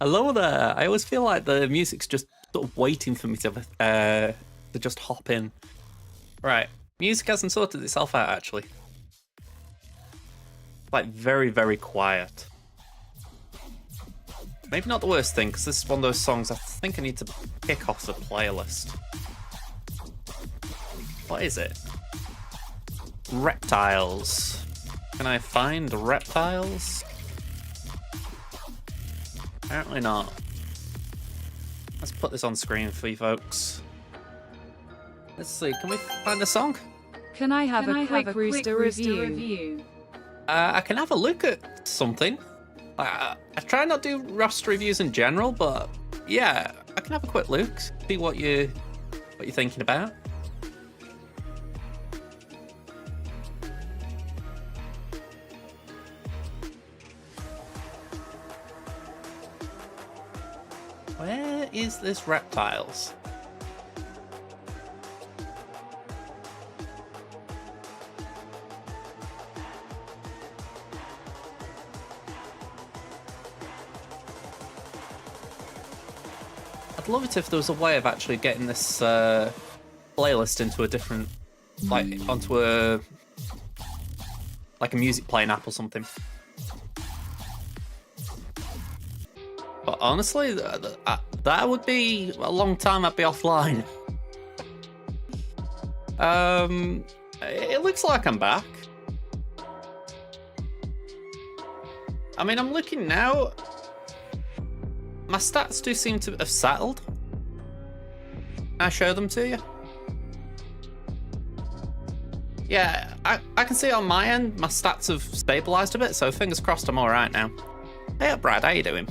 Hello there. I always feel like the music's just sort of waiting for me to just hop in. Right, music hasn't sorted itself out actually. Like very, very quiet. Maybe not the worst thing, because this is one of those songs I think I need to kick off the playlist. What is it? Reptiles. Can I find reptiles? Apparently not. Let's put this on screen for you folks. Let's see, can we find a song? Can I have a quick Rooster review? I can have a look at something. I try not to do Rust reviews in general, but yeah, I can have a quick look, see what you're thinking about. Where is this reptiles? I'd love it if there was a way of actually getting this playlist into a different, like, onto a music playing app or something. But honestly, that would be a long time I'd be offline. It looks like I'm back. I mean, I'm looking now. My stats do seem to have settled. Can I show them to you? Yeah, I can see on my end, my stats have stabilized a bit, so fingers crossed I'm alright now. Hey up, Brad, how you doing?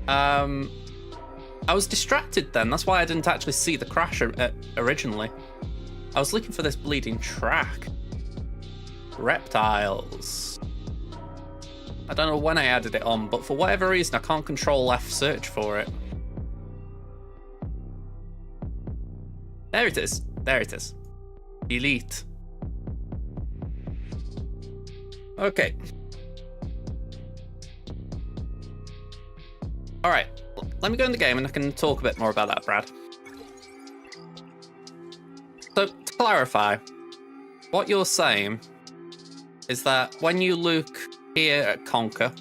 I was distracted then, that's why I didn't actually see the crash originally. I was looking for this bleeding track. Reptiles. I don't know when I added it on, but for whatever reason I can't control F search for it. There it is. There it is. Delete. Okay. Alright, let me go in the game and I can talk a bit more about that, Brad. So, to clarify, what you're saying is that when you look here at Conker,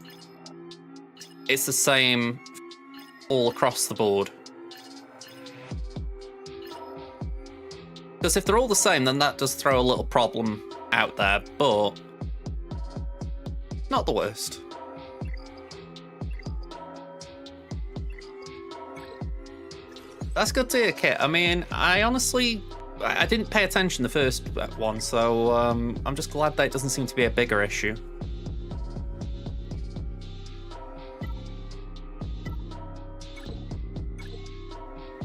it's the same all across the board. Because if they're all the same, then that does throw a little problem out there, but not the worst. That's good to hear, Kit. I mean, I honestly didn't pay attention the first one, so I'm just glad that it doesn't seem to be a bigger issue.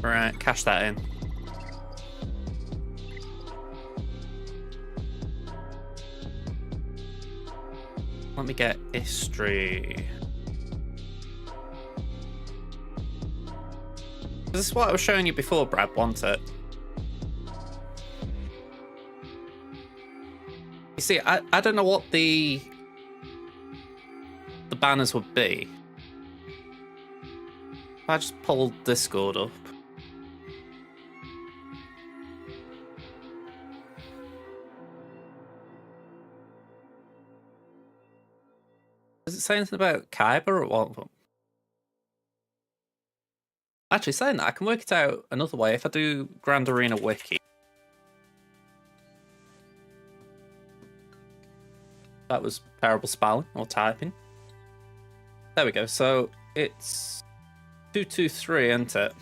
Right, cash that in. Let me get history. This is what I was showing you before, Brad, wasn't it? You see, I don't know what the banners would be. If I just pulled Discord up. Does it say anything about Kaiba or what? Actually, saying that, I can work it out another way if I do Grand Arena Wiki. That was terrible spelling or typing. There we go. So it's 223, isn't it?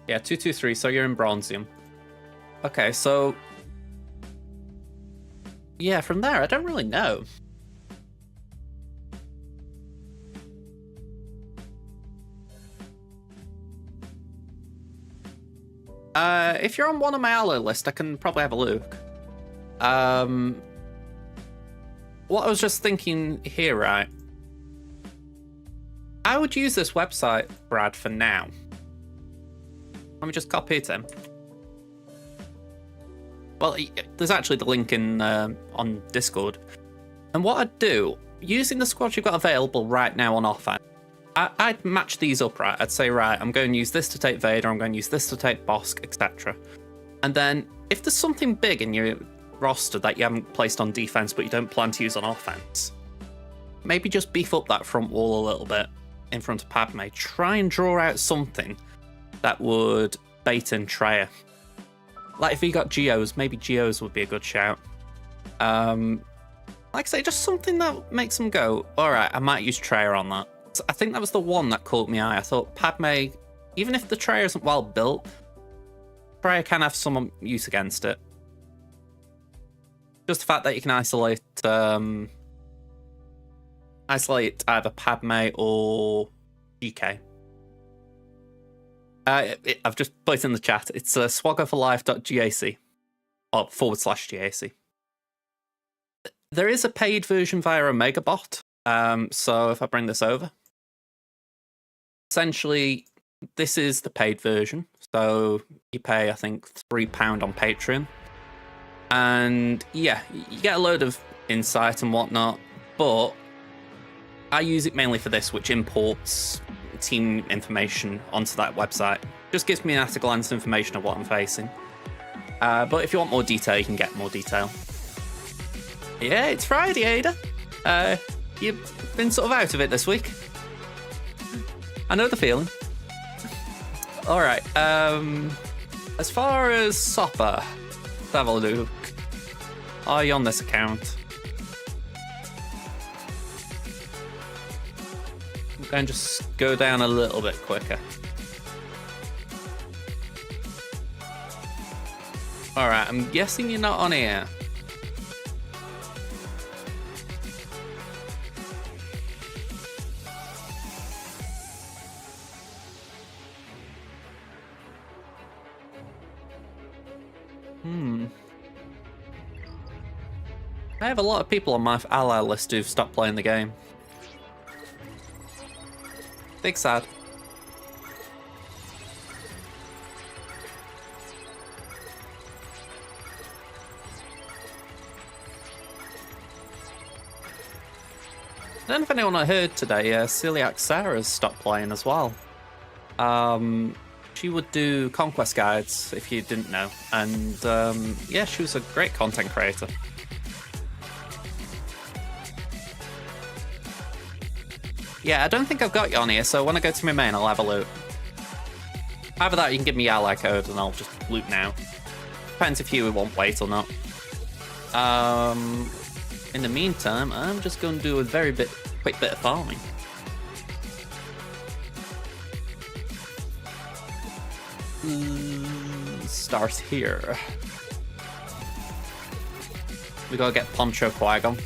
Yeah, 223, so you're in Bronzium. Okay, so yeah, from there, I don't really know. If you're on one of my ally list, I can probably have a look. What I was just thinking here, right? I would use this website, Brad, for now. Let me just copy it in. Well, there's actually the link in on Discord. And what I'd do, using the squads you've got available right now on offense, I'd match these up, right? I'd say, right, I'm going to use this to take Vader, I'm going to use this to take Bosk, etc. And then if there's something big in your roster that you haven't placed on defense but you don't plan to use on offense, maybe just beef up that front wall a little bit in front of Padme. Try and draw out something that would bait in Traya. Like if you got Geos, maybe Geos would be a good shout. Like I say, just something that makes them go, all right, I might use Traya on that. So I think that was the one that caught my eye. I thought Padme, even if the Traya isn't well built, Traya can have some use against it. Just the fact that you can isolate either Padme or GK. I've just put it in the chat. It's swaggerforlife.gac or /GAC. There is a paid version via Omega bot. So if I bring this over, essentially this is the paid version. So you pay, I think, £3 on Patreon. And yeah, you get a load of insight and whatnot, but I use it mainly for this, which imports team information onto that website. Just gives me an at-a-glance information of what I'm facing. But if you want more detail, you can get more detail. Yeah, it's Friday, Ada. You've been sort of out of it this week. I know the feeling. All right. As far as Sopper, let's have a look. Are you on this account? I'm going to just go down a little bit quicker. All right. I'm guessing you're not on here. I have a lot of people on my ally list who've stopped playing the game. Big sad. I don't know if anyone I heard today, Celiac Sarah's stopped playing as well. She would do conquest guides, if you didn't know. And yeah, she was a great content creator. Yeah, I don't think I've got you on here, so when I go to my main, I'll have a loot. Either that, or you can give me your ally code and I'll just loot now. Depends if you want wait or not. In the meantime, I'm just going to do a quick bit of farming. Start here. We gotta get Poncho Qui-Gon.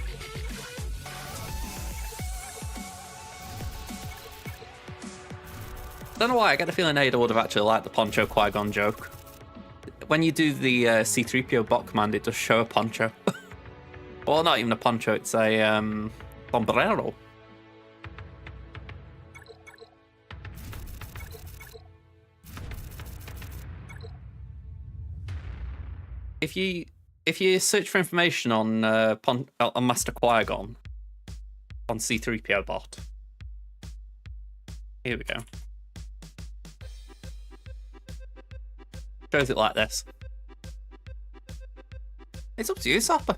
Don't know why, I get a feeling Ada would have actually liked the Poncho Qui-Gon joke. When you do the C-3PO bot command, it does show a poncho. Well, not even a poncho, it's a sombrero. If you search for information on Master Qui-Gon on C-3PO bot, here we go. Shows it like this. It's up to you, Sopper.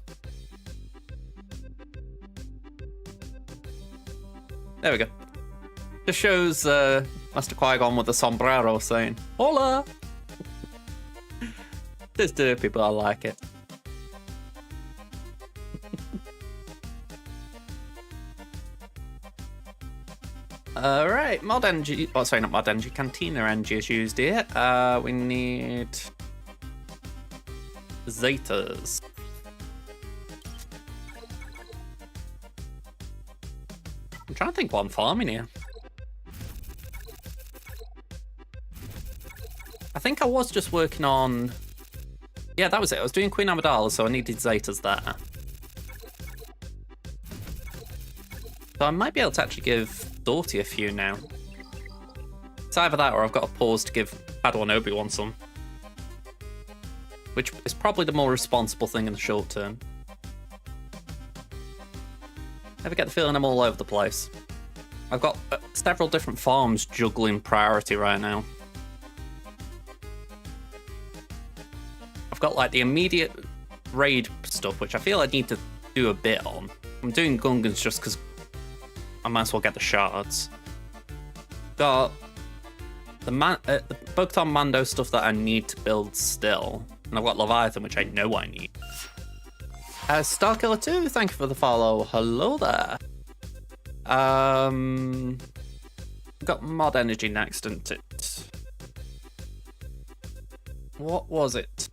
There we go. Just shows Master Qui-Gon with a sombrero saying, "Hola!" Just do it, people. I like it. Alright, Mod NG. Oh, sorry, not Mod NG. Cantina NG is used here. We need Zetas. I'm trying to think what I'm farming here. I think I was just working on. Yeah, that was it. I was doing Queen Amidala, so I needed Zetas there. So I might be able to actually give Dorty a few now. It's either that or I've got to pause to give Padawan Obi-Wan some. which is probably the more responsible thing in the short term. Ever get the feeling I'm all over the place? I've got several different farms juggling priority right now. I've got like the immediate raid stuff, which I feel I need to do a bit on. I'm doing Gungans just because I might as well get the shards. Got the Bo-Katan Mando stuff that I need to build still. And I've got Leviathan, which I know I need. Starkiller2, thank you for the follow. Hello there. Got Mod Energy next, didn't it? What was it?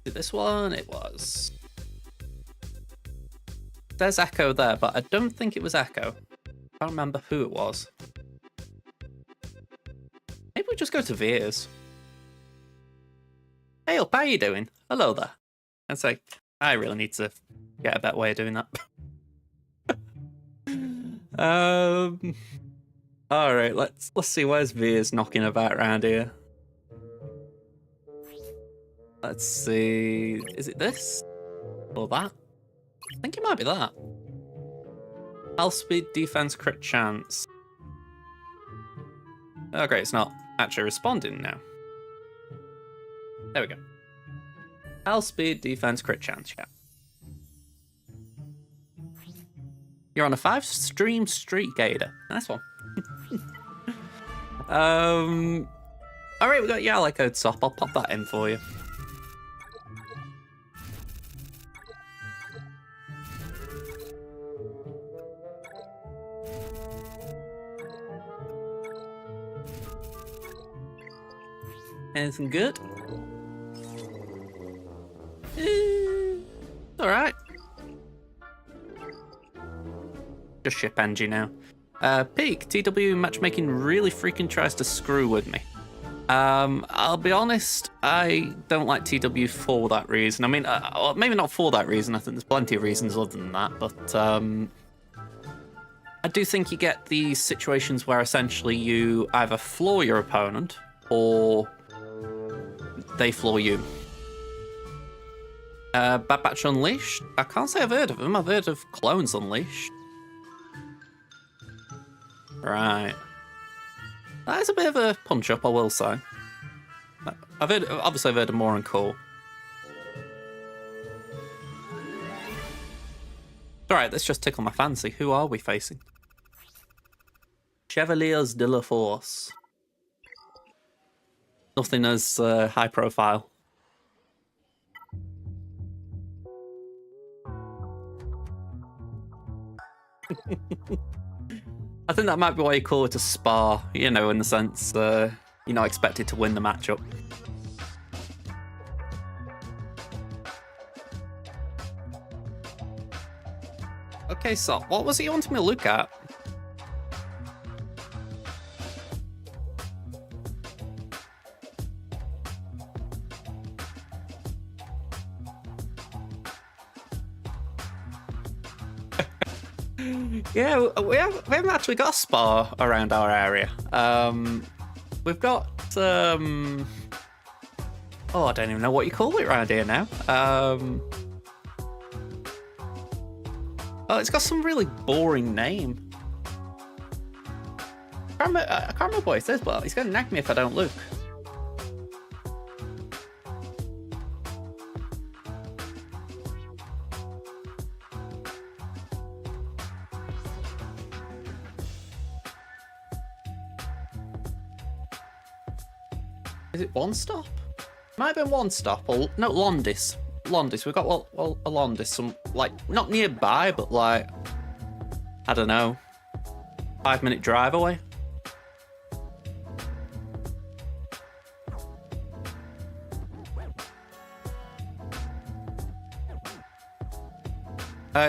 Is it this one? It was. There's Echo there, but I don't think it was Echo. I can't remember who it was. Maybe we just go to Veers. Hey up, how you doing? Hello there. And say, I really need to get a better way of doing that. Alright, let's see, where's Veers knocking about around here? Let's see, is it this? Or that? I think it might be that. Health speed, defense, crit chance. Oh great, it's not actually responding now. There we go. Health speed, defense, crit chance, yeah. You're on a 5-stream streak, Gator. Nice one. Alright, we got Yala code SOP. I'll pop that in for you. Anything good? Alright. Just ship Angie now. Peak, TW matchmaking really freaking tries to screw with me. I'll be honest, I don't like TW for that reason. I mean, maybe not for that reason. I think there's plenty of reasons other than that, but I do think you get these situations where essentially you either floor your opponent or they floor you. Bad Batch Unleashed? I can't say I've heard of them. I've heard of Clones Unleashed. Right. That is a bit of a punch-up, I will say. Obviously I've heard of More and Core. Alright, let's just tickle my fancy. Who are we facing? Chevaliers de la Force. Nothing as high profile. I think that might be why you call it a spar, you know, in the sense you're not expected to win the matchup. Okay, so what was it you wanted me to look at? Yeah, we haven't actually got a spa around our area. We've got oh, I don't even know what you call it around here now. Oh, it's got some really boring name. I can't remember what it says, but he's gonna nag me if I don't look. Is it One Stop? Might have been One Stop, or no, Londis. Londis, we've got well, a Londis, some, like, not nearby, but like, I don't know, 5-minute drive away.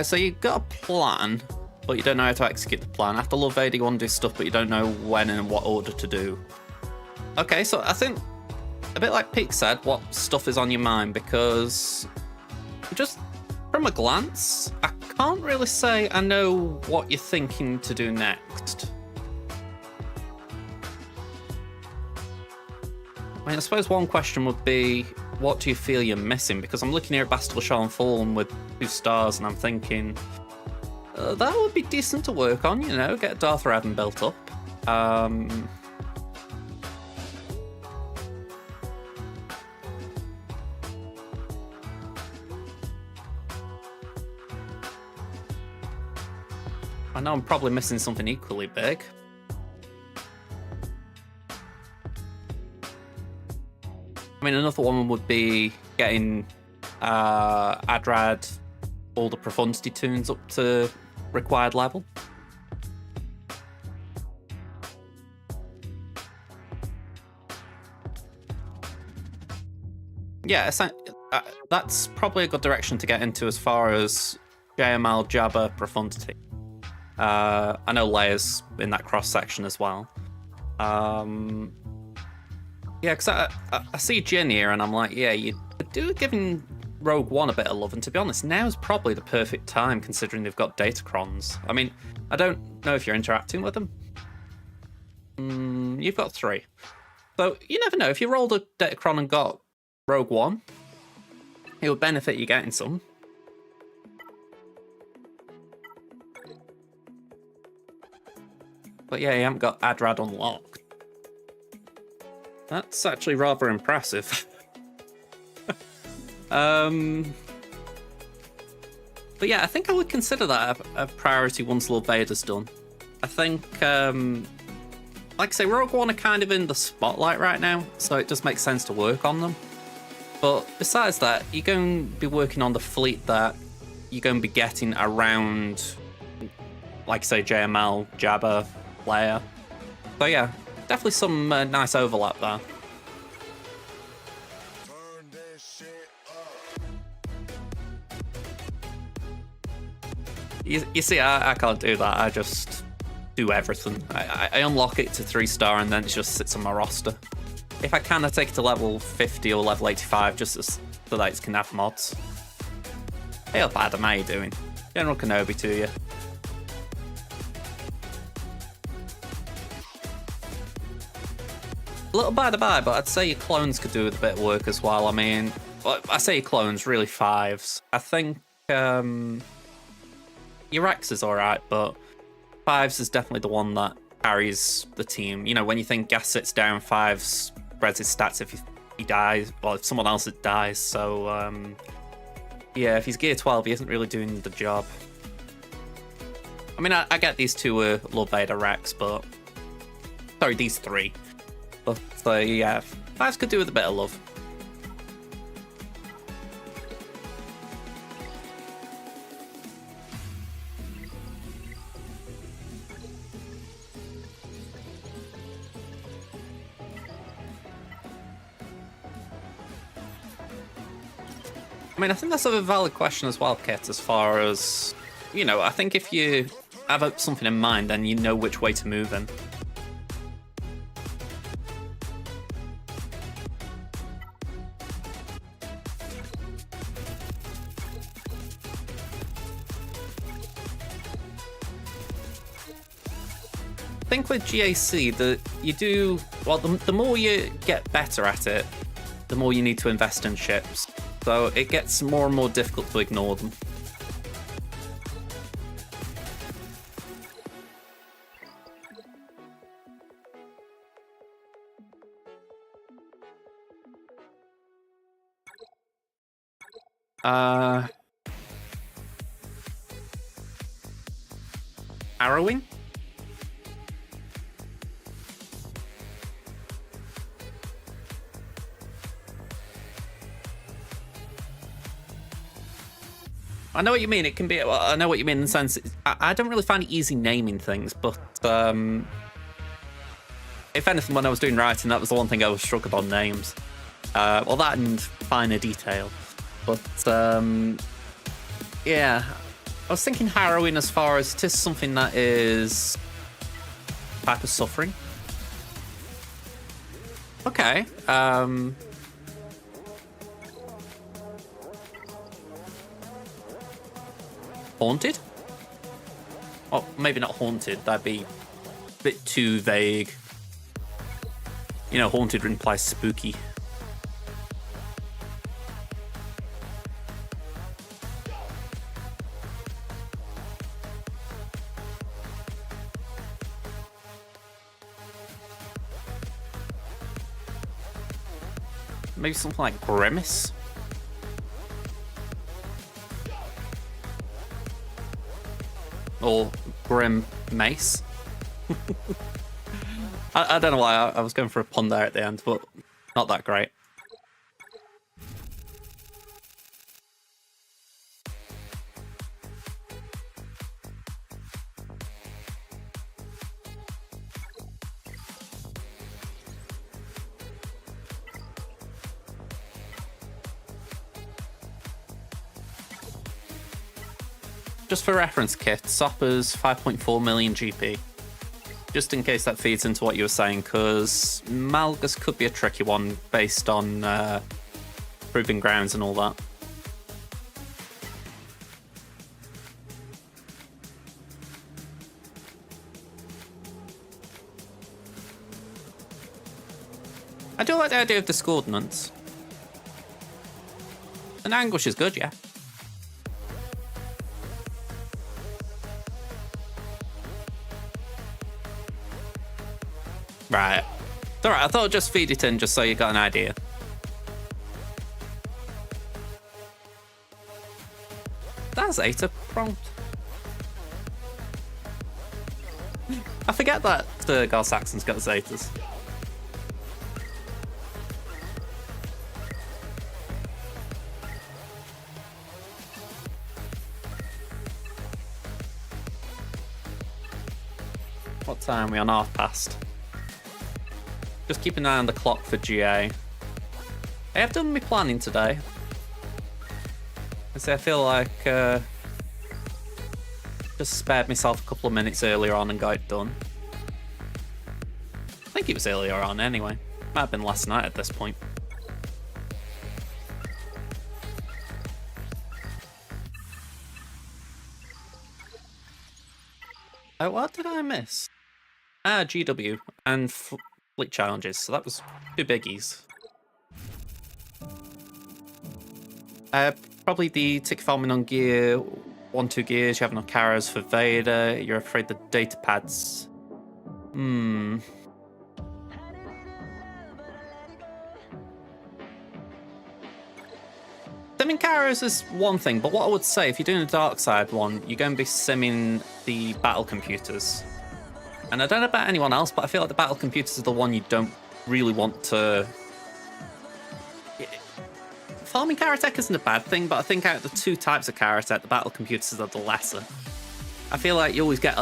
So you've got a plan, but you don't know how to execute the plan. After Love Vader, you want to do stuff, but you don't know when and what order to do. Okay, so I think, a bit like Peak said, what stuff is on your mind, because just from a glance, I can't really say I know what you're thinking to do next. I mean, I suppose one question would be, what do you feel you're missing? Because I'm looking here at Bastille Shall Fallen with 2 stars, and I'm thinking, that would be decent to work on, you know, get Darth Revan built up. I know I'm probably missing something equally big. I mean, another one would be getting Adrad, all the Profundity tunes up to required level. Yeah, that's probably a good direction to get into as far as JML, Jabba, Profundity. I know Leia's in that cross section as well. Yeah, because I see Jyn here and I'm like, yeah, you do giving Rogue One a bit of love, and to be honest, now's probably the perfect time considering they've got Datacrons. I mean, I don't know if you're interacting with them. You've got 3. So you never know, if you rolled a Datacron and got Rogue One, it would benefit you getting some. But yeah, you haven't got Adrad unlocked. That's actually rather impressive. But yeah, I think I would consider that a priority once Lord Vader's done. I think, like I say, Rogue One are kind of in the spotlight right now, so it just makes sense to work on them. But besides that, you're going to be working on the fleet that you're going to be getting around, like say, JML, Jabba, Leia. So yeah, definitely some nice overlap there. You see, I can't do that. I just do everything. I unlock it to 3-star and then it just sits on my roster. If I can, I take it to level 50 or level 85 just so that it can have mods. Hey up, Adam, how you doing? General Kenobi to you. A little by the by, but I'd say your clones could do with a bit of work as well. I mean, I say your clones, really 5s. I think your Rex is alright, but 5s is definitely the one that carries the team. You know, when you think Gas sits down, 5s spreads his stats if he dies, or if someone else dies. So, yeah, if he's gear 12, he isn't really doing the job. I mean, I get these 2 are Lord Vader Rex, but... Sorry, these 3. But, yeah, 5s could do with a bit of love. I mean, I think that's a valid question as well, Kit, as far as, you know, I think if you have something in mind, then you know which way to move in. I think with GAC, the more you get better at it, the more you need to invest in ships. So it gets more and more difficult to ignore them. Arrowing? I know what you mean. It can be. Well, I know what you mean in the sense. I don't really find it easy naming things, but if anything, when I was doing writing, that was the one thing I was struggling on names. Well, that and finer detail. But yeah, I was thinking harrowing as far as it is something that is a type of suffering. Okay. Haunted? Well, maybe not haunted. That'd be a bit too vague. You know, haunted implies spooky. Maybe something like Grimace? Or Grim Mace? I don't know why I was going for a pun there at the end, but not that great. Just for reference, Kit, Sopper's 5.4 million GP. Just in case that feeds into what you were saying, because Malgus could be a tricky one based on Proving Grounds and all that. I do like the idea of discordance. And Anguish is good, yeah. Right. It's alright, I thought I'd just feed it in just so you got an idea. That's Zeta prompt. I forget that Gar Saxon's got Zetas. What time are we on? Half past. Just keep an eye on the clock for GA. I have done my planning today. I feel like just spared myself a couple of minutes earlier on and got it done. I think it was earlier on anyway. Might have been last night at this point. Oh, what did I miss? GW and Fleet challenges, so that was 2 biggies. Probably the tick farming on gear, 1-2 gears, you have enough carrots for Vader, you're afraid the data pads. Simming carrots is one thing, but what I would say, if you're doing a dark side one, you're going to be simming the battle computers. And I don't know about anyone else, but I feel like the battle computers are the one you don't really want to... Farming Karatech isn't a bad thing, but I think out of the 2 types of Karatech, the battle computers are the lesser. I feel like you always get...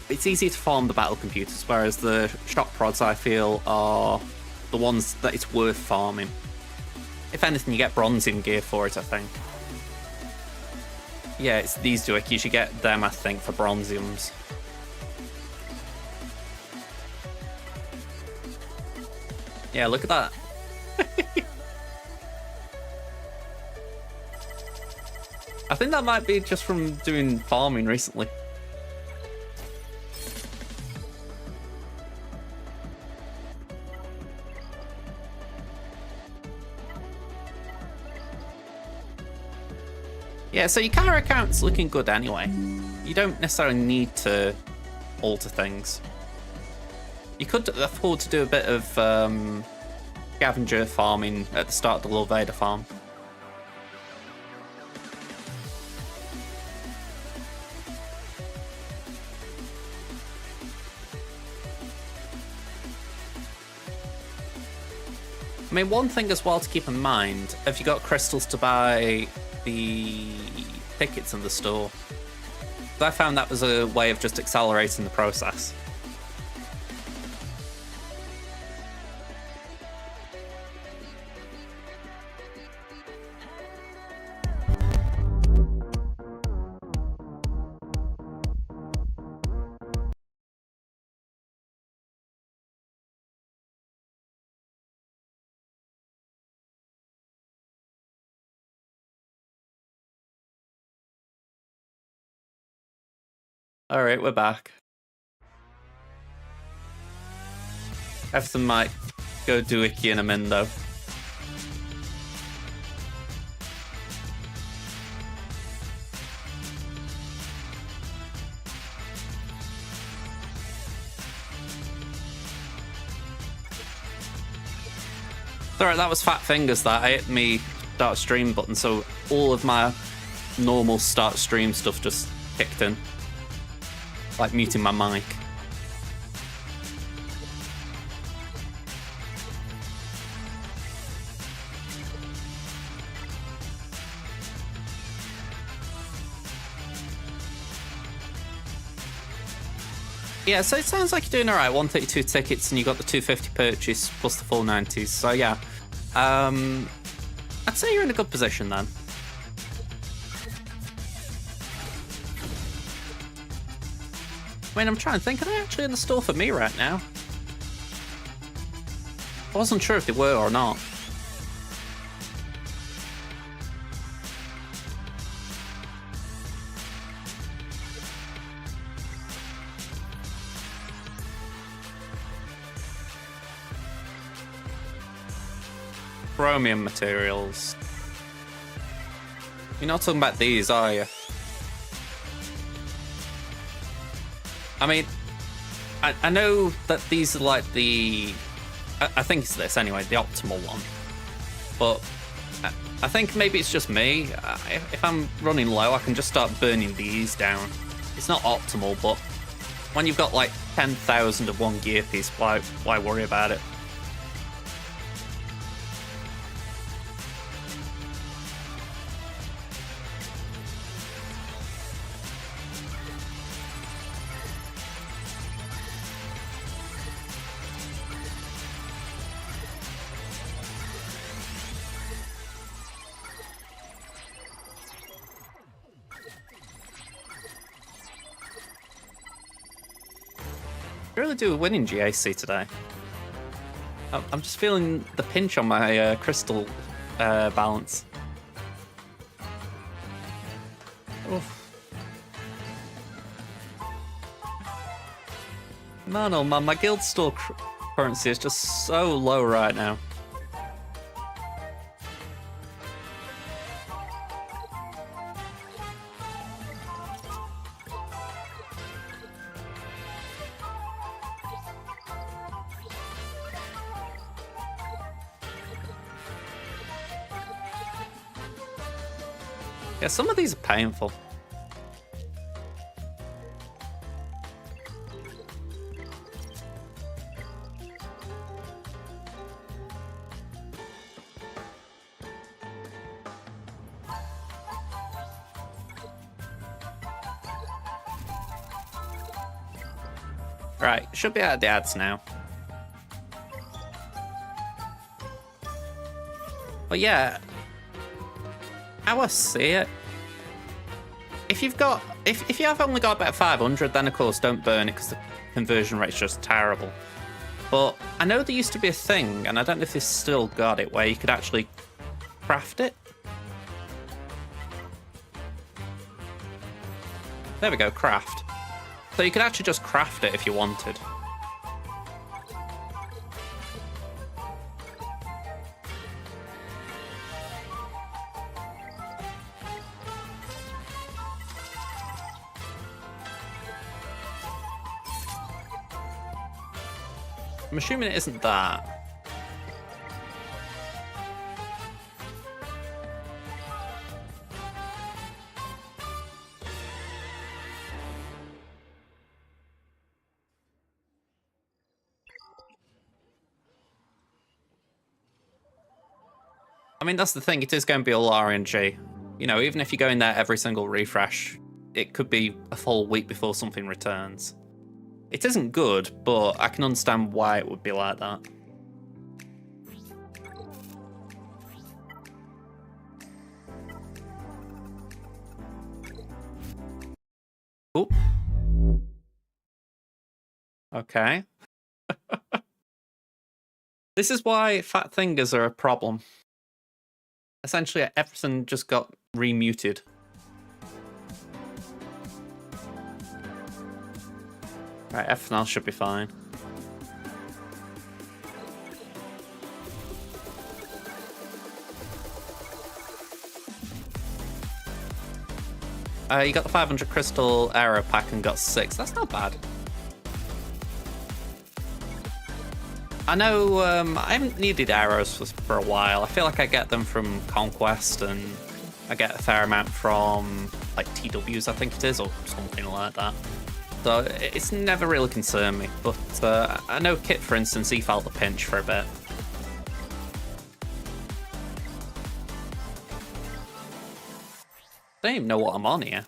It's easy to farm the battle computers, whereas the shock prods, I feel, are the ones that it's worth farming. If anything, you get bronzium gear for it, I think. Yeah, it's these 2. You should get them, I think, for bronziums. Yeah, look at that. I think that might be just from doing farming recently. Yeah, so your car account's looking good anyway. You don't necessarily need to alter things. You could afford to do a bit of scavenger farming at the start of the Lord Vader farm. I mean, one thing as well to keep in mind, have you got crystals to buy the tickets in the store? I found that was a way of just accelerating the process. Alright, we're back. Everything might go do Icky in a min, though. Alright, that was Fat Fingers that. I hit me start stream button, so all of my normal start stream stuff just kicked in. Like muting my mic. Yeah, so it sounds like you're doing alright. 132 tickets and you got the 250 purchase plus the full 90s. So yeah, I'd say you're in a good position then. I mean, I'm trying to think, are they actually in the store for me right now? I wasn't sure if they were or not. Chromium materials. You're not talking about these, are you? I mean, I know that these are like the... I think it's this anyway, the optimal one. But I think maybe it's just me. If I'm running low, I can just start burning these down. It's not optimal, but when you've got like 10,000 of one gear piece, why worry about it? I really do win in GAC today. I'm just feeling the pinch on my crystal balance. Oof. Man, oh man, my guild store currency is just so low right now. Yeah, some of these are painful. Right, should be out of the ads now. But yeah, how I see it, if you've got, if you have only got about 500, then of course don't burn it because the conversion rate's just terrible. But I know there used to be a thing, and I don't know if this still got it, where you could actually craft it. There we go, craft. So you could actually just craft it if you wanted. I'm assuming it isn't that. I mean, that's the thing, it is going to be all RNG. You know, even if you go in there every single refresh, it could be a full week before something returns. It isn't good, but I can understand why it would be like that. Oh. Okay. This is why fat fingers are a problem. Essentially, everything just got remuted. Right, ethanol should be fine. You got the 500 crystal arrow pack and got 6. That's not bad. I know I haven't needed arrows for a while. I feel like I get them from Conquest, and I get a fair amount from like TWs, I think it is, or something like that. So it's never really concerned me. But I know Kit, for instance, he felt the pinch for a bit. I don't even know what I'm on here.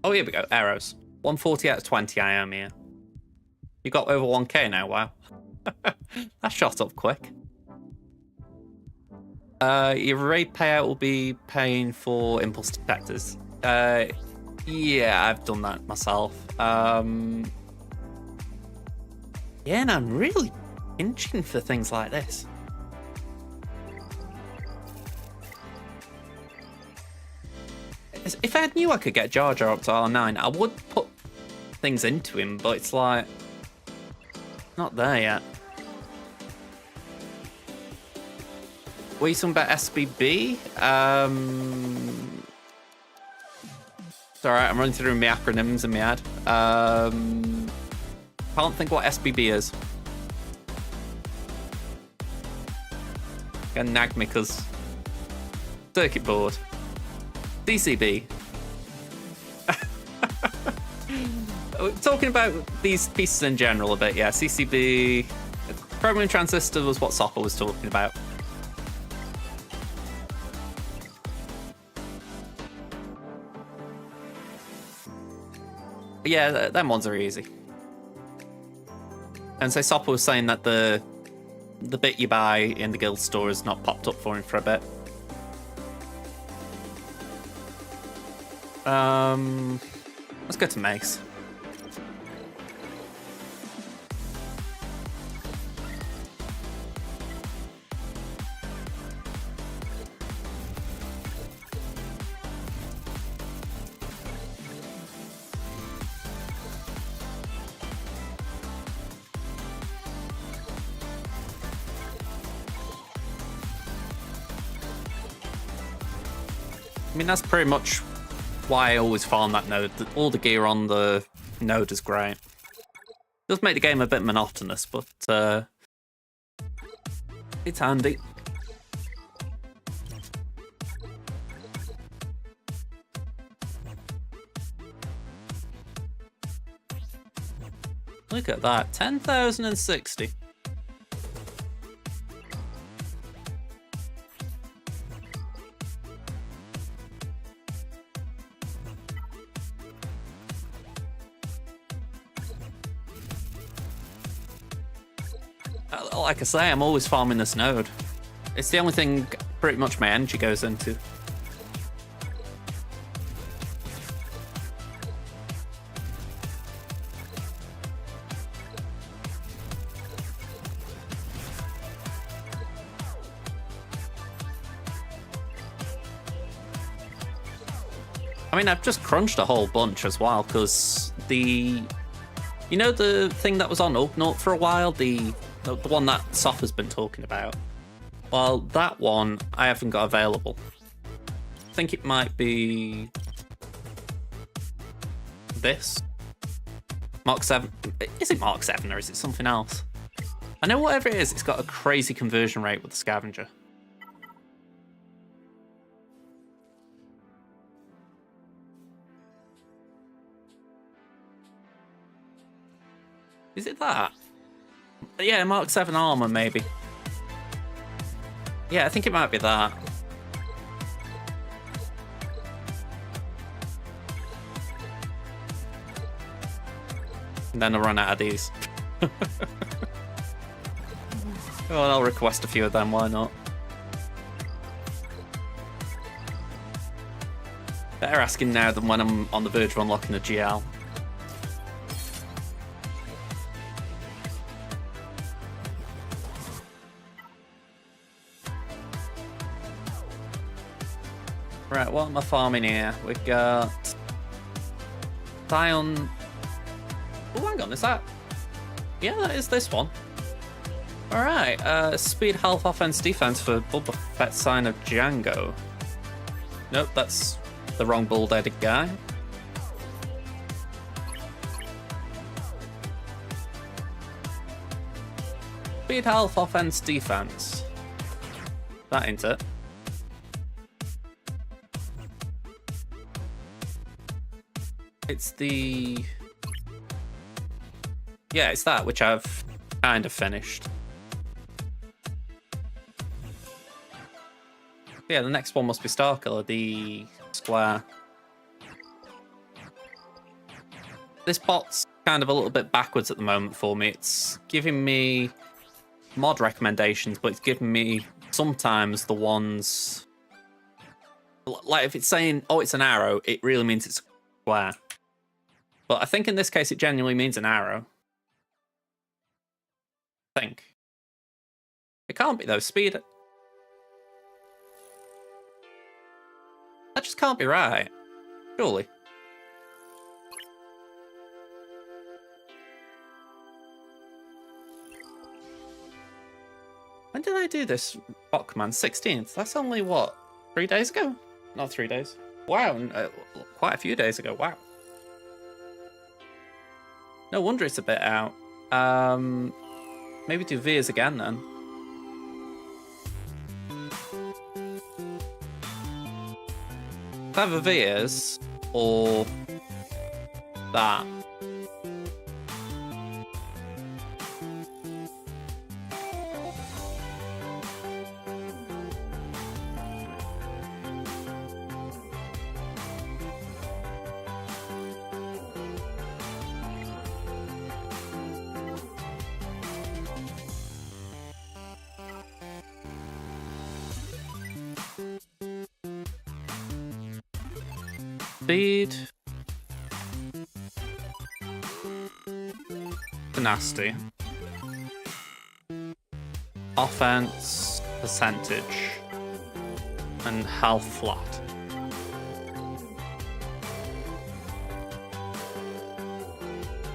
Oh, here we go. Arrows. 140 out of 20 I am here. You got over 1k now, wow. That shot up quick. Your raid payout will be paying for impulse detectors. Yeah, I've done that myself. Yeah, and I'm really pinching for things like this. If I knew I could get Jar Jar up to R9, I would put things into him, but it's like not there yet. What are you talking about, SBB? It's alright, I'm running through my acronyms in my head. Can't think what SBB is. Gonna nag me because circuit board. DCB. Talking about these pieces in general a bit, yeah. CCB, chromium transistor was what Sopper was talking about. Yeah, them ones are easy. And so Sopper was saying that the bit you buy in the guild store has not popped up for him for a bit. Let's go to Mace. I mean, that's pretty much why I always farm that node. All the gear on the node is great. It does make the game a bit monotonous, but it's handy. Look at that, 10,060. Like I say, I'm always farming this node. It's the only thing pretty much my energy goes into. I mean, I've just crunched a whole bunch as well, because you know the thing that was on Ugnaught for a while, the one that Soph has been talking about? Well, that one I haven't got available. I think it might be this. Mark 7. Is it Mark 7 or is it something else? I know whatever it is, it's got a crazy conversion rate with the scavenger. Is it that? Yeah, Mark 7 armor, maybe. Yeah, I think it might be that. And then I'll run out of these. Well, I'll request a few of them, why not? Better asking now than when I'm on the verge of unlocking a GL. Right, what am I farming here? We got Dion. Oh, hang on, is that? Yeah, that is this one. Alright, speed, health, offense, defense for Boba Fett sign of Django. Nope, that's the wrong bald-headed guy. Speed, health, offense, defense. That ain't it. It's the... Yeah, it's that, which I've kind of finished. Yeah, the next one must be Starkiller, the square. This bot's kind of a little bit backwards at the moment for me. It's giving me mod recommendations, but it's giving me sometimes the ones... Like, if it's saying, oh, it's an arrow, it really means it's a square. But I think in this case, it genuinely means an arrow. I think. It can't be, though. Speed... That just can't be right. Surely. When did I do this bot command? 16th. That's only, what, 3 days ago? Not 3 days. Wow, quite a few days ago. Wow. No wonder it's a bit out. Maybe do Veers again, then. Either Veers or that. Speed. Nasty. Offense percentage. And health flat.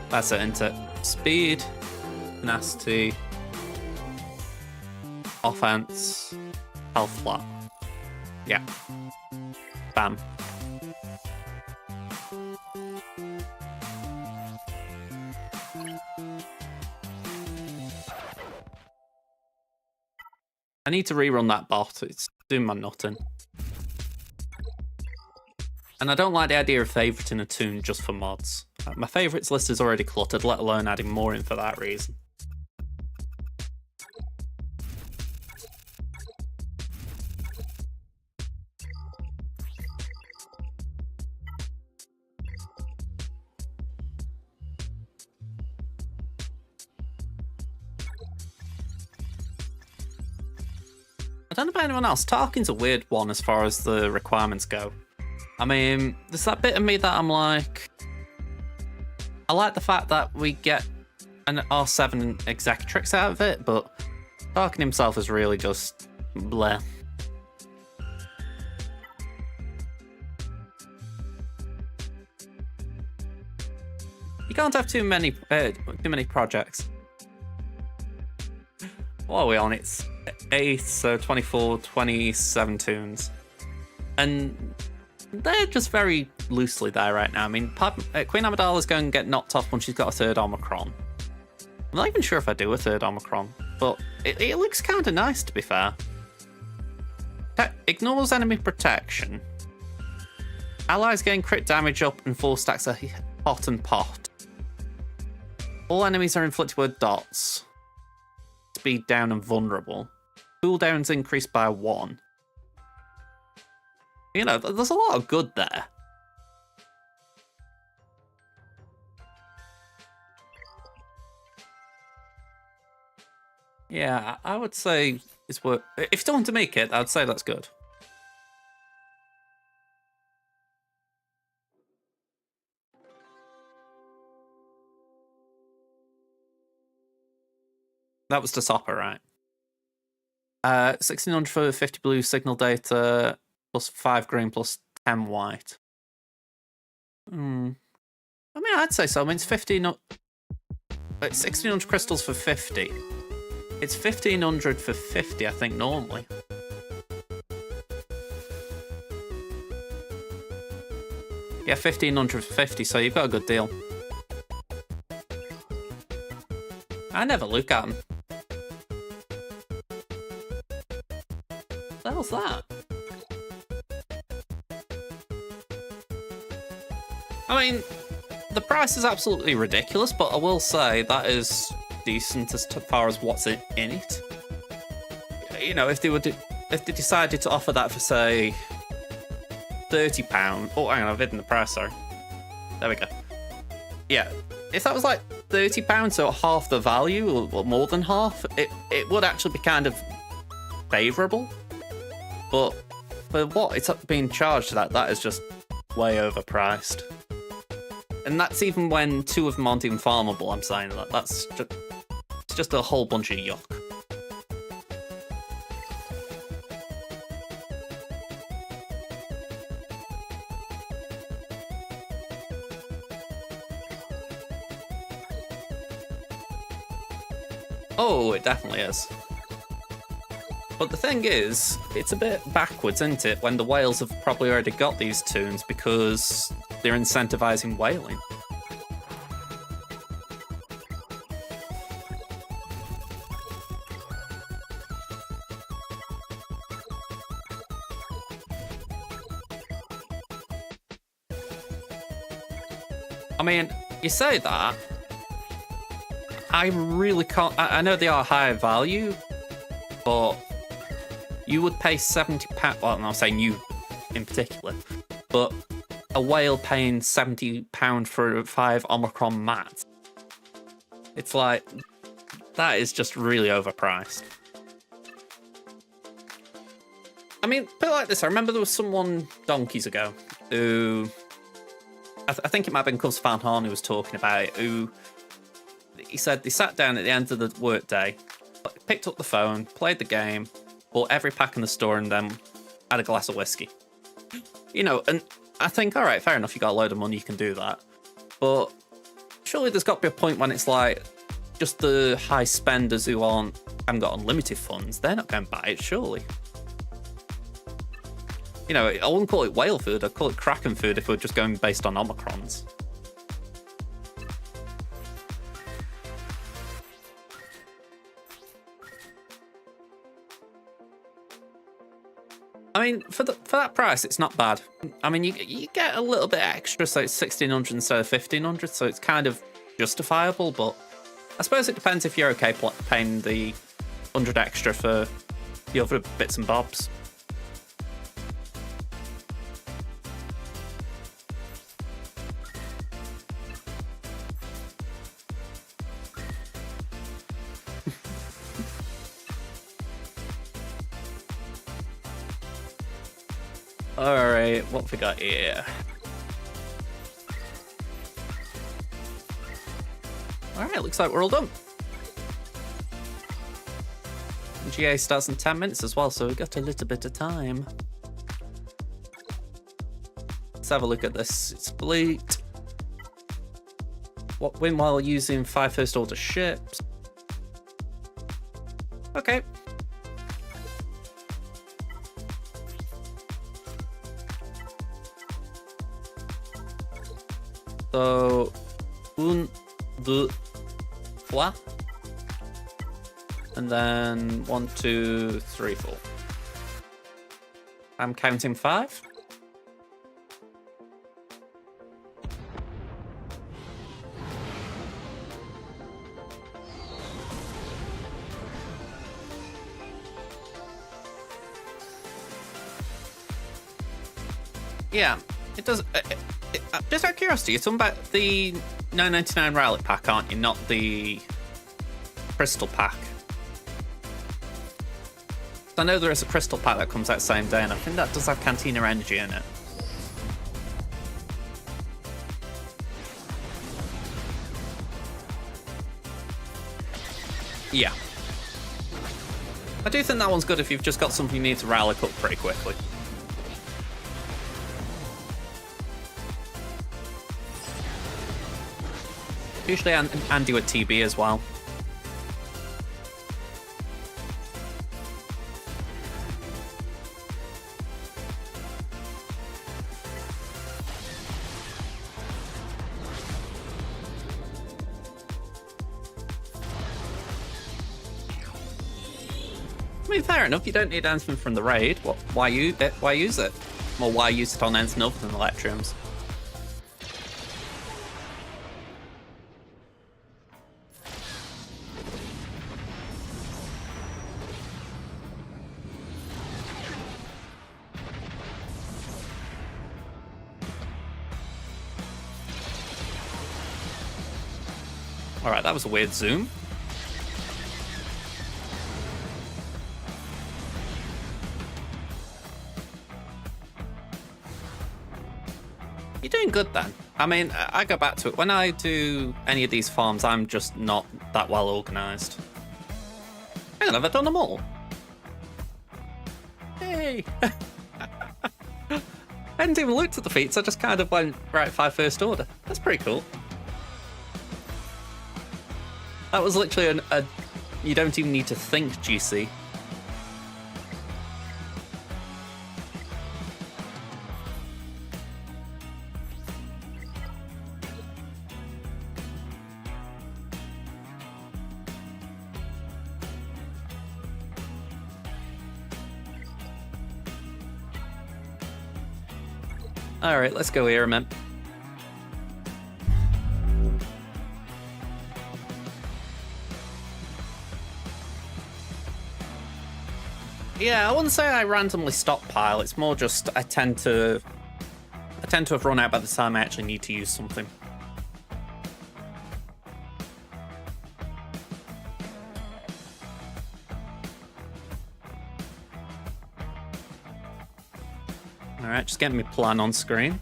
That's it, isn't it? Speed. Nasty. Offense. Health flat. Yeah. Bam. I need to rerun that bot. It's doing my nutting. And I don't like the idea of favouriting a toon just for mods. My favourites list is already cluttered, let alone adding more in for that reason. I don't know about anyone else. Tarkin's a weird one as far as the requirements go. I mean, there's that bit of me that I'm like... I like the fact that we get an R7 executrix out of it, but Tarkin himself is really just bleh. You can't have too many projects. What are we on? It's 8, so 24, 27 toons. And they're just very loosely there right now. I mean, Queen Amidala's going to get knocked off when she's got a third Omicron. I'm not even sure if I do a third Omicron, but it looks kind of nice, to be fair. Ignores enemy protection. Allies gain crit damage up and 4 stacks of hot and pot. All enemies are inflicted with dots. Speed down and vulnerable. Cooldowns increased by 1. You know, there's a lot of good there. Yeah, I would say it's worth... If you don't want to make it, I'd say that's good. That was to Sopper, right? 1600 for 50 blue signal data, plus 5 green, plus 10 white. I mean, I'd say so. I mean, it's 1600 crystals for 50. It's 1500 for 50, I think, normally. Yeah, 1550, so you've got a good deal. I never look at them. What the hell's that? I mean, the price is absolutely ridiculous, but I will say that is decent as far as what's in it. You know, if they decided to offer that for, say, £30. Oh, hang on, I've hidden the price, sorry. There we go. Yeah, if that was like £30, so half the value, or more than half, it would actually be kind of favourable. But for what it's being charged at, that is just way overpriced. And that's even when 2 of them aren't even farmable, I'm saying that. It's just a whole bunch of yuck. Oh, it definitely is. But the thing is, it's a bit backwards, isn't it, when the whales have probably already got these tunes because they're incentivizing whaling. I mean, you say that, I really can't. I know they are higher value, but you would pay £70. Well, I'm not saying you in particular, but a whale paying £70 for 5 Omicron mats. It's like, that is just really overpriced. I mean, put it like this. I remember there was someone donkeys ago who, I think it might have been Cubs Fan Horn who was talking about it, who he said they sat down at the end of the workday, picked up the phone, played the game, bought every pack in the store, and then had a glass of whiskey. You know, and I think, all right, fair enough, you got a load of money, you can do that. But surely there's got to be a point when it's like, just the high spenders who haven't got unlimited funds, they're not going to buy it, surely. You know, I wouldn't call it whale food, I'd call it kraken food if we're just going based on Omicrons. I mean, for that price, it's not bad. I mean, you get a little bit extra, so it's 1,600 instead of 1,500, so it's kind of justifiable, but I suppose it depends if you're okay paying the 100 extra for the other bits and bobs. Alright, what have we got here? Alright, looks like we're all done. GA starts in 10 minutes as well, so we've got a little bit of time. Let's have a look at this. It's fleet. Win while using 5 first order ships. Okay. So, 1, 2, 3. And then 1, 2, 3, 4. I'm counting 5. Yeah, it does. Just out of curiosity, you're talking about the 9.99 Relic pack, aren't you? Not the Crystal pack. I know there is a Crystal pack that comes out the same day, and I think that does have Cantina Energy in it. Yeah. I do think that one's good if you've just got something you need to Relic up pretty quickly. Usually Andy with TB as well. mean, fair enough. You don't need anything from the raid. Why use it? Why use it? Or why use it on anything other than Electrums? Alright, that was a weird zoom. You're doing good then. I mean, I go back to it. When I do any of these farms, I'm just not that well organised. Hang on, have I done them all? Hey! I hadn't even looked at the feats, I just kind of went, right, 5 first order. That's pretty cool. That was literally a you don't even need to think GC. Alright, let's go here, man. Yeah, I wouldn't say I randomly stockpile. It's more just I tend to have run out by the time I actually need to use something. Alright, just getting my plan on screen.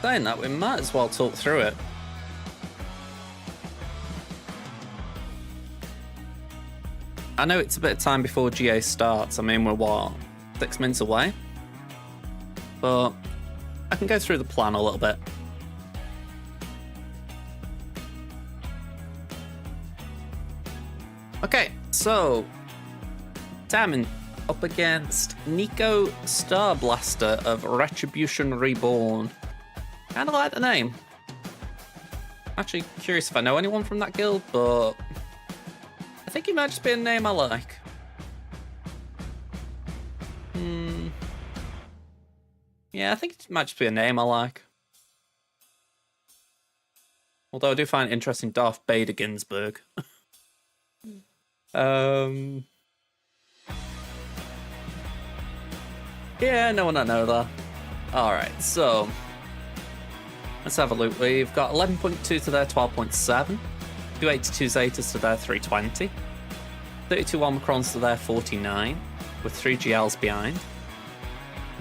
Saying that, we might as well talk through it. I know it's a bit of time before GA starts. I mean, we're what, 6 minutes away? But I can go through the plan a little bit. Okay, so Damon up against Nico Starblaster of Retribution Reborn. Kinda like the name. Actually curious if I know anyone from that guild, but I think it might just be a name I like. Yeah, I think it might just be a name I like. Although I do find it interesting Darth Vader Ginsburg. Yeah, no one I know that. Alright, so let's have a look. We've got 11.2 to their 12.7. 282 Zetas to their 320. 32 Omicrons to their 49, with 3 GLs behind.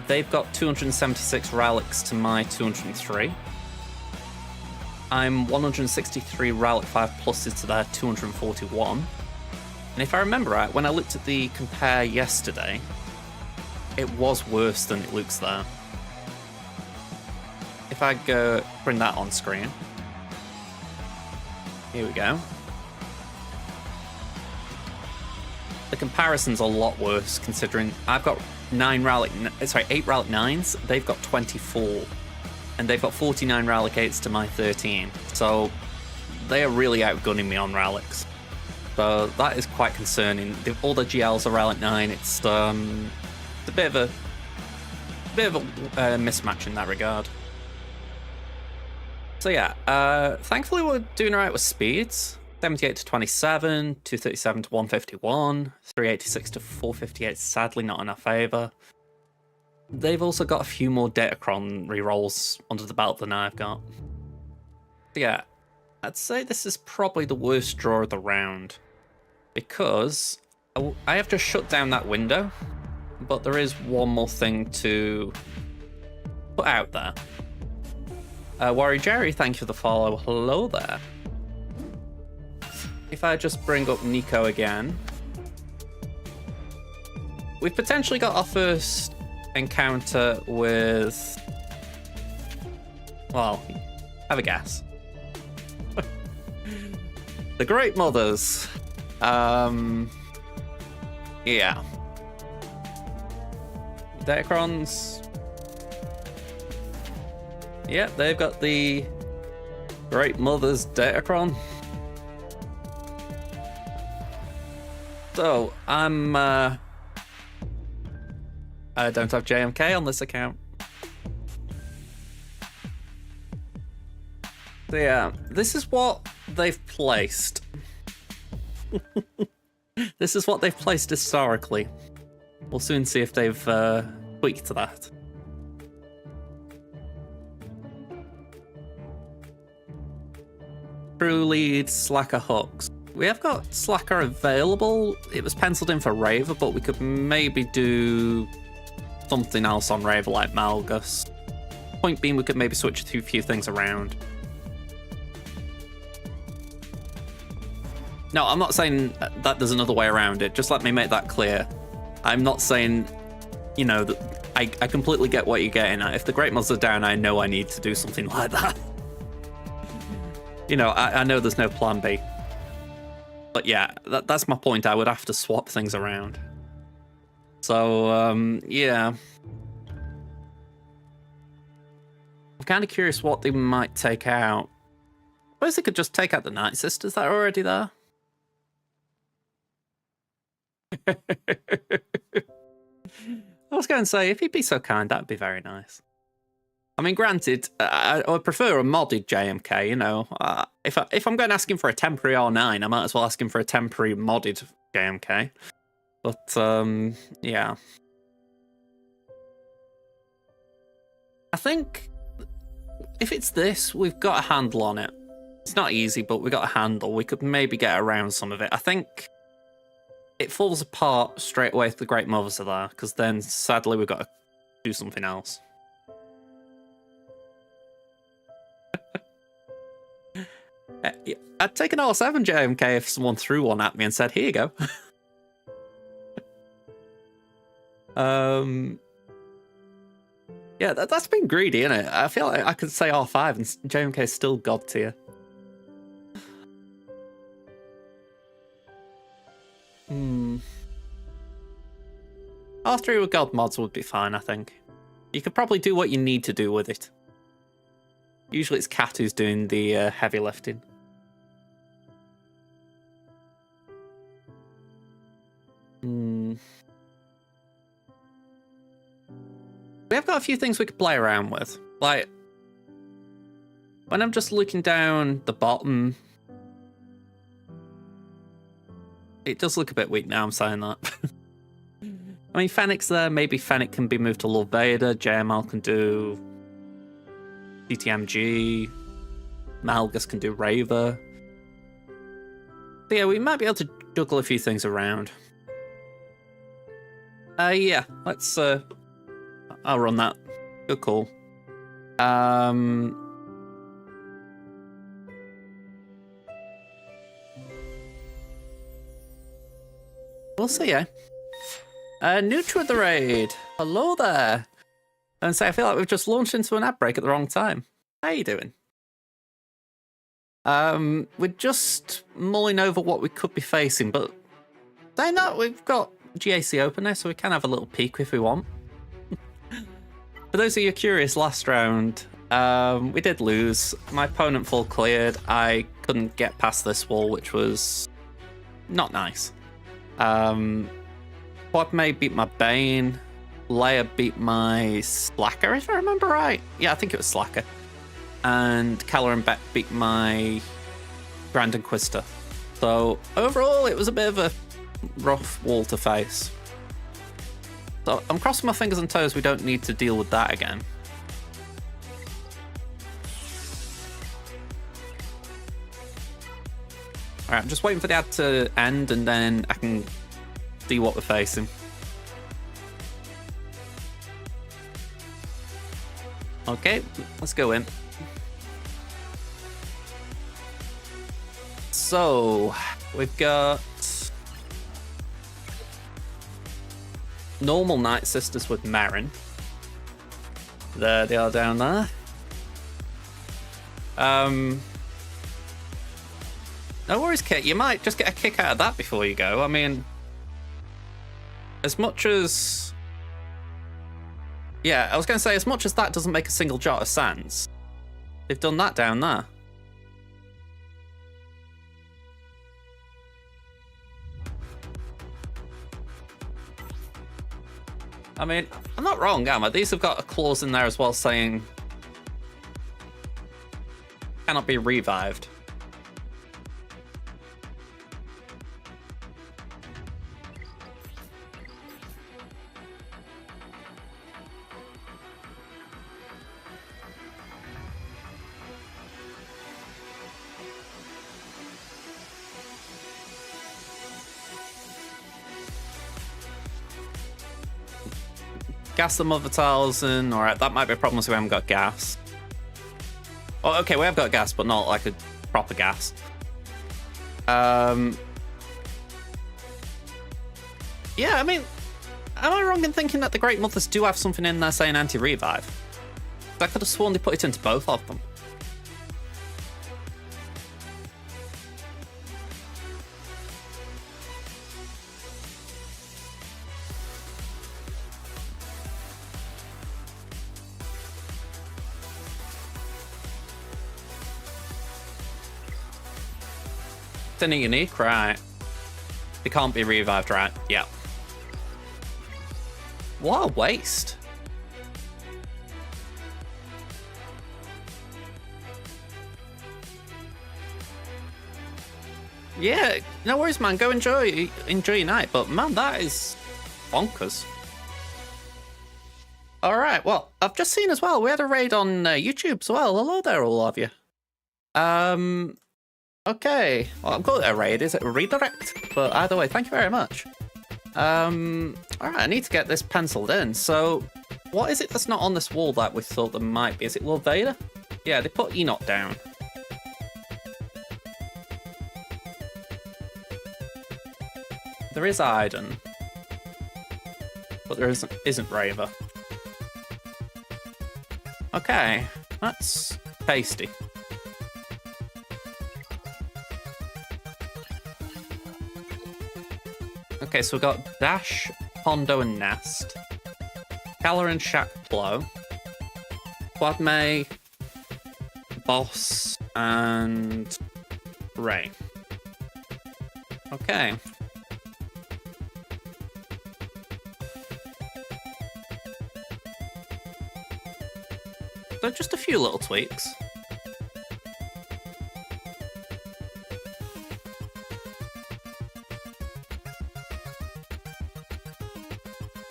They've got 276 Relics to my 203. I'm 163 Relic 5 pluses to their 241. And if I remember right, when I looked at the compare yesterday, it was worse than it looks there. If I go bring that on screen. Here we go. The comparison's a lot worse considering I've got 8 Relic 9s, they've got 24. And they've got 49 Relic 8s to my 13. So they are really outgunning me on Relics. So that is quite concerning. All the GLs are Relic 9, it's a bit of a mismatch in that regard. So yeah, thankfully we're doing alright with speeds. 78 to 27, 237 to 151, 386 to 458, sadly not in our favour. They've also got a few more Datacron rerolls under the belt than I've got. So yeah, I'd say this is probably the worst draw of the round. Because I have just shut down that window, but there is one more thing to put out there. Warrior Jerry, thank you for the follow. Hello there. If I just bring up Nico again, we've potentially got our first encounter with, well, have a guess. The Great Mothers. Yeah. Datacrons. Yeah, they've got the Great Mother's Datacron. So, I don't have JMK on this account. So yeah, this is what they've placed. This is what they've placed historically. We'll soon see if they've tweaked that. Crew lead, Slacker hooks. We have got Slacker available. It was penciled in for Raver, but we could maybe do something else on Raver like Malgus. Point being, we could maybe switch a few things around. No, I'm not saying that there's another way around it. Just let me make that clear. I'm not saying, you know, that I completely get what you're getting at. If the Great Mother's down, I know I need to do something like that. You know, I know there's no plan B. But yeah, that's my point. I would have to swap things around. So, yeah. I'm kind of curious what they might take out. I suppose they could just take out the Night Sisters that are already there. I was going to say, if he'd be so kind, that'd be very nice. I mean, granted, I would prefer a modded JMK, you know. If I'm going asking for a temporary R9, I might as well ask him for a temporary modded JMK. But, yeah. I think if it's this, we've got a handle on it. It's not easy, but we've got a handle. We could maybe get around some of it. I think it falls apart straight away if the Great Mothers are there, because then, sadly, we've got to do something else. I'd take an R7 JMK if someone threw one at me and said, here you go. Yeah, that's been greedy, isn't it? I feel like I could say R5 and JMK is still God tier. R3 with God mods would be fine, I think. You could probably do what you need to do with it. Usually it's Cat who's doing the heavy lifting. We have got a few things we could play around with. Like, when I'm just looking down the bottom, it does look a bit weak now, I'm saying that. I mean, Fennec's there. Maybe Fennec can be moved to Lord Vader. JML can do CTMG. Malgus can do Raver. But yeah, we might be able to juggle a few things around. Yeah, let's I'll run that. Good call. We'll see, yeah. New to the raid. Hello there. And say, I feel like we've just launched into an ad break at the wrong time. How you doing? We're just mulling over what we could be facing, but saying that, we've got GAC open there, so we can have a little peek if we want. For those of you curious, last round, we did lose. My opponent full cleared. I couldn't get past this wall, which was not nice. Quad beat my Bane. Leia beat my Slacker, if I remember right. Yeah, I think it was Slacker. And Caloran beat my Grand Inquisitor. So overall, it was a bit of a rough wall to face. So I'm crossing my fingers and toes we don't need to deal with that again. Alright, I'm just waiting for the ad to end and then I can see what we're facing. Okay, let's go in. So, we've got normal Night Sisters with Marin. There they are down there. No worries, Kit. You might just get a kick out of that before you go. I mean, as much as... Yeah, I was going to say, as much as that doesn't make a single jot of sense, they've done that down there. I mean, I'm not wrong, am I? These have got a clause in there as well saying cannot be revived. Gas the Mother Talzin. Alright, that might be a problem, so we haven't got gas. Oh, okay, we have got gas, but not like a proper gas. Yeah, I mean, am I wrong in thinking that the Great Mothers do have something in there saying anti-revive? I could have sworn they put it into both of them. It's any unique, right? They can't be revived, right? Yeah. What a waste. Yeah, no worries, man. Go enjoy your night. But man, that is bonkers. All right. Well, I've just seen as well. We had a raid on YouTube as well. Hello there, all of you. Okay. Well, I'm calling it a raid. Is it a redirect? But either way, thank you very much. All right. I need to get this penciled in. So, what is it that's not on this wall that we thought there might be? Is it Lord Vader? Yeah, they put Enoch down. There is Iden, but there isn't Raver. Okay, that's tasty. Okay, so we've got Dash, Hondo, and Nest. Kala and Shaq Plo. Quadme, Boss, and Ray. Okay. So just a few little tweaks.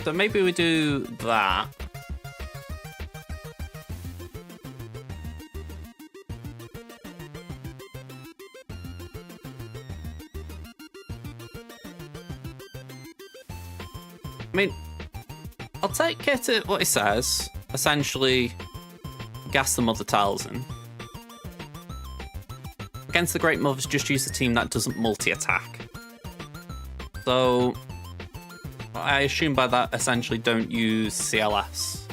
So maybe we do that. I mean, I'll take it at what he says. Essentially, gas the Mother Talzin. Against the Great Mothers, just use a team that doesn't multi-attack. So, I assume by that, essentially, don't use CLS.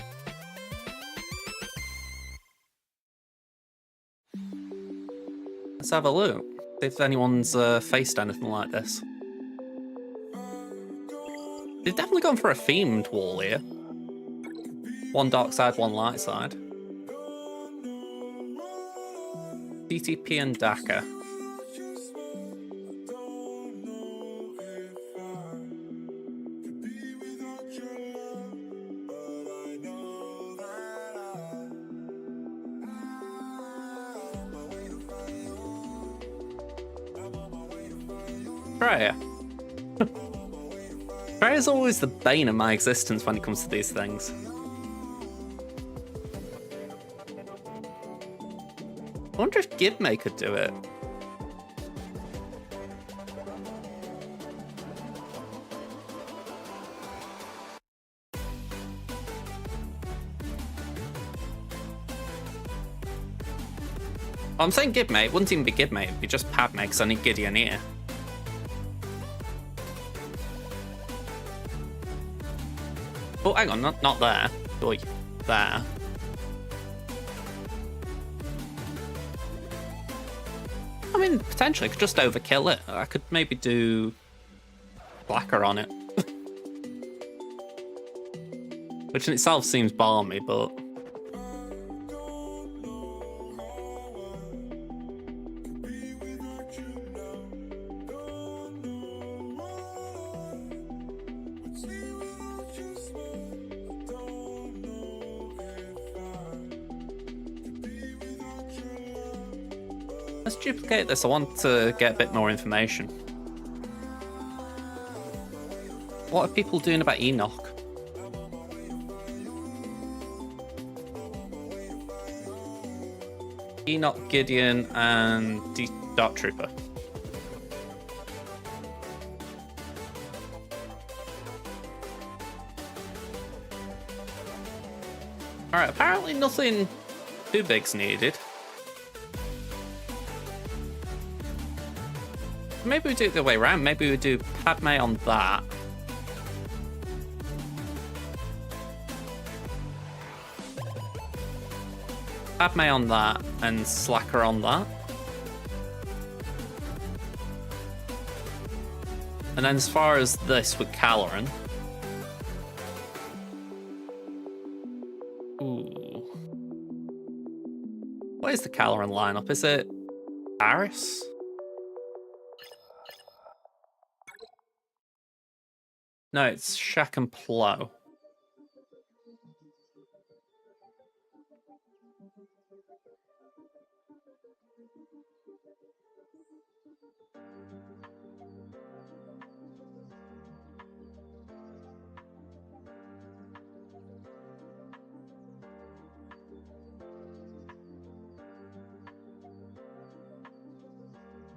Let's have a look. See if anyone's faced anything like this. They've definitely gone for a themed wall here. One dark side, one light side. DTP and Daka. Freya. Freya's always the bane of my existence when it comes to these things. I wonder if Gibme could do it. I'm saying Gibme, it wouldn't even be Gibme, it'd be just Padme, because I need Gideon here. Oh, hang on, not there. Oi, there. I mean, potentially, I could just overkill it. I could maybe do Blacker on it. Which in itself seems balmy, but... Let's duplicate this. I want to get a bit more information. What are people doing about Enoch? Enoch, Gideon, and Dark Trooper. Alright, apparently nothing too big's needed. Maybe we do it the way around. Maybe we do Padme on that. Padme on that and Slacker on that. And then as far as this with Caloran. Ooh. What is the Caloran lineup? Is it Paris? No, it's Shaq and Plo.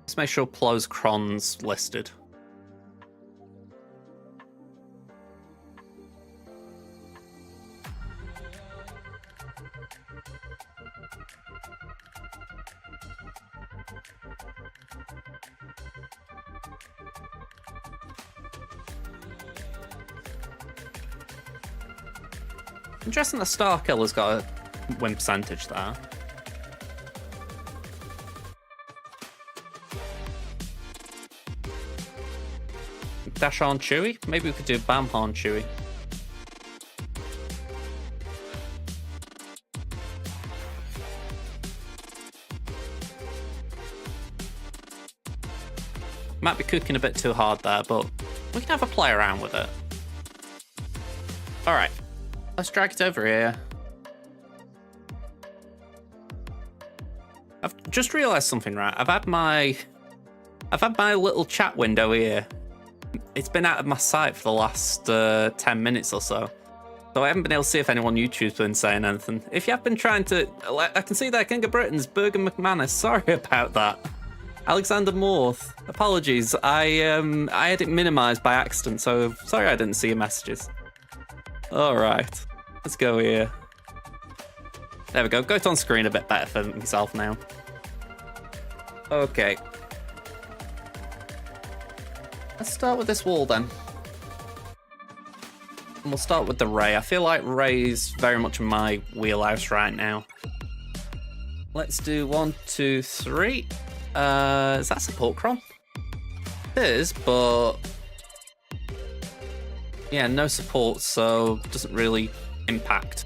Let's make sure Plo's Cron's listed. Interesting that Starkiller's got a win percentage there. Dash on Chewie? Maybe we could do Bam on Chewie. Might be cooking a bit too hard there, but we can have a play around with it. Alright, let's drag it over here. I've just realised something, right? I've had my little chat window here. It's been out of my sight for the last 10 minutes or so. So I haven't been able to see if anyone on YouTube's been saying anything. If you have been trying to... I can see that King of Britain's Bergen McManus. Sorry about that. Alexander Morth. Apologies. I had it minimised by accident, so sorry I didn't see your messages. Alright. Let's go here. There we go. Go to on screen a bit better for myself now. Okay. Let's start with this wall then. And we'll start with the Rey. I feel like Rey's very much in my wheelhouse right now. Let's do 1, 2, 3. Is that support cron? It is, but... yeah, no support, so doesn't really impact.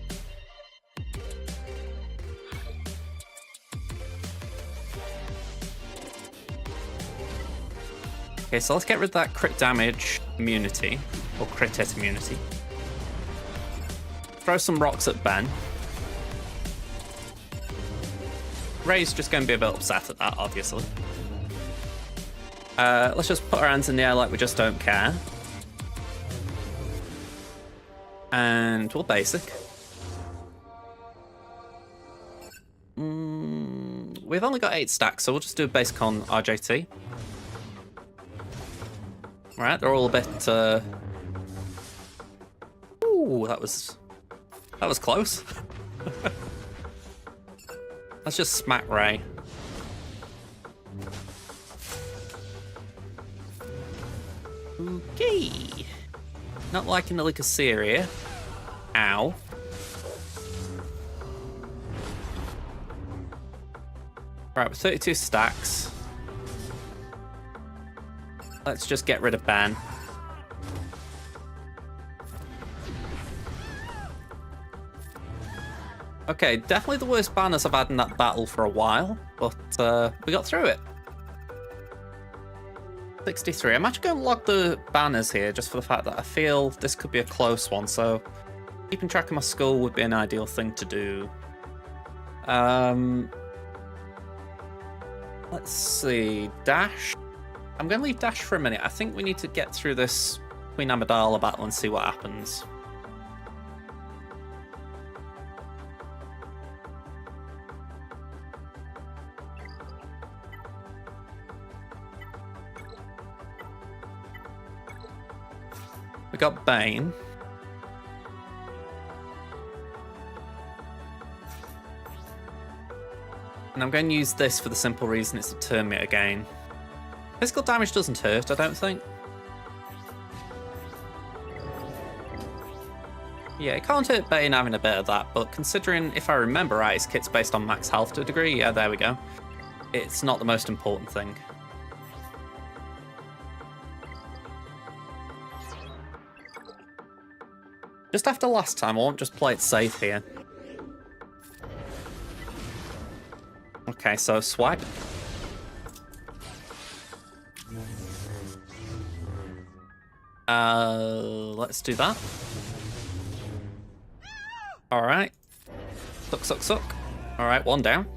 Okay, so let's get rid of that crit damage immunity, or crit hit immunity. Throw some rocks at Ben. Rey's just going to be a bit upset at that, obviously. Let's just put our hands in the air like we just don't care. And we'll basic. We've only got 8 stacks, so we'll just do a basic on RJT. Right, they're all a bit... Ooh, that was close. Let's just smack Rey. Okay. Not liking the Lycosia here. Ow. Right, with 32 stacks. Let's just get rid of Ben. Okay, definitely the worst banners I've had in that battle for a while, but we got through it. 63. I'm actually going to log the banners here just for the fact that I feel this could be a close one, so keeping track of my score would be an ideal thing to do. Let's see. Dash. I'm going to leave Dash for a minute. I think we need to get through this Queen Amidala battle and see what happens. We got Bane. And I'm going to use this for the simple reason it's a turn meter gain. Physical damage doesn't hurt, I don't think. Yeah, it can't hurt Bane having a bit of that, but considering, if I remember right, his kit's based on max health to a degree, yeah, there we go. It's not the most important thing. Just after last time, I won't just play it safe here. Okay, so swipe. Let's do that. Alright. Suck, suck, suck. Alright, one down.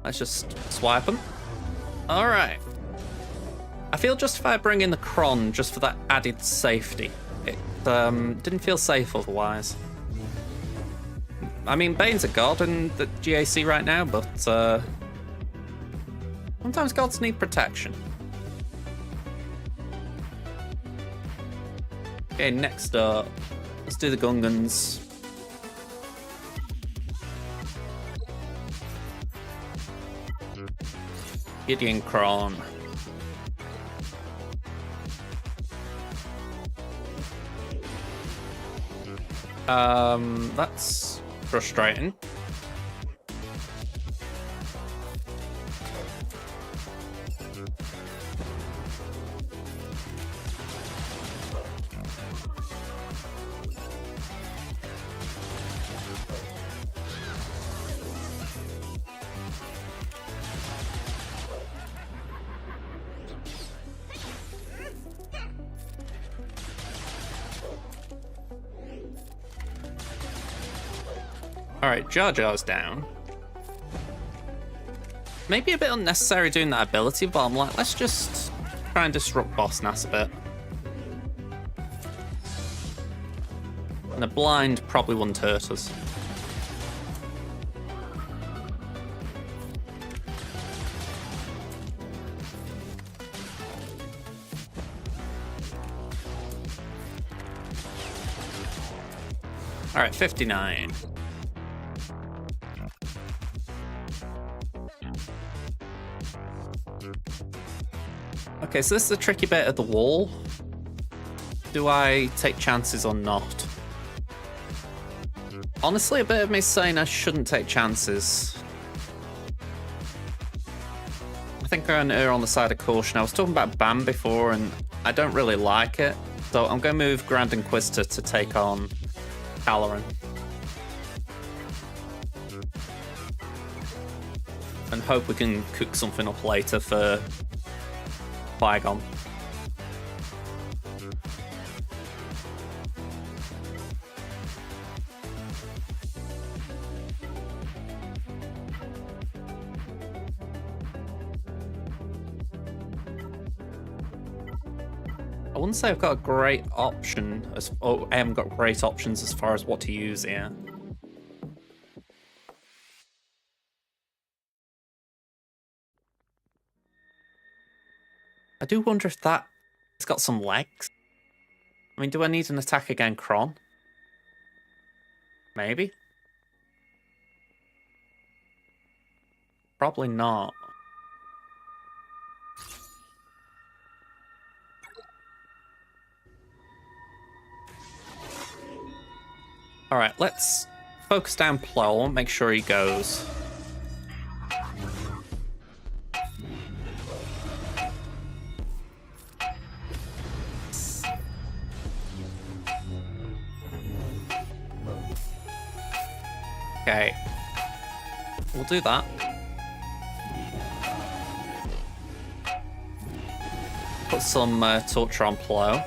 Let's just swipe them. Alright. I feel justified bringing the Kron just for that added safety. It didn't feel safe otherwise. I mean, Bane's a god in the GAC right now, but sometimes gods need protection. Okay, next up, let's do the Gungans. Gideon Kron. That's frustrating. Alright, Jar Jar's down. Maybe a bit unnecessary doing that ability, but I'm like, let's just try and disrupt Boss Nass a bit. And a blind probably wouldn't hurt us. Alright, 59. Okay, so this is the tricky bit of the wall. Do I take chances or not? Honestly, a bit of me saying I shouldn't take chances. I think I'm err on the side of caution. I was talking about Bam before, and I don't really like it. So I'm going to move Grand Inquisitor to take on Caloran. And hope we can cook something up later for Qui-Gon. I wouldn't say I've got a great option, I haven't got great options as far as what to use here. I do wonder if that it's got some legs. I mean, do I need an attack again, Kron? Maybe? Probably not. Alright, let's focus down Plo. I want to make sure he goes. Okay. We'll do that. Put some torture on Plo.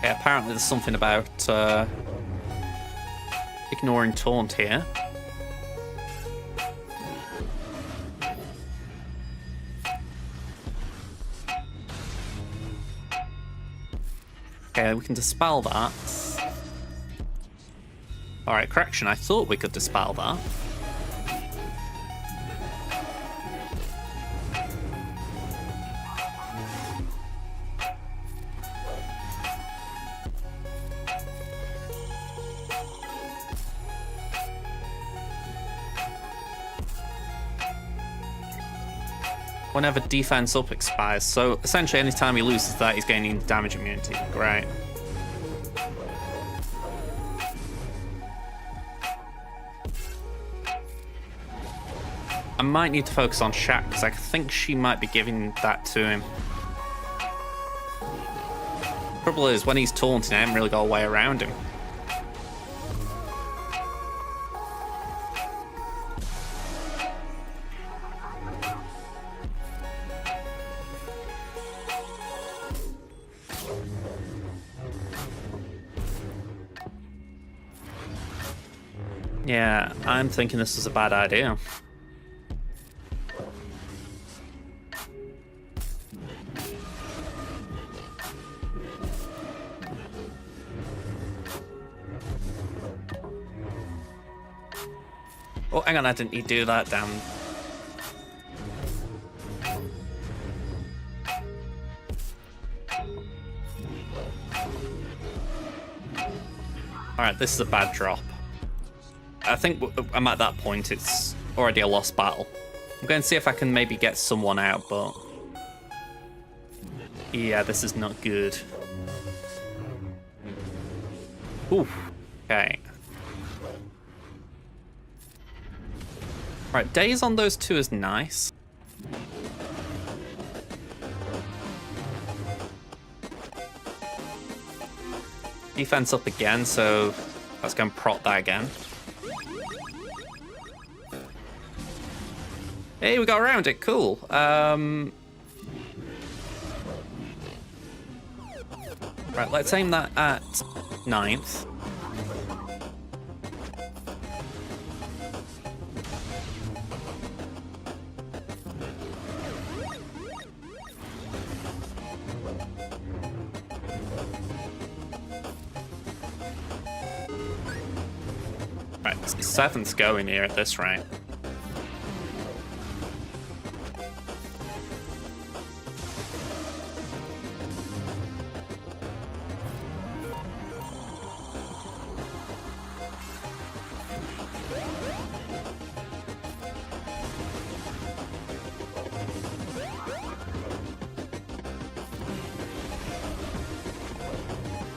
Okay, apparently there's something about ignoring taunt here. Okay, we can dispel that. Alright, correction, I thought we could dispel that. Whenever defense up expires, so essentially anytime he loses that, he's gaining damage immunity. Great. I might need to focus on Shaq because I think she might be giving that to him. Trouble is, when he's taunting, I haven't really got a way around him. Yeah, I'm thinking this is a bad idea. Oh, hang on, I didn't need to do that, damn. Alright, this is a bad drop. I think I'm at that point, it's already a lost battle. I'm going to see if I can maybe get someone out, but... yeah, this is not good. Ooh, okay. Right, days on those two is nice. Defense up again, so that's going to prot that again. Hey, we got around it, cool. Right, let's aim that at 9th. Right, 7th's going here at this rate.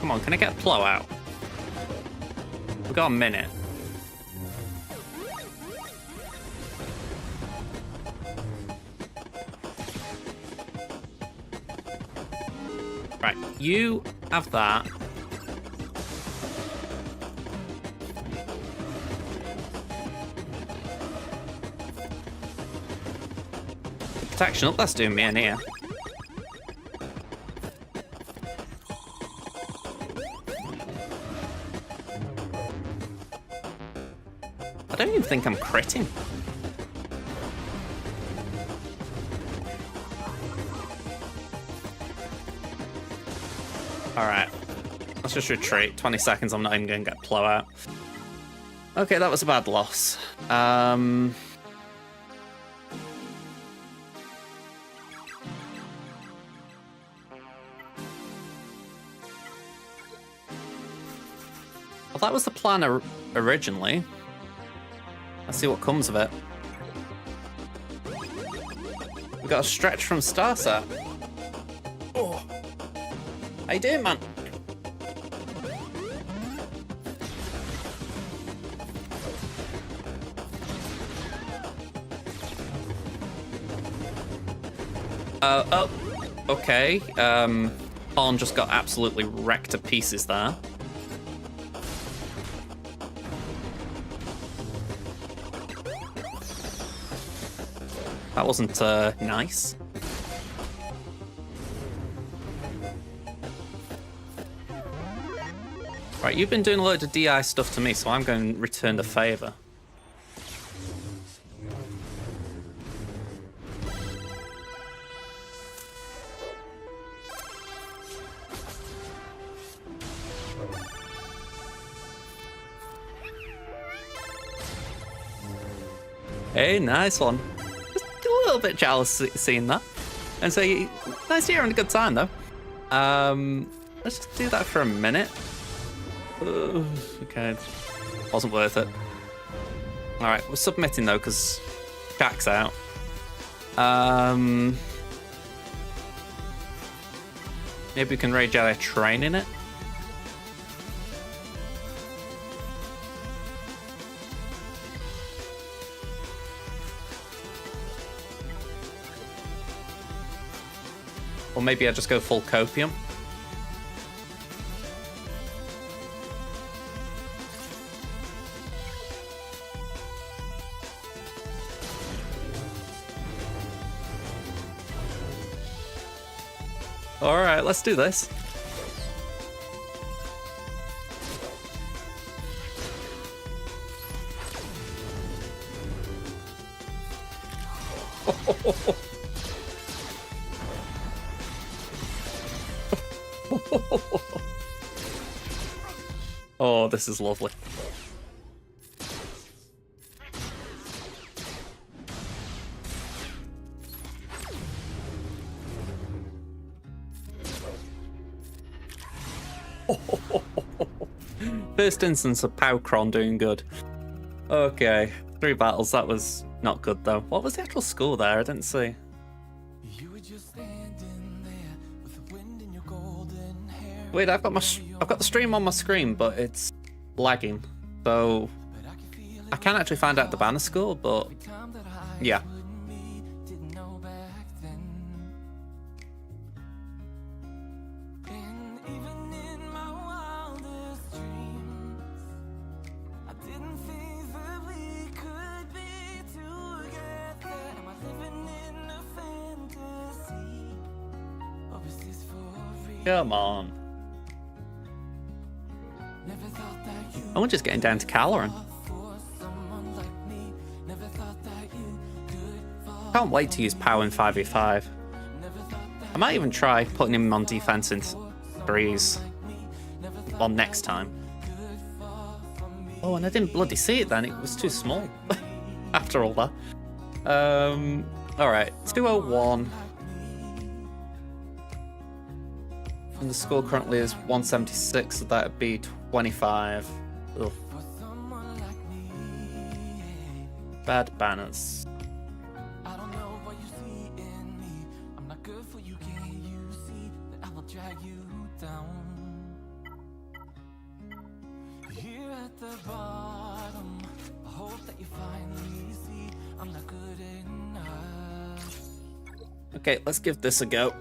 Come on, can I get Plow out? We've got a minute. Right, you have that. Protection up, that's doing me in here. I don't even think I'm critting. Alright. Let's just retreat. 20 seconds, I'm not even going to get Plow out. Okay, that was a bad loss. Well, that was the plan originally. Let's see what comes of it. We got a stretch from Starset. Oh. How you doing, man? Oh, okay. Pawn just got absolutely wrecked to pieces there. That wasn't nice. Right, you've been doing a load of DI stuff to me, so I'm going to return the favor. Hey, nice one. Just a little bit jealous seeing that. And so, nice to hear, having a good time though. Let's just do that for a minute. Okay, wasn't worth it. All right, we're submitting though because Jack's out. Maybe we can rage out a train in it. Or maybe I just go full copium. All right, let's do this. Oh, this is lovely. First instance of Powcron doing good. Okay, 3 battles, that was not good though. What was the actual score there? I didn't see. Wait, I've got the stream on my screen, but it's lagging. So I can't actually find out the banner score, but yeah. Come on. Oh, we're just getting down to Caloran. Can't wait to use Pow in 5v5. I might even try putting him on defense in threes on next time. Oh, and I didn't bloody see it then. It was too small after all that. Alright, 201. And the score currently is 176, so that would be 25. Ugh. Bad banners. Okay, let's give this a go.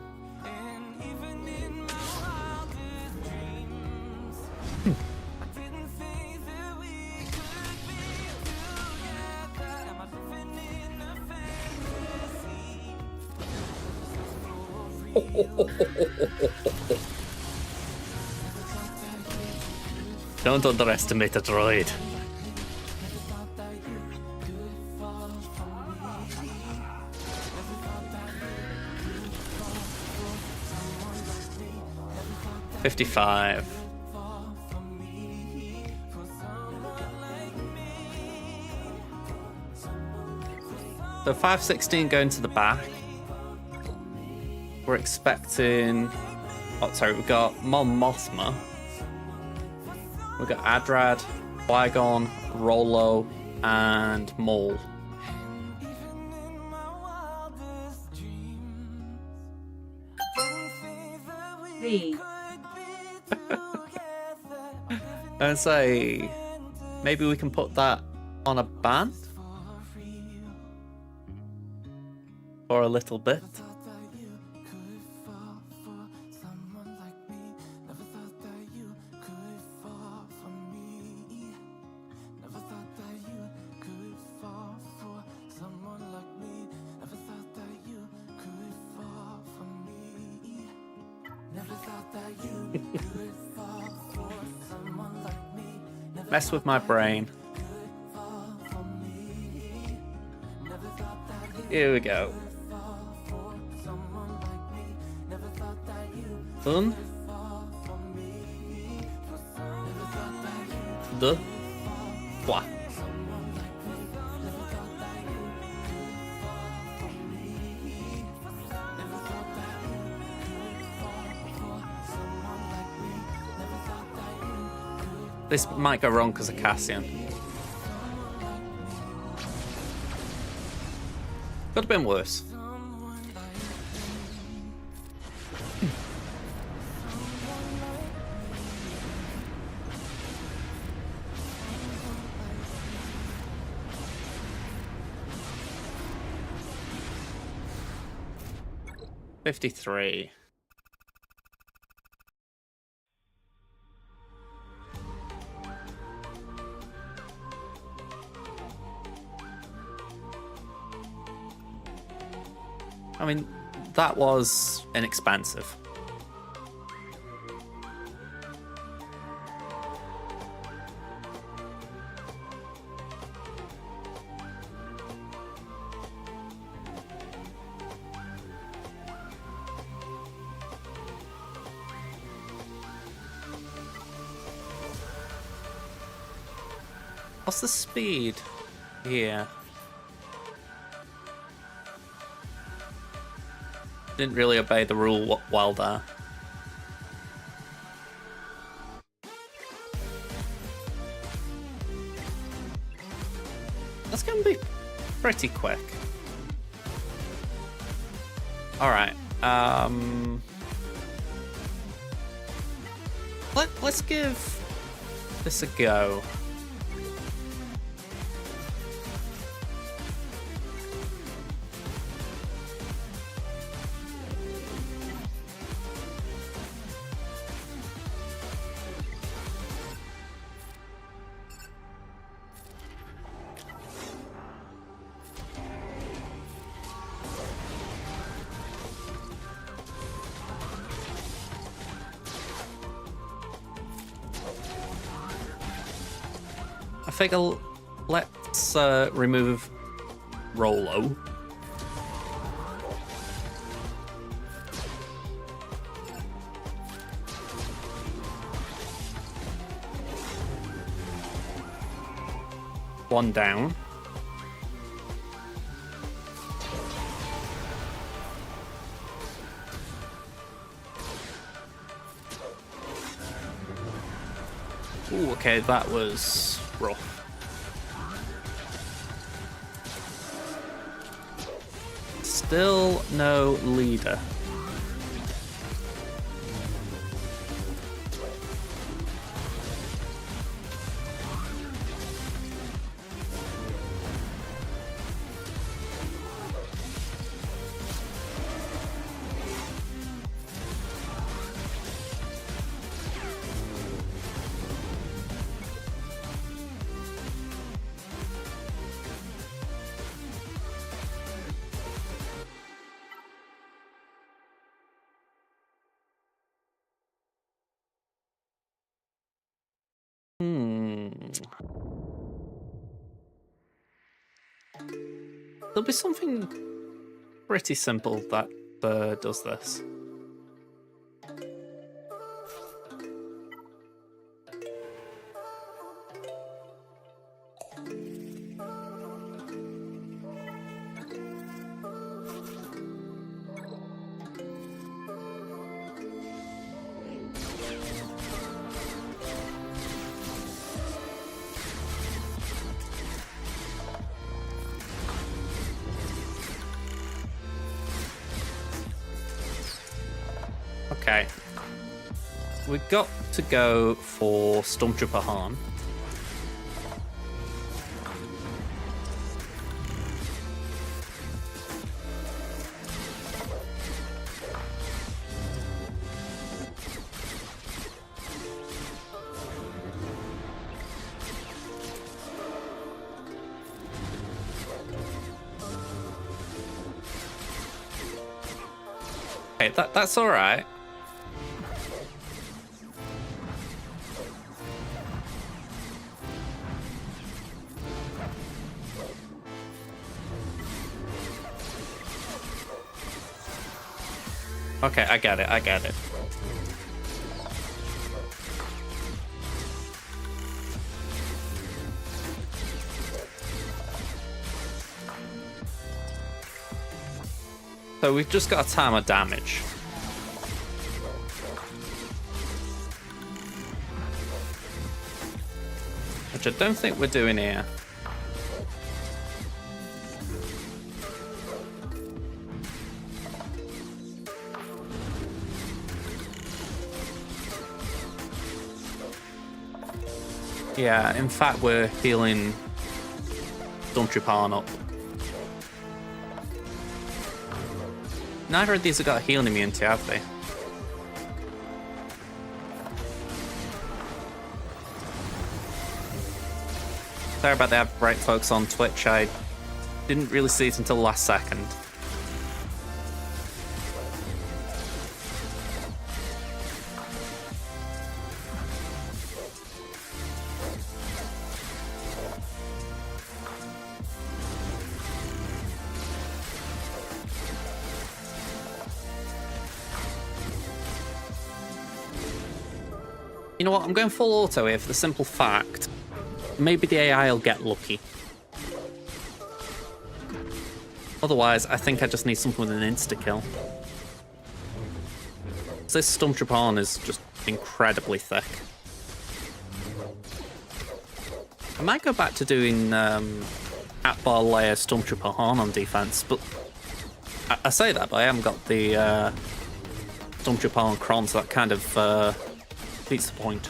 Don't underestimate a droid. $55. So 516 going to the back. We're expecting... Oh, sorry, we've got Mon Mothma. We've got Adrad, Qui-Gon, Rolo, and Maul. And say, maybe we can put that on a band for a little bit. Mess with my brain. Here we go. Done. The. What? This might go wrong because of Cassian. Could have been worse. $53. I mean, that was inexpensive. What's the speed here? Didn't really obey the rule while there. That's gonna be pretty quick. Alright. Let's give this a go. I figure let's remove Rolo. One down. Ooh, okay, that was rough. Still no leader. There'll be something pretty simple that does this. Okay. We've got to go for Stormtrooper Han. Okay, that's all right. Okay, I get it, I get it. So we've just got a time of damage. Which I don't think we're doing here. Yeah, in fact we're healing Stormtrooper up. Neither of these have got a healing immunity, have they? Sorry about that, right folks on Twitch. I didn't really see it until the last second. You know what? I'm going full auto here for the simple fact maybe the AI will get lucky. Otherwise, I think I just need something with an insta-kill. This Stormtrooper is just incredibly thick. I might go back to doing at-bar layer Stormtrooper Horn on defense, but I say that, but I haven't got the Stormtrooper on Kron, so that kind of beats the point.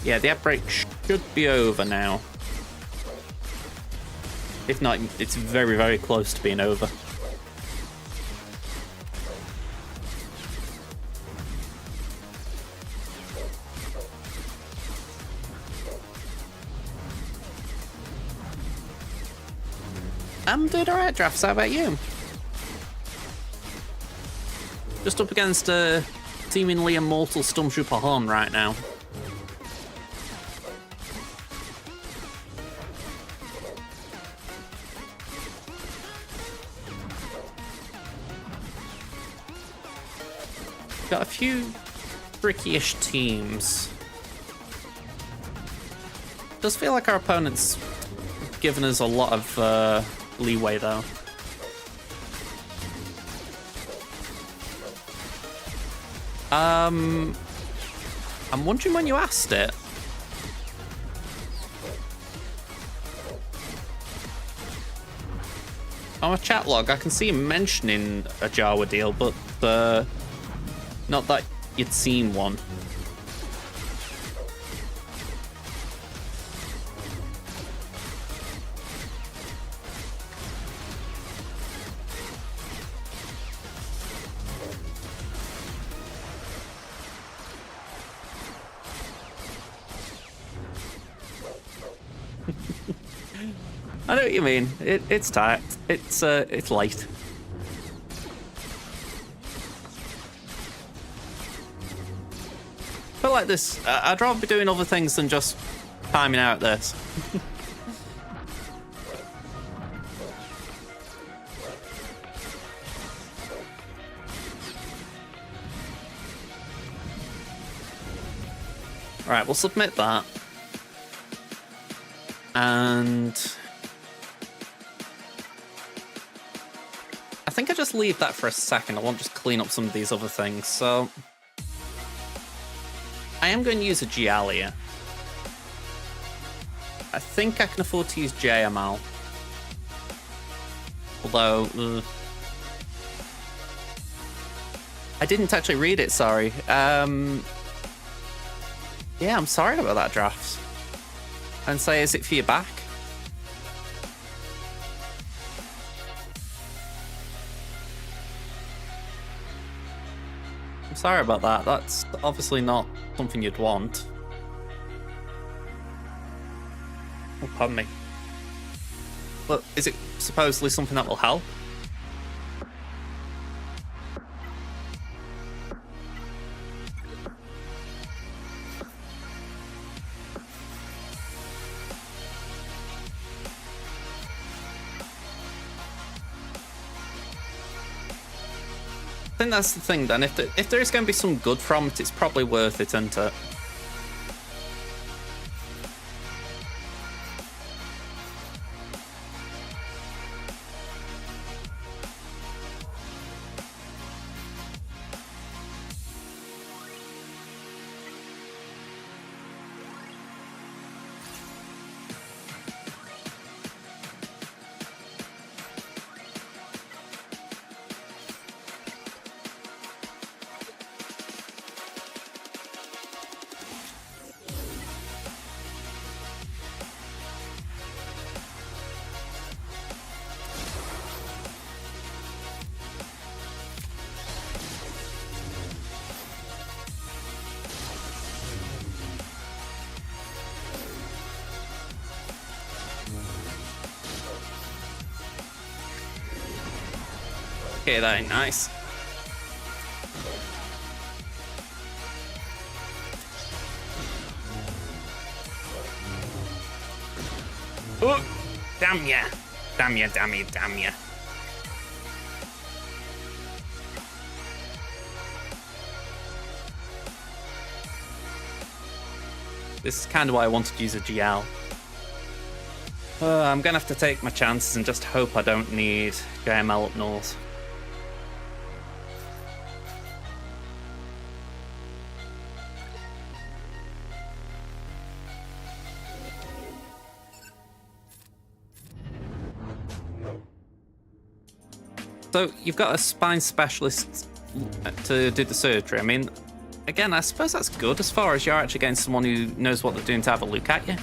Yeah, the outbreak should be over now. If not, it's very, very close to being over. I'm doing alright, Drafts. How about you? Just up against a seemingly immortal Stormtrooper Horn right now. Got a few tricky-ish teams. Does feel like our opponent's given us a lot of leeway though. I'm wondering when you asked it. On a chat log, I can see him mentioning a Jawa deal, but not that you'd seen one. I know what you mean. It's tight. It's light. I feel like this. I'd rather be doing other things than just timing out this. Alright, we'll submit that. And I think I just leave that for a second. I won't just clean up some of these other things. So I am going to use a Gialia. I think I can afford to use JML. Although I didn't actually read it, sorry. Yeah, I'm sorry about that, Drafts. And say, is it for your back? I'm sorry about that. That's obviously not something you'd want. Oh, pardon me. But is it supposedly something that will help? think that's the thing then. If there is going to be some good from it, it's probably worth it, isn't it? Okay, that ain't nice. Oh, damn ya. Damn ya, damn ya, damn ya. This is kind of why I wanted to use a GL. I'm gonna have to take my chances and just hope I don't need JML up north. So you've got a spine specialist to do the surgery. I mean, again, I suppose that's good as far as you're actually getting someone who knows what they're doing to have a look at you.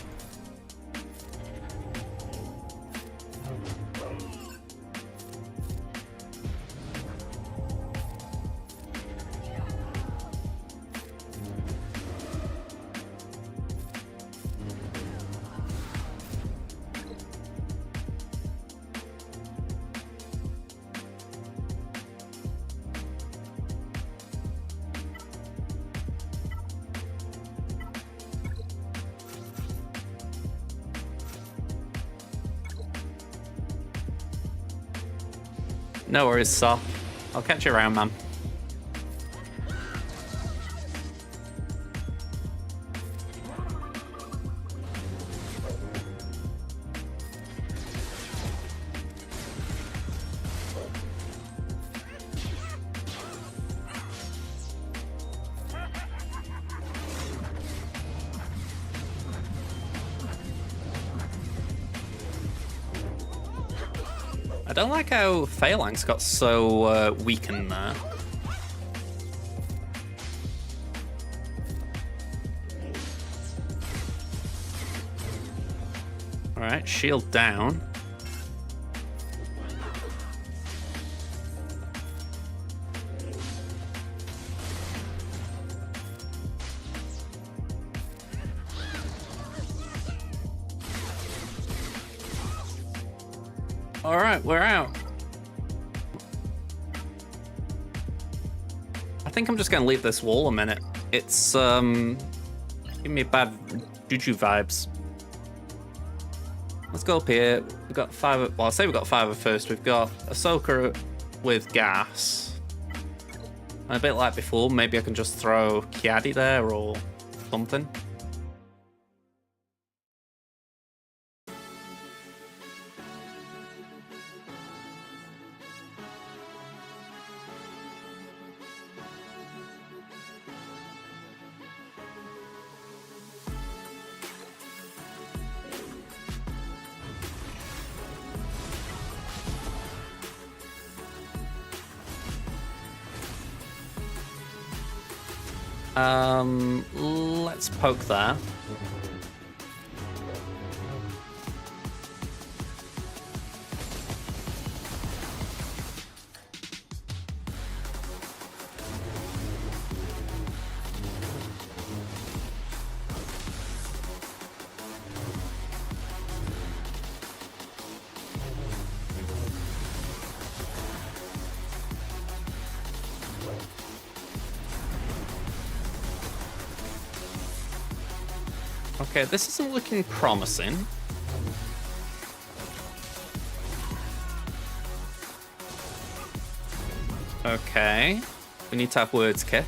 No worries, Saw. I'll catch you around, man. I don't like how Phalanx got so weakened there. Alright, shield down. Alright, we're out. I think I'm just gonna leave this wall a minute. It's giving me bad juju vibes. Let's go up here. We've got 5. Well, I'll say we've got 5 at first. We've got Ahsoka with gas. And a bit like before, maybe I can just throw Kiadi there or something. Let's poke there. Okay, this isn't looking promising. Okay. We need to have words kit.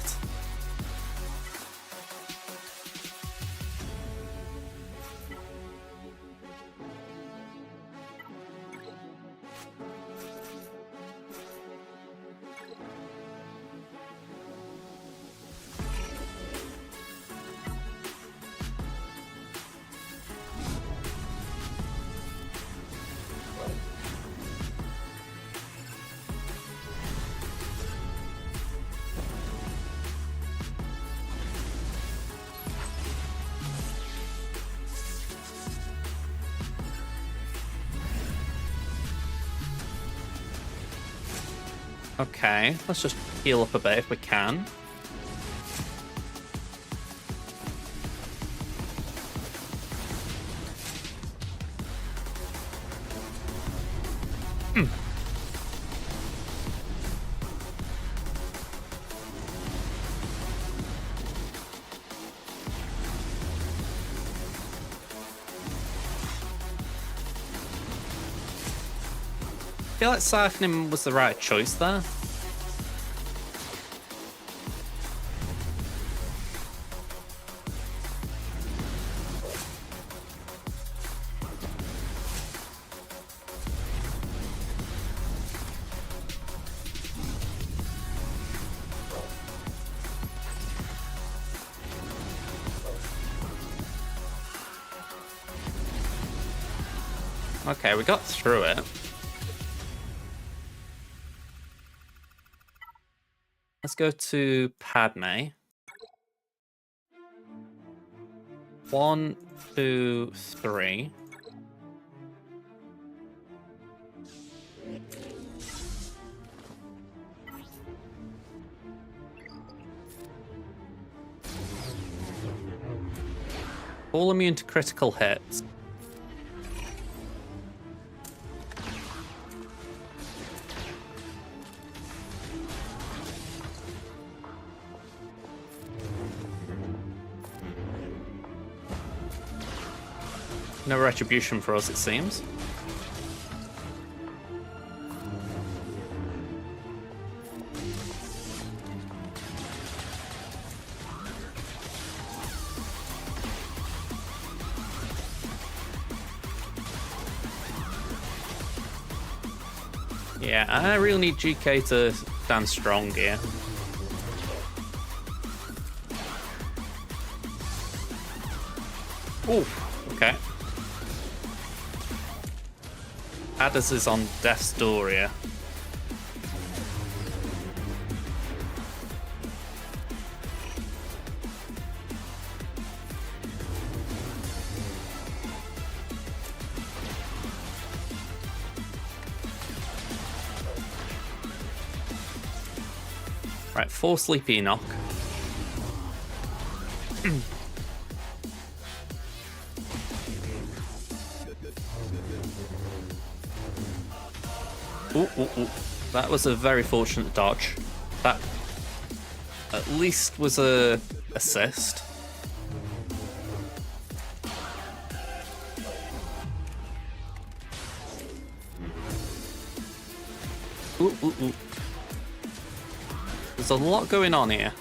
Okay, let's just heal up a bit if we can. I feel like siphoning was the right choice there. Okay, we got through it. Let's go to Padme. 1, 2, 3. All immune to critical hits. No retribution for us, it seems. Yeah, I really need GK to stand strong here. Ooh, okay. Addis is on death's door here. Right, 4 Sleepy Enoch. Ooh, ooh, ooh. That was a very fortunate dodge. That at least was a assist. Ooh, ooh, ooh. There's a lot going on here.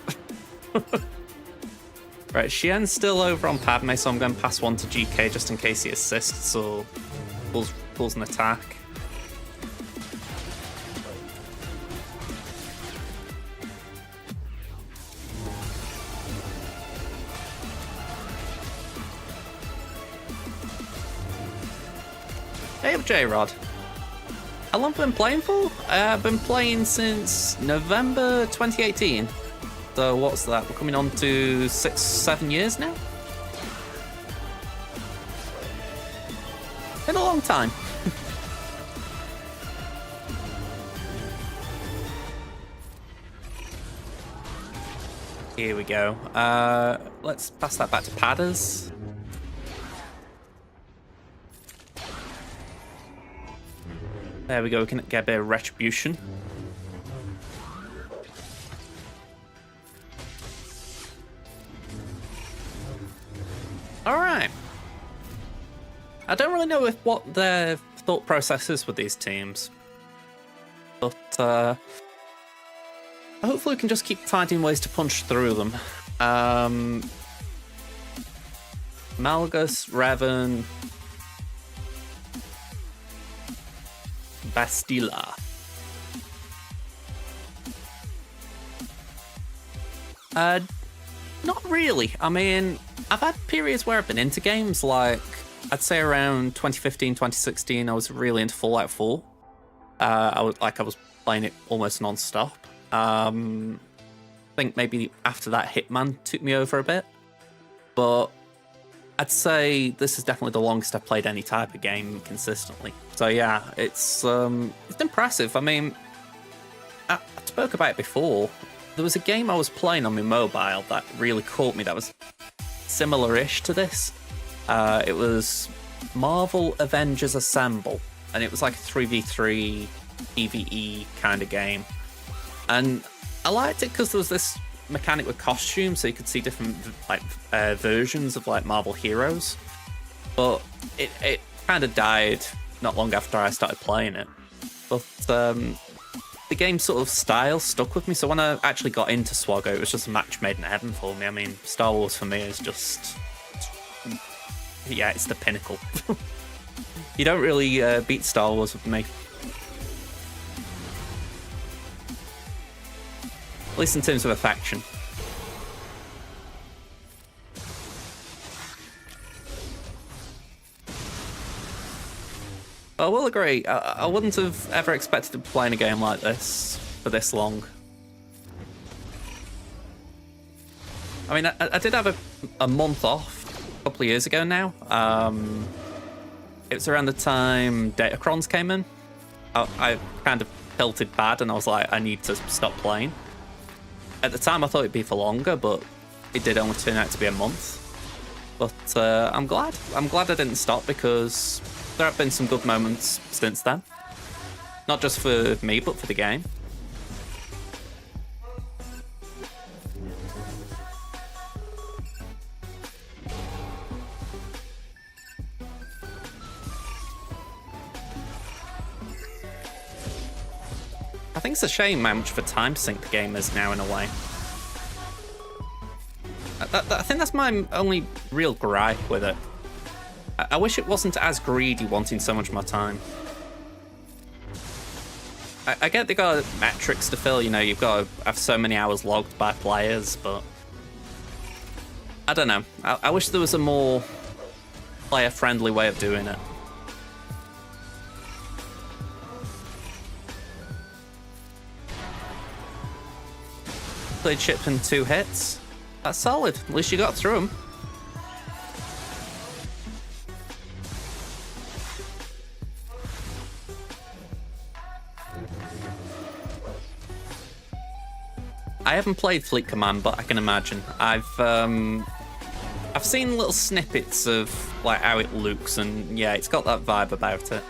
Right, Xien's still over on Padme, so I'm going to pass one to GK just in case he assists or pulls an attack. Hey up, J-Rod. How long have I been playing for? I've been playing since November 2018. So what's that? We're coming on to 6-7 years now? Been a long time. Here we go. Let's pass that back to Padders. There we go, we can get a bit of retribution. Alright. I don't really know what their thought process is with these teams. But hopefully we can just keep finding ways to punch through them. Malgus, Revan, Bastila. Not really. I mean, I've had periods where I've been into games, like, I'd say around 2015, 2016, I was really into Fallout 4. I was playing it almost non-stop. I think maybe after that Hitman took me over a bit. But I'd say this is definitely the longest I've played any type of game consistently. So yeah, it's impressive. I mean, I spoke about it before. There was a game I was playing on my mobile that really caught me that was similar-ish to this. It was Marvel Avengers Assemble, and it was like a 3v3 PvE kind of game. And I liked it because there was this mechanic with costumes, so you could see different like versions of like Marvel heroes. But it kind of died not long after I started playing it. But the game sort of style stuck with me, so when I actually got into SWGOH, it was just a match made in heaven for me. I mean, Star Wars for me is just... yeah, it's the pinnacle. You don't really beat Star Wars with me. At least in terms of affection. I will agree, I wouldn't have ever expected to be playing a game like this for this long. I mean, I did have a month off a couple of years ago now. It was around the time Datacrons came in. I kind of tilted bad and I was like, I need to stop playing. At the time I thought it'd be for longer, but it did only turn out to be a month. But I'm glad I didn't stop, because there have been some good moments since then. Not just for me, but for the game. I think it's a shame how much of a time sink the game is now, in a way. I think that's my only real gripe with it. I wish it wasn't as greedy, wanting so much more time. I get they got metrics to fill, you know, you've got to have so many hours logged by players, but I don't know. I wish there was a more player-friendly way of doing it. Played ship in 2 hits. That's solid. At least you got through them. I haven't played Fleet Command, but I can imagine. I've seen little snippets of like how it looks, and yeah, it's got that vibe about it.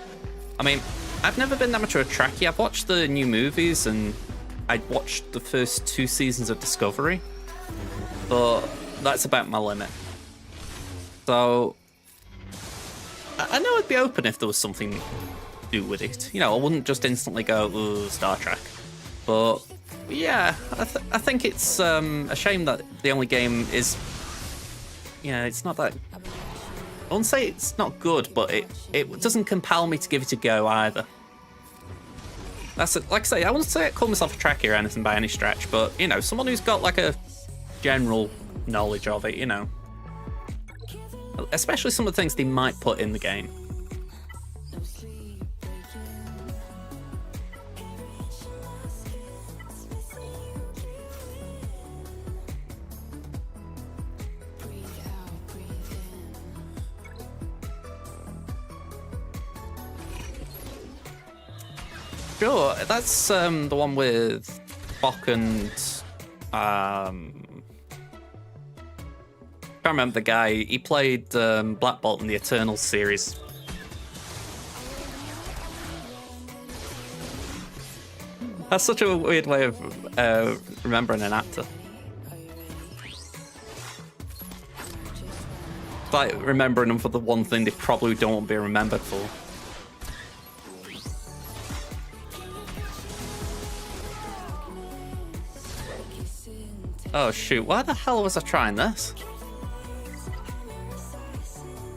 I mean, I've never been that much of a Trekkie. I've watched the new movies, and I watched the first 2 seasons of Discovery, but that's about my limit. So I know I'd be open if there was something to do with it. You know, I wouldn't just instantly go, ooh, Star Trek. But yeah, I think it's a shame that the only game is, yeah, it's not that... I won't say it's not good, but it doesn't compel me to give it a go either. That's it. Like I say, I wouldn't say I call myself a Trekkie or anything by any stretch, but, you know, someone who's got like a general knowledge of it, you know. Especially some of the things they might put in the game. Sure, that's the one with Spock and can't remember the guy. He played Black Bolt in the Eternals series. That's such a weird way of remembering an actor. It's like remembering them for the one thing they probably don't want to be remembered for. Oh shoot, why the hell was I trying this?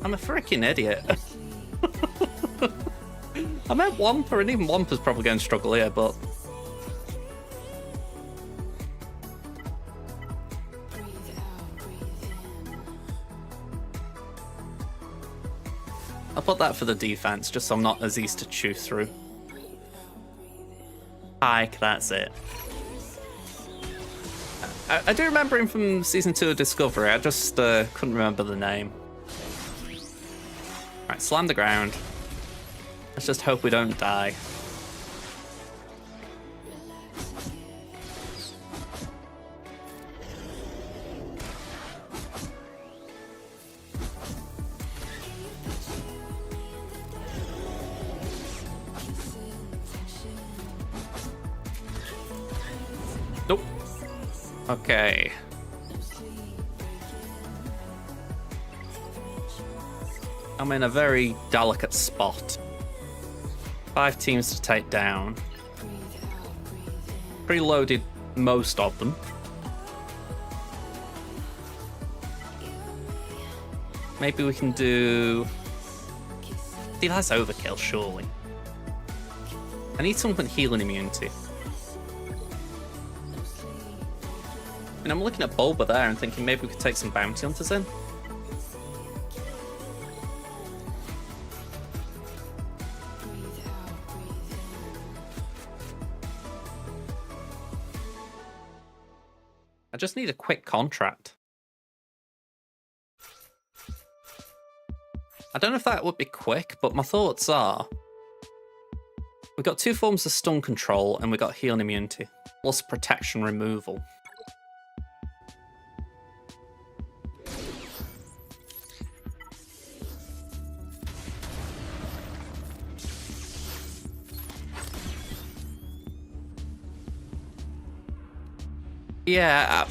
I'm a freaking idiot. I meant Wampa, and even Wampa's probably going to struggle here, but... I'll put that for the defense, just so I'm not as easy to chew through. Pike, that's it. I do remember him from Season 2 of Discovery, I just couldn't remember the name. Right, slam the ground. Let's just hope we don't die. Nope. Okay. I'm in a very delicate spot. 5 teams to take down. Preloaded most of them. Maybe we can do... See, that's overkill, surely. I need something healing immunity. And I'm looking at Bulba there and thinking maybe we could take some bounty hunters in. I just need a quick contract. I don't know if that would be quick, but my thoughts are... We've got 2 forms of stun control and we've got healing immunity, plus protection removal. Yeah,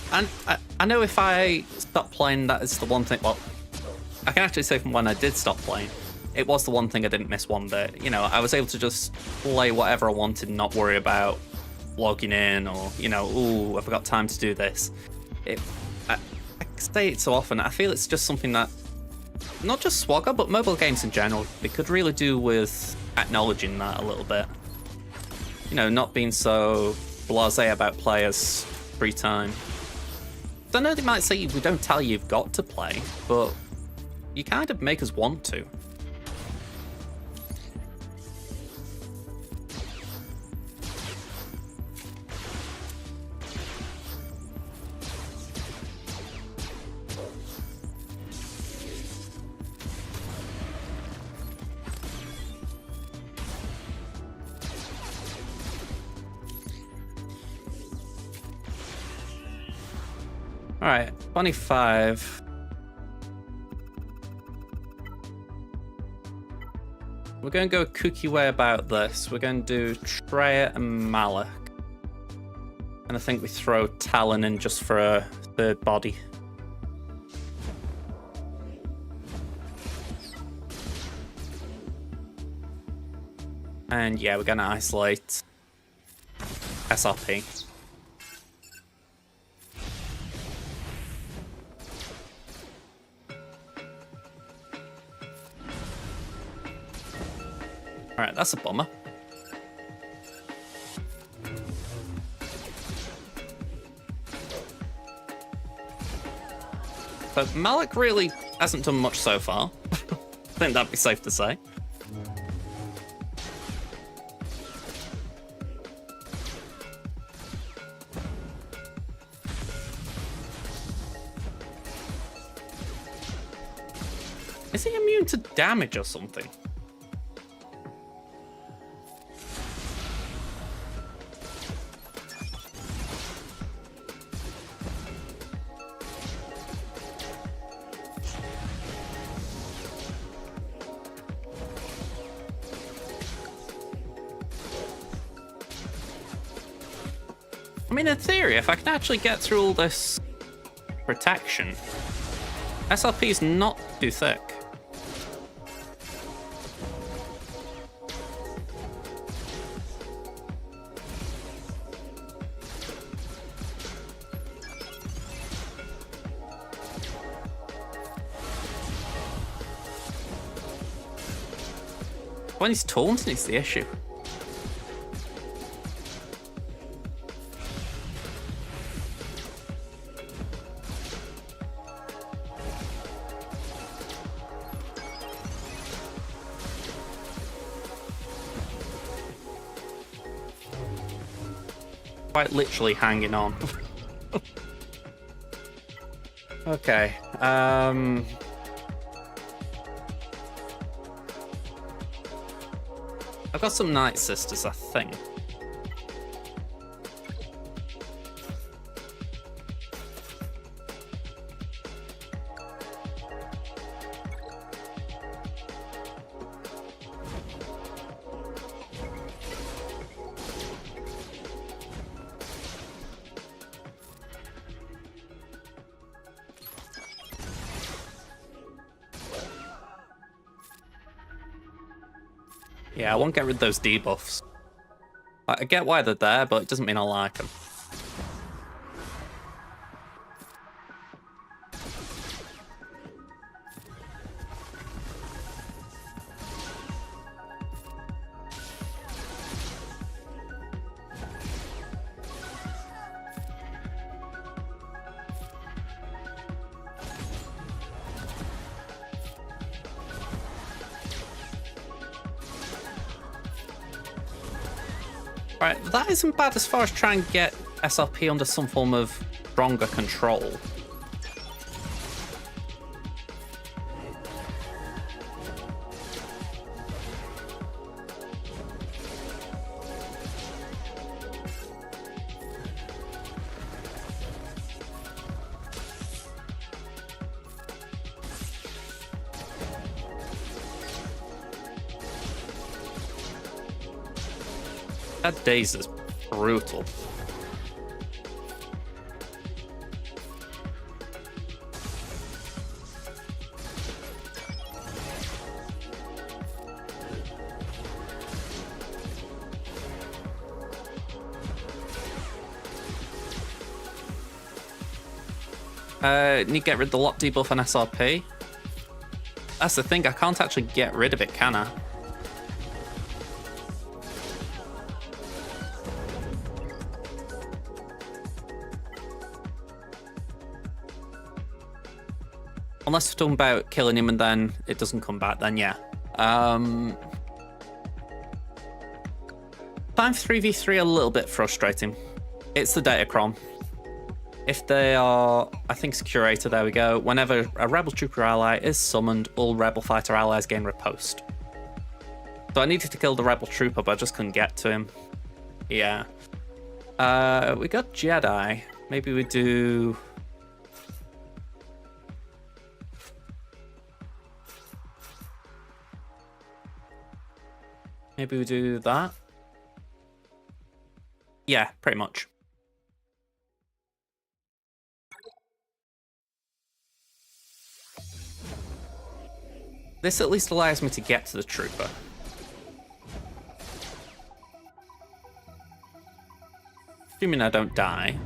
I know if I stop playing, that is the one thing... Well, I can actually say from when I did stop playing, it was the one thing I didn't miss one bit. You know, I was able to just play whatever I wanted and not worry about logging in or, you know, ooh, have I got time to do this? I say it so often, I feel it's just something that, not just Swagger, but mobile games in general, they could really do with acknowledging that a little bit. You know, not being so blasé about players' free time. I know they might say we don't tell you you've got to play, but you kind of make us want to. Alright, 25. We're going to go a kooky way about this. We're going to do Treya and Malak. And I think we throw Talon in just for a third body. And yeah, we're going to isolate SRP. Alright, that's a bummer. But Malak really hasn't done much so far. I think that'd be safe to say. Is he immune to damage or something? I mean, in theory, if I can actually get through all this protection, SLP is not too thick. When he's taunting is the issue. Quite literally hanging on. Okay. I've got some Night Sisters, I think. Yeah, I won't get rid of those debuffs. I get why they're there, but it doesn't mean I like them. Right, that isn't bad as far as trying to get SRP under some form of stronger control. That daze is brutal. Need to get rid of the lock debuff on SRP. That's the thing, I can't actually get rid of it, can I? Unless we're talking about killing him and then it doesn't come back, then yeah. 5-3v3 a little bit frustrating. It's the Datacron. If they are, I think it's Curator, there we go. Whenever a Rebel Trooper ally is summoned, all Rebel Fighter allies gain riposte. So I needed to kill the Rebel Trooper, but I just couldn't get to him. Yeah. We got Jedi. Maybe we do... Maybe we do that. Yeah, pretty much. This at least allows me to get to the trooper. Assuming I don't die.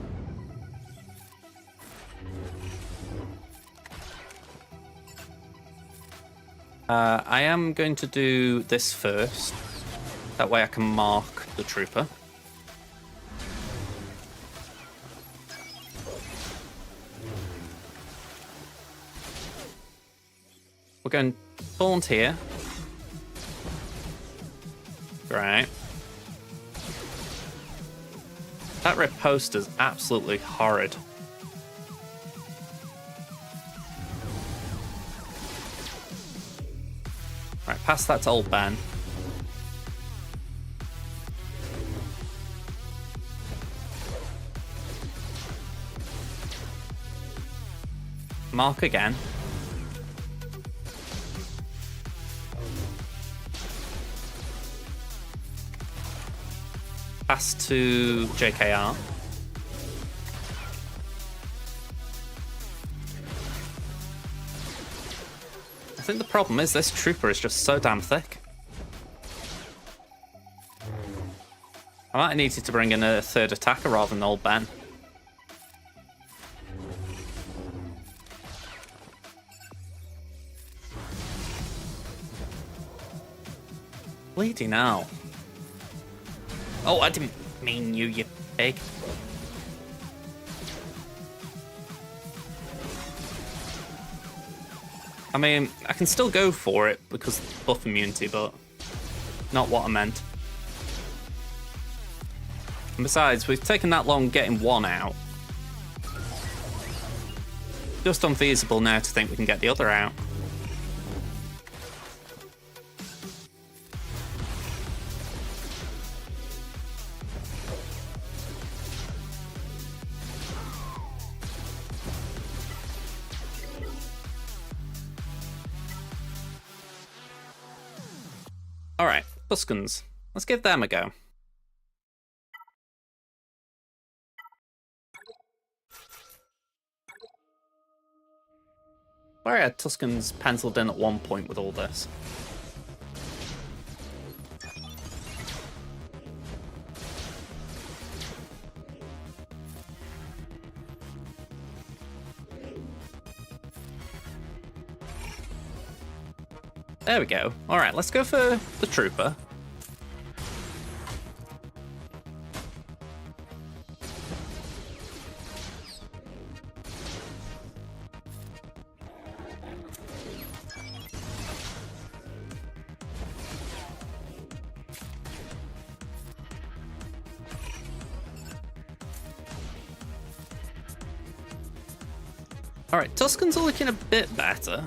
I am going to do this first. That way I can mark the trooper. We're going to taunt here. Right. That riposte is absolutely horrid. Right, pass that to old Ben. Mark again. Pass to JKR. I think the problem is this trooper is just so damn thick. I might have needed to bring in a third attacker rather than old Ben. Bleeding out. Oh, I didn't mean you, you pig. I mean, I can still go for it because buff immunity, but not what I meant. And besides, we've taken that long getting one out. Just unfeasible now to think we can get the other out. Alright, Tuskens. Let's give them a go. I had Tuskens penciled in at one point with all this. There we go. Alright, let's go for the Trooper. Alright, Tuskens are looking a bit better.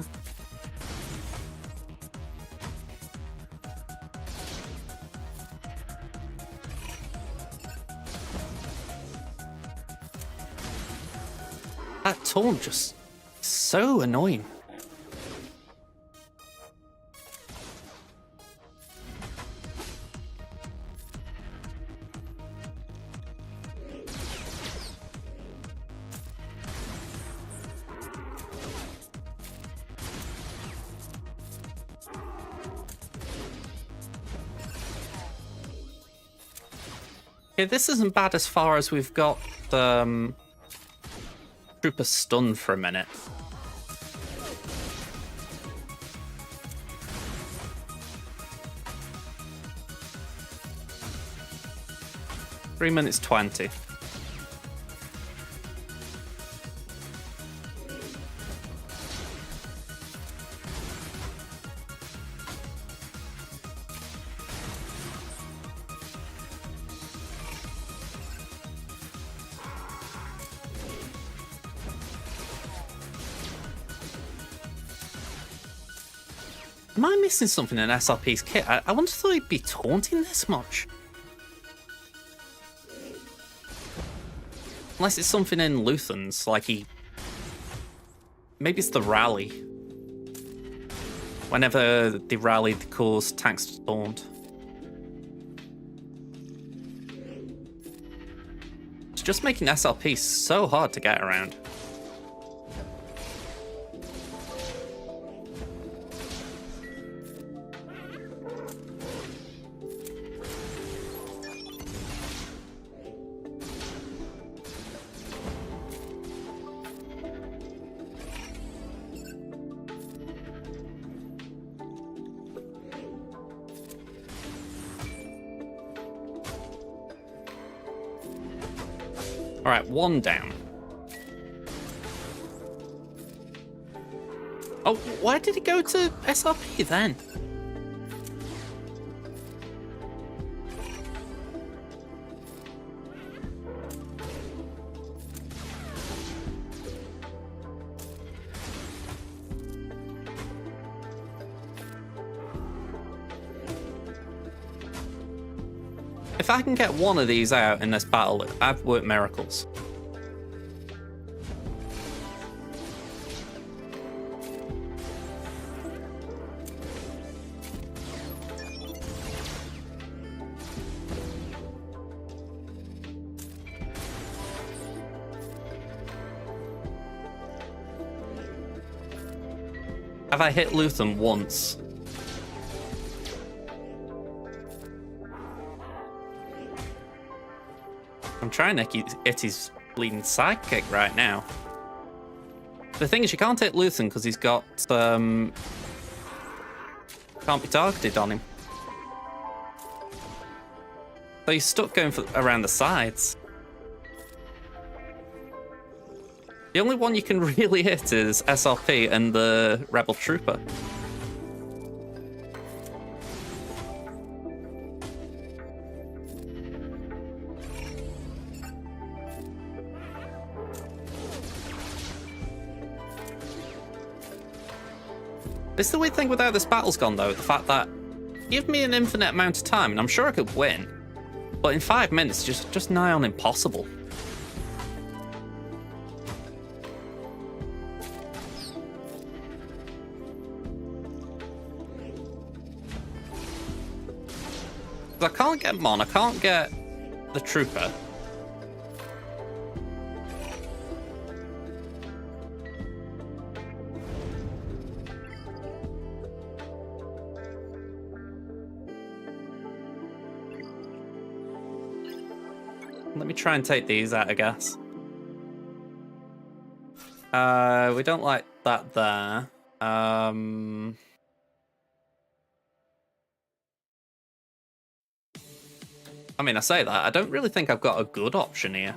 That taunt just so annoying. Okay, this isn't bad as far as we've got the Trooper stunned for a minute. Three minutes 20. Am I missing something in SRP's kit? I wouldn't have thought he'd be taunting this much. Unless it's something in Luthen's, like he... Maybe it's the rally. Whenever they rally, they cause tanks to taunt. It's just making SRP so hard to get around. Alright, one down. Oh, why did it go to SRP then? If I can get one of these out in this battle, I've worked miracles. Have I hit Luthen once? I'm trying to hit his bleeding sidekick right now. The thing is, you can't hit Luthen because he's got can't be targeted on him. So you're stuck going around the sides. The only one you can really hit is SRP and the Rebel Trooper. This is the weird thing with how this battle's gone, though. The fact that give me an infinite amount of time, and I'm sure I could win. But in 5 minutes, just nigh on impossible. I can't get Mon, I can't get the Trooper. Let me try and take these out, I guess. We don't like that there. I mean, I say that, I don't really think I've got a good option here.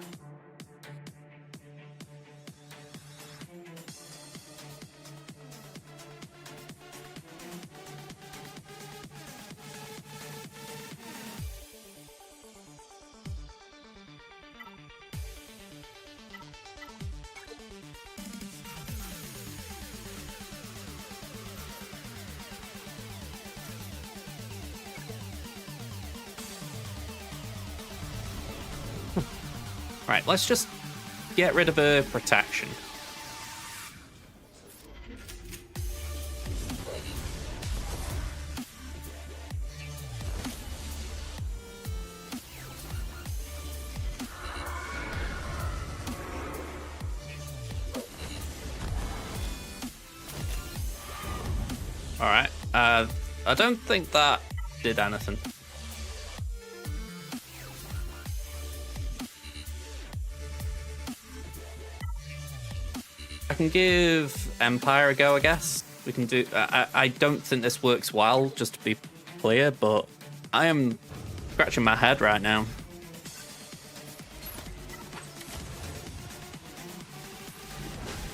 Right, let's just get rid of her protection. Alright, I don't think that did anything. I can give Empire a go, I guess. We can do... I don't think this works well, just to be clear, but I am scratching my head right now.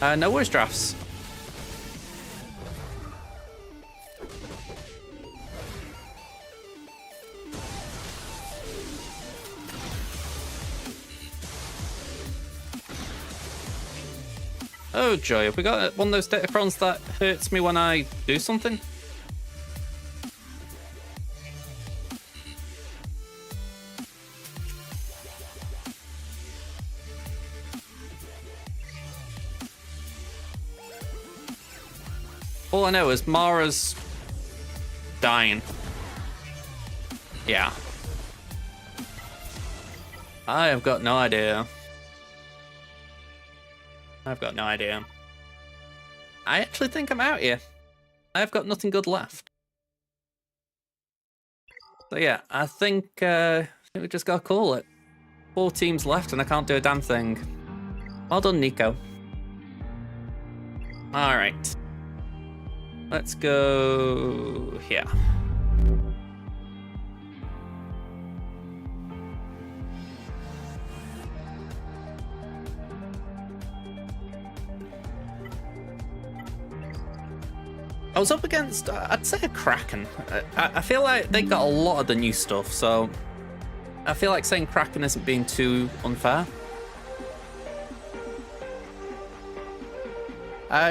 No worries, drafts. Oh joy, have we got one of those Datacrons that hurts me when I do something? All I know is Mara's dying. Yeah. I have got no idea. I've got no idea. I actually think I'm out here. I've got nothing good left. So yeah, I think we just gotta call it. 4 teams left and I can't do a damn thing. Well done, Nico. Alright. Let's go here. I was up against, I'd say a Kraken. I feel like they got a lot of the new stuff, so I feel like saying Kraken isn't being too unfair.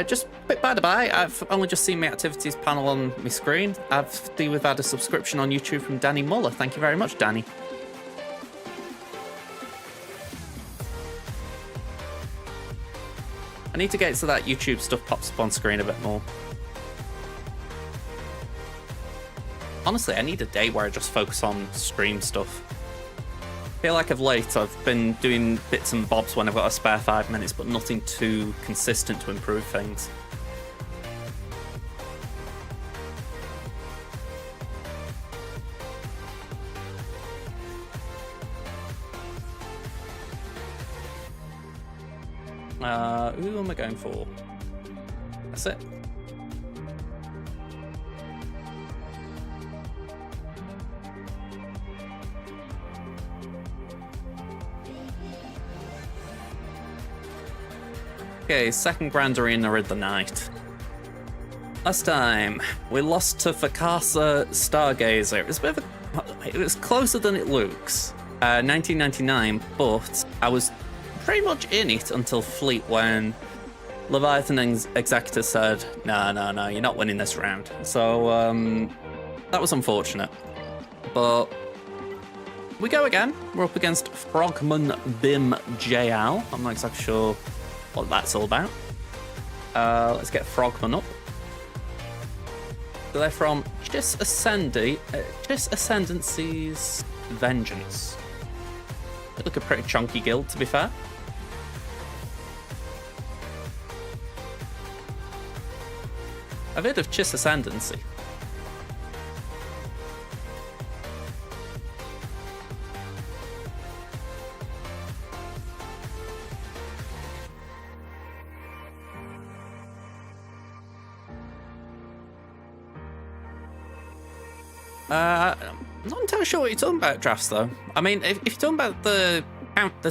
Just quick by the by, I've only just seen my activities panel on my screen. We've had a subscription on YouTube from Danny Muller. Thank you very much, Danny. I need to get so that YouTube stuff pops up on screen a bit more. Honestly, I need a day where I just focus on stream stuff. I feel like of late I've been doing bits and bobs when I've got a spare 5 minutes, but nothing too consistent to improve things. Who am I going for? That's it. Okay, second Grand Arena of the night. Last time, we lost to Fakasa Stargazer. It was closer than it looks. 1999, but I was pretty much in it until Fleet when Leviathan Executor said, no, you're not winning this round. So, that was unfortunate. But we go again. We're up against Frogman Bim JL. I'm not exactly sure what that's all about. Let's get Frogman up. So they're from Chiss Ascendancy's Vengeance. They look a pretty chunky guild, to be fair. I've heard of Chiss Ascendancy. I'm not entirely sure what you're talking about, Drafts, though. I mean, if you're talking about the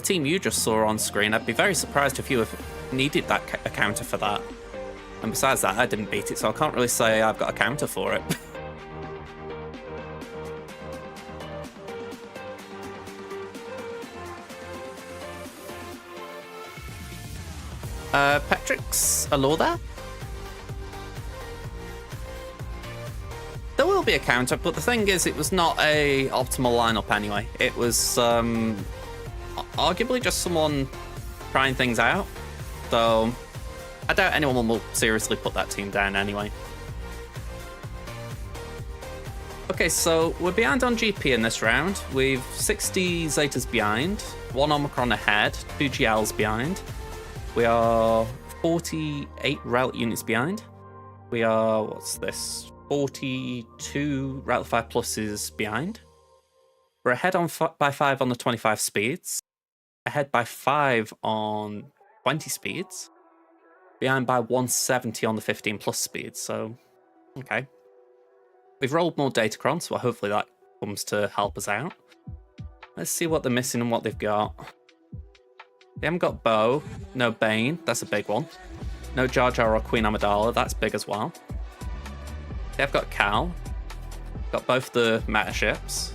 team you just saw on screen, I'd be very surprised if you have needed a counter for that. And besides that, I didn't beat it, so I can't really say I've got a counter for it. Petrix, hello there. There will be a counter, but the thing is, it was not a optimal lineup anyway. It was arguably just someone trying things out. So I doubt anyone will seriously put that team down anyway. Okay, so we're behind on GP in this round. We've 60 Zetas behind, 1 Omicron ahead, 2 GLs behind. We are 48 relic units behind. We are, what's this? 42 Relic 5 pluses behind. We're ahead by 5 on the 25 speeds. Ahead by 5 on 20 speeds. Behind by 170 on the 15 plus speeds, so okay. We've rolled more Datacron, so hopefully that comes to help us out. Let's see what they're missing and what they've got. They haven't got Bo, no Bane, that's a big one. No Jar Jar or Queen Amidala, that's big as well. They've got Cal, got both the meta ships.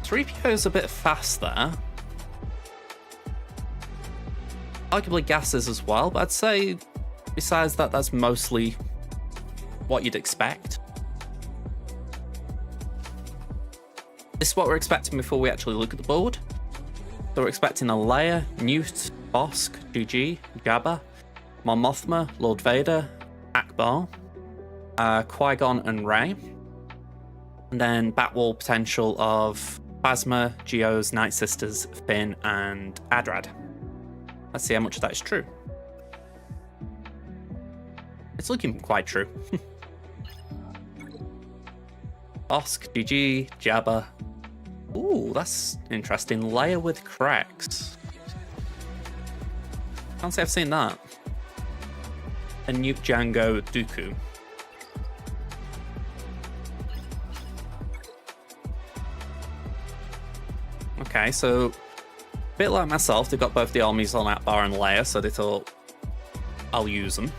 3PO's a bit fast there. Arguably gases as well, but I'd say besides that, that's mostly what you'd expect. This is what we're expecting before we actually look at the board. So we're expecting a Leia, Newt, Bosk, GG, Jabba, Mon Mothma, Lord Vader, Akbar, Qui-Gon and Rey. And then Batwall potential of Phasma, Geos, Night Sisters, Finn and Adrad. Let's see how much of that is true. It's looking quite true. Bosk, GG, Jabba. Ooh, that's interesting. Leia with cracks. Can't say I've seen that. And Nuke Django Dooku. Okay, so a bit like myself, they've got both the armies on Akbar and Leia, so they thought I'll use them.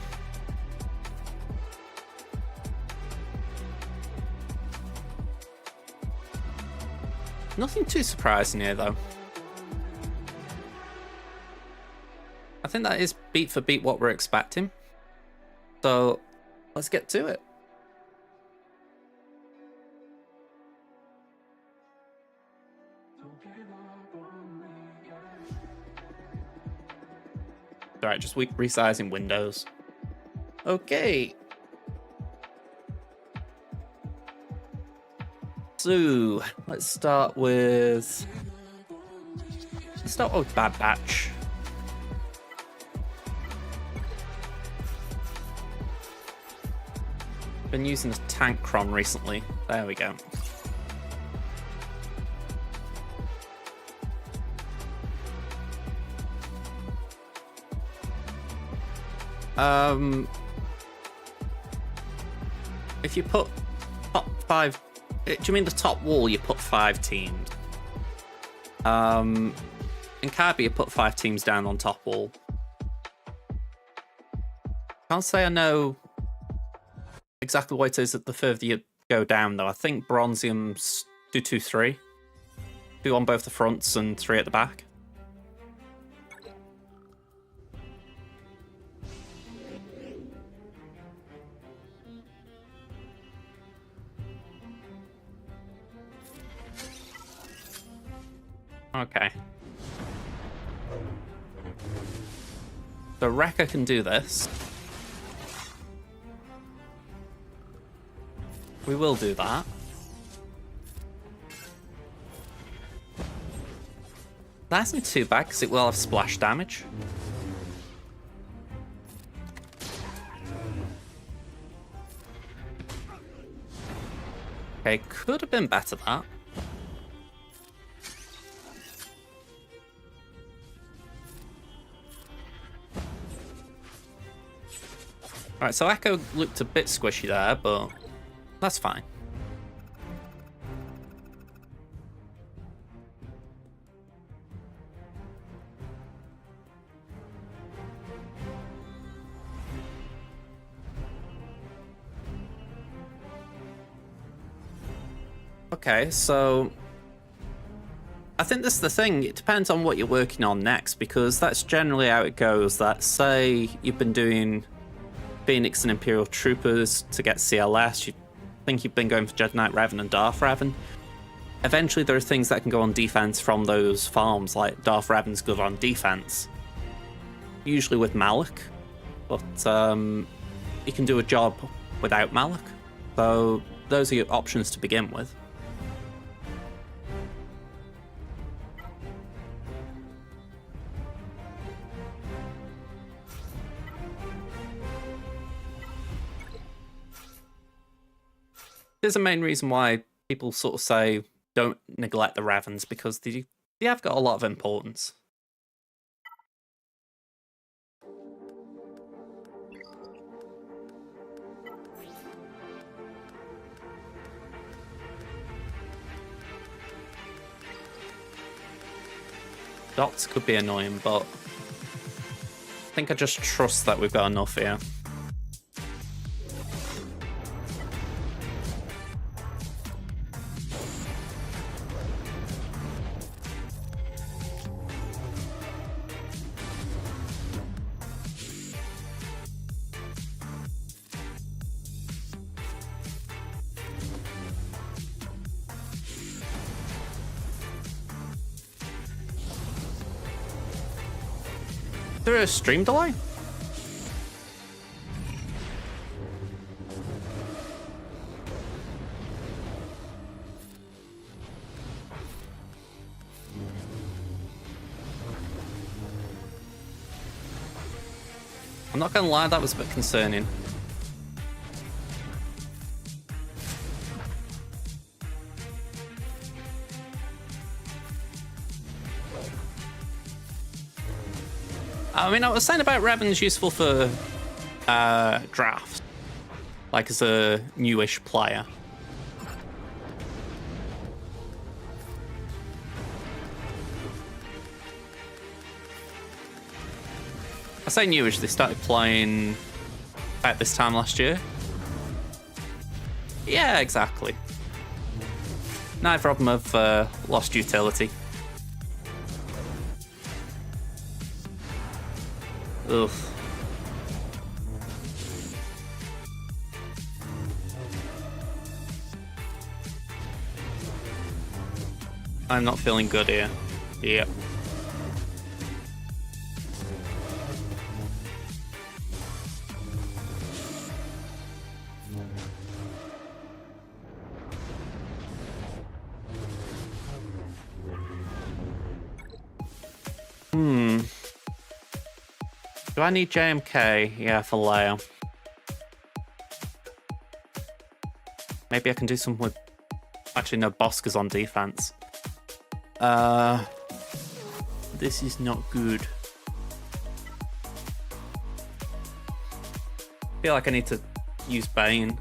Nothing too surprising here, though. I think that is beat for beat what we're expecting. So let's get to it. Alright, just resizing windows. Okay. So let's start with Bad Batch. Been using the tank cron recently. There we go. If you put top 5, do you mean the top wall? You put 5 teams. In In Kirby, I put 5 teams down on top wall. Can't say I know exactly what it is the further you go down, though. I think Bronzium's do 2-3. 2 on both the fronts and 3 at the back. Okay. So Rekka can do this. We will do that. That isn't too bad because it will have splash damage. Okay, could have been better that. Alright, so Echo looked a bit squishy there, but that's fine. Okay, so I think this is the thing. It depends on what you're working on next, because that's generally how it goes. That say you've been doing Phoenix and Imperial Troopers to get CLS, you think you've been going for Jedi Knight Revan and Darth Revan. Eventually there are things that can go on defense from those farms, like Darth Revan's good on defense, usually with Malak, but you can do a job without Malak. So those are your options to begin with. There's a main reason why people sort of say don't neglect the Ravens, because they have got a lot of importance. Dots could be annoying, but I think I just trust that we've got enough here. Is there a stream delay? I'm not gonna lie, that was a bit concerning. I mean, I was saying about Revan's useful for draft, like as a newish player. I say newish, they started playing at this time last year. Yeah, exactly. Neither of them have lost utility. Ugh. I'm not feeling good here. Yep. Do I need JMK? Yeah, for Leia. Maybe I can do some with... Actually, no, Bosca's on defense. This is not good. I feel like I need to use Bane.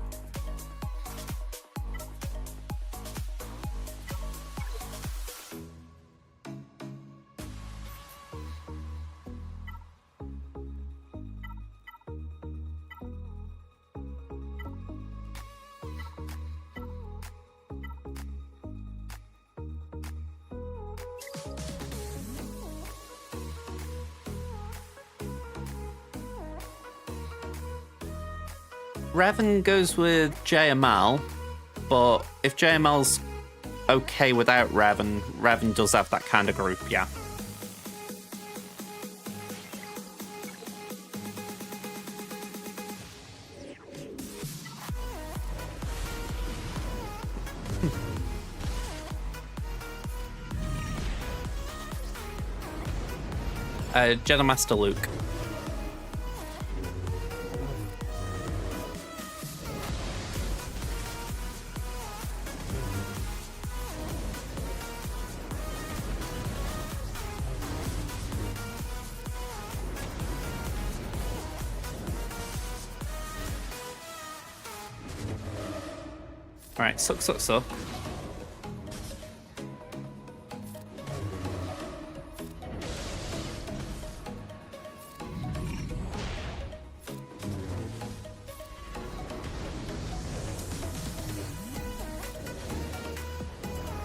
Revan goes with JML, but if JML's okay without Revan, Revan does have that kind of group, yeah. Jedi Master Luke. Alright, suck.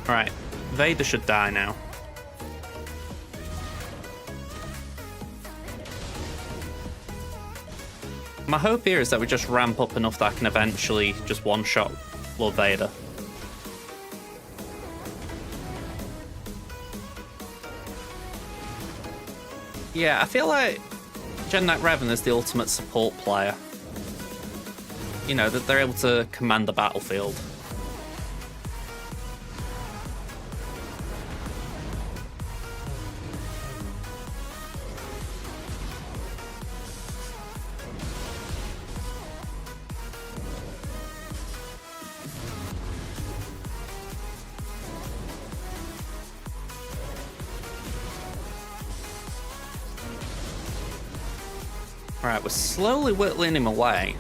Alright, Vader should die now. My hope here is that we just ramp up enough that I can eventually just one-shot Lord Vader. Yeah, I feel like Jedi Knight Revan is the ultimate support player. You know, that they're able to command the battlefield. Alright, we're slowly whittling him away.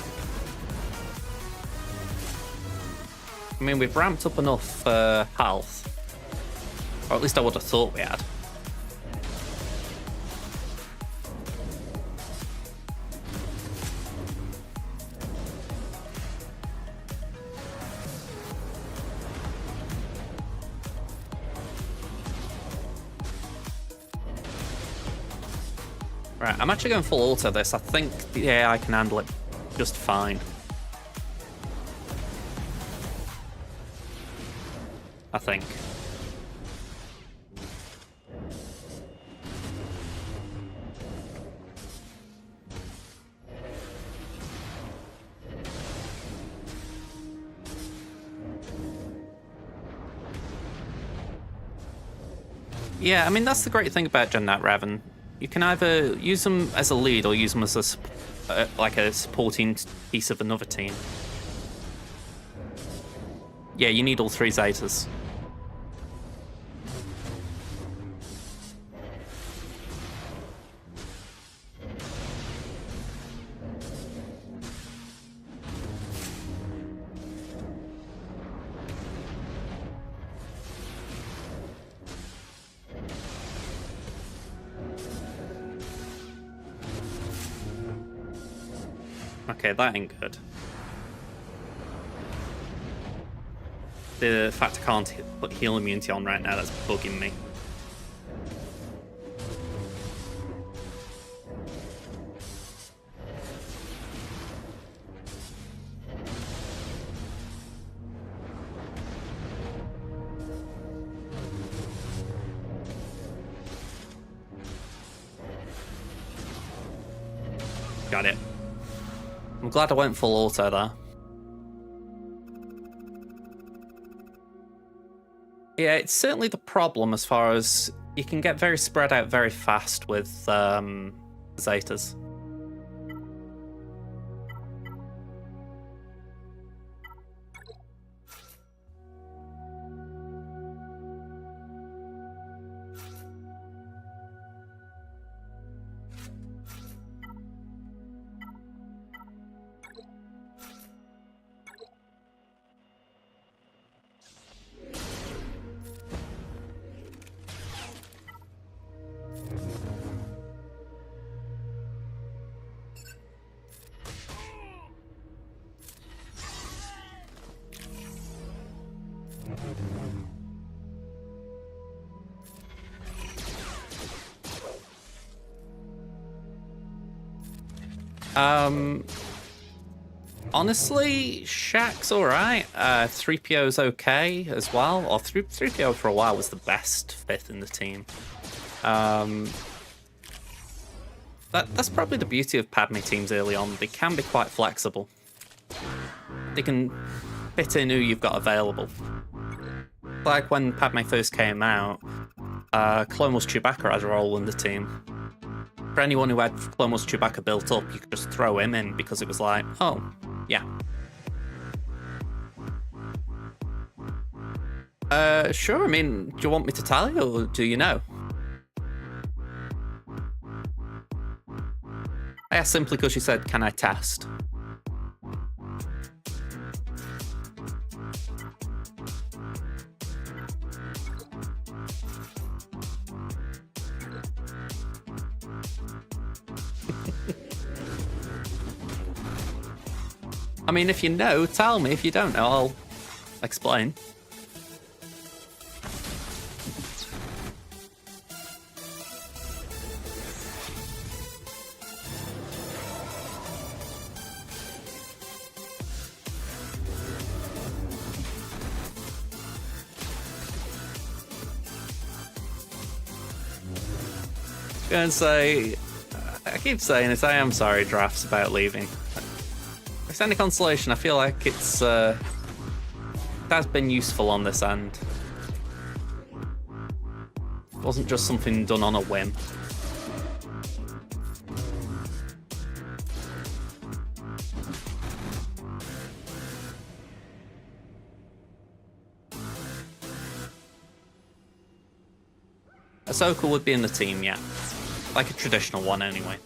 I mean, we've ramped up enough health. Or at least I would have thought we had. Right, I'm actually going full auto this. I think the AI can handle it just fine. I think. Yeah, I mean, that's the great thing about Jedi Knight Revan. You can either use them as a lead or use them as a, like a supporting piece of another team. Yeah, you need all three Zetas. Okay, that ain't good. The fact I can't put heal immunity on right now, that's bugging me. Got it. I'm glad I went full auto there. Yeah, it's certainly the problem as far as you can get very spread out very fast with Zetas. Honestly, Shaq's alright. 3PO's okay as well. Or 3PO for a while was the best fifth in the team. That's probably the beauty of Padme teams early on. They can be quite flexible. They can fit in who you've got available. Like when Padme first came out, Clone Wars Chewbacca had a role in the team. For anyone who had Clone Wars Chewbacca built up, you could just throw him in because it was like, oh, yeah. Sure, I mean, do you want me to tell you, or do you know? I asked simply because she said, can I test? I mean, if you know, tell me. If you don't know, I'll explain. Gonna say, I keep saying this, I am sorry, Drafts, about leaving. If it's any consolation, I feel like it has been useful on this end. It wasn't just something done on a whim. Ahsoka would be in the team, yeah. Like a traditional one, anyway.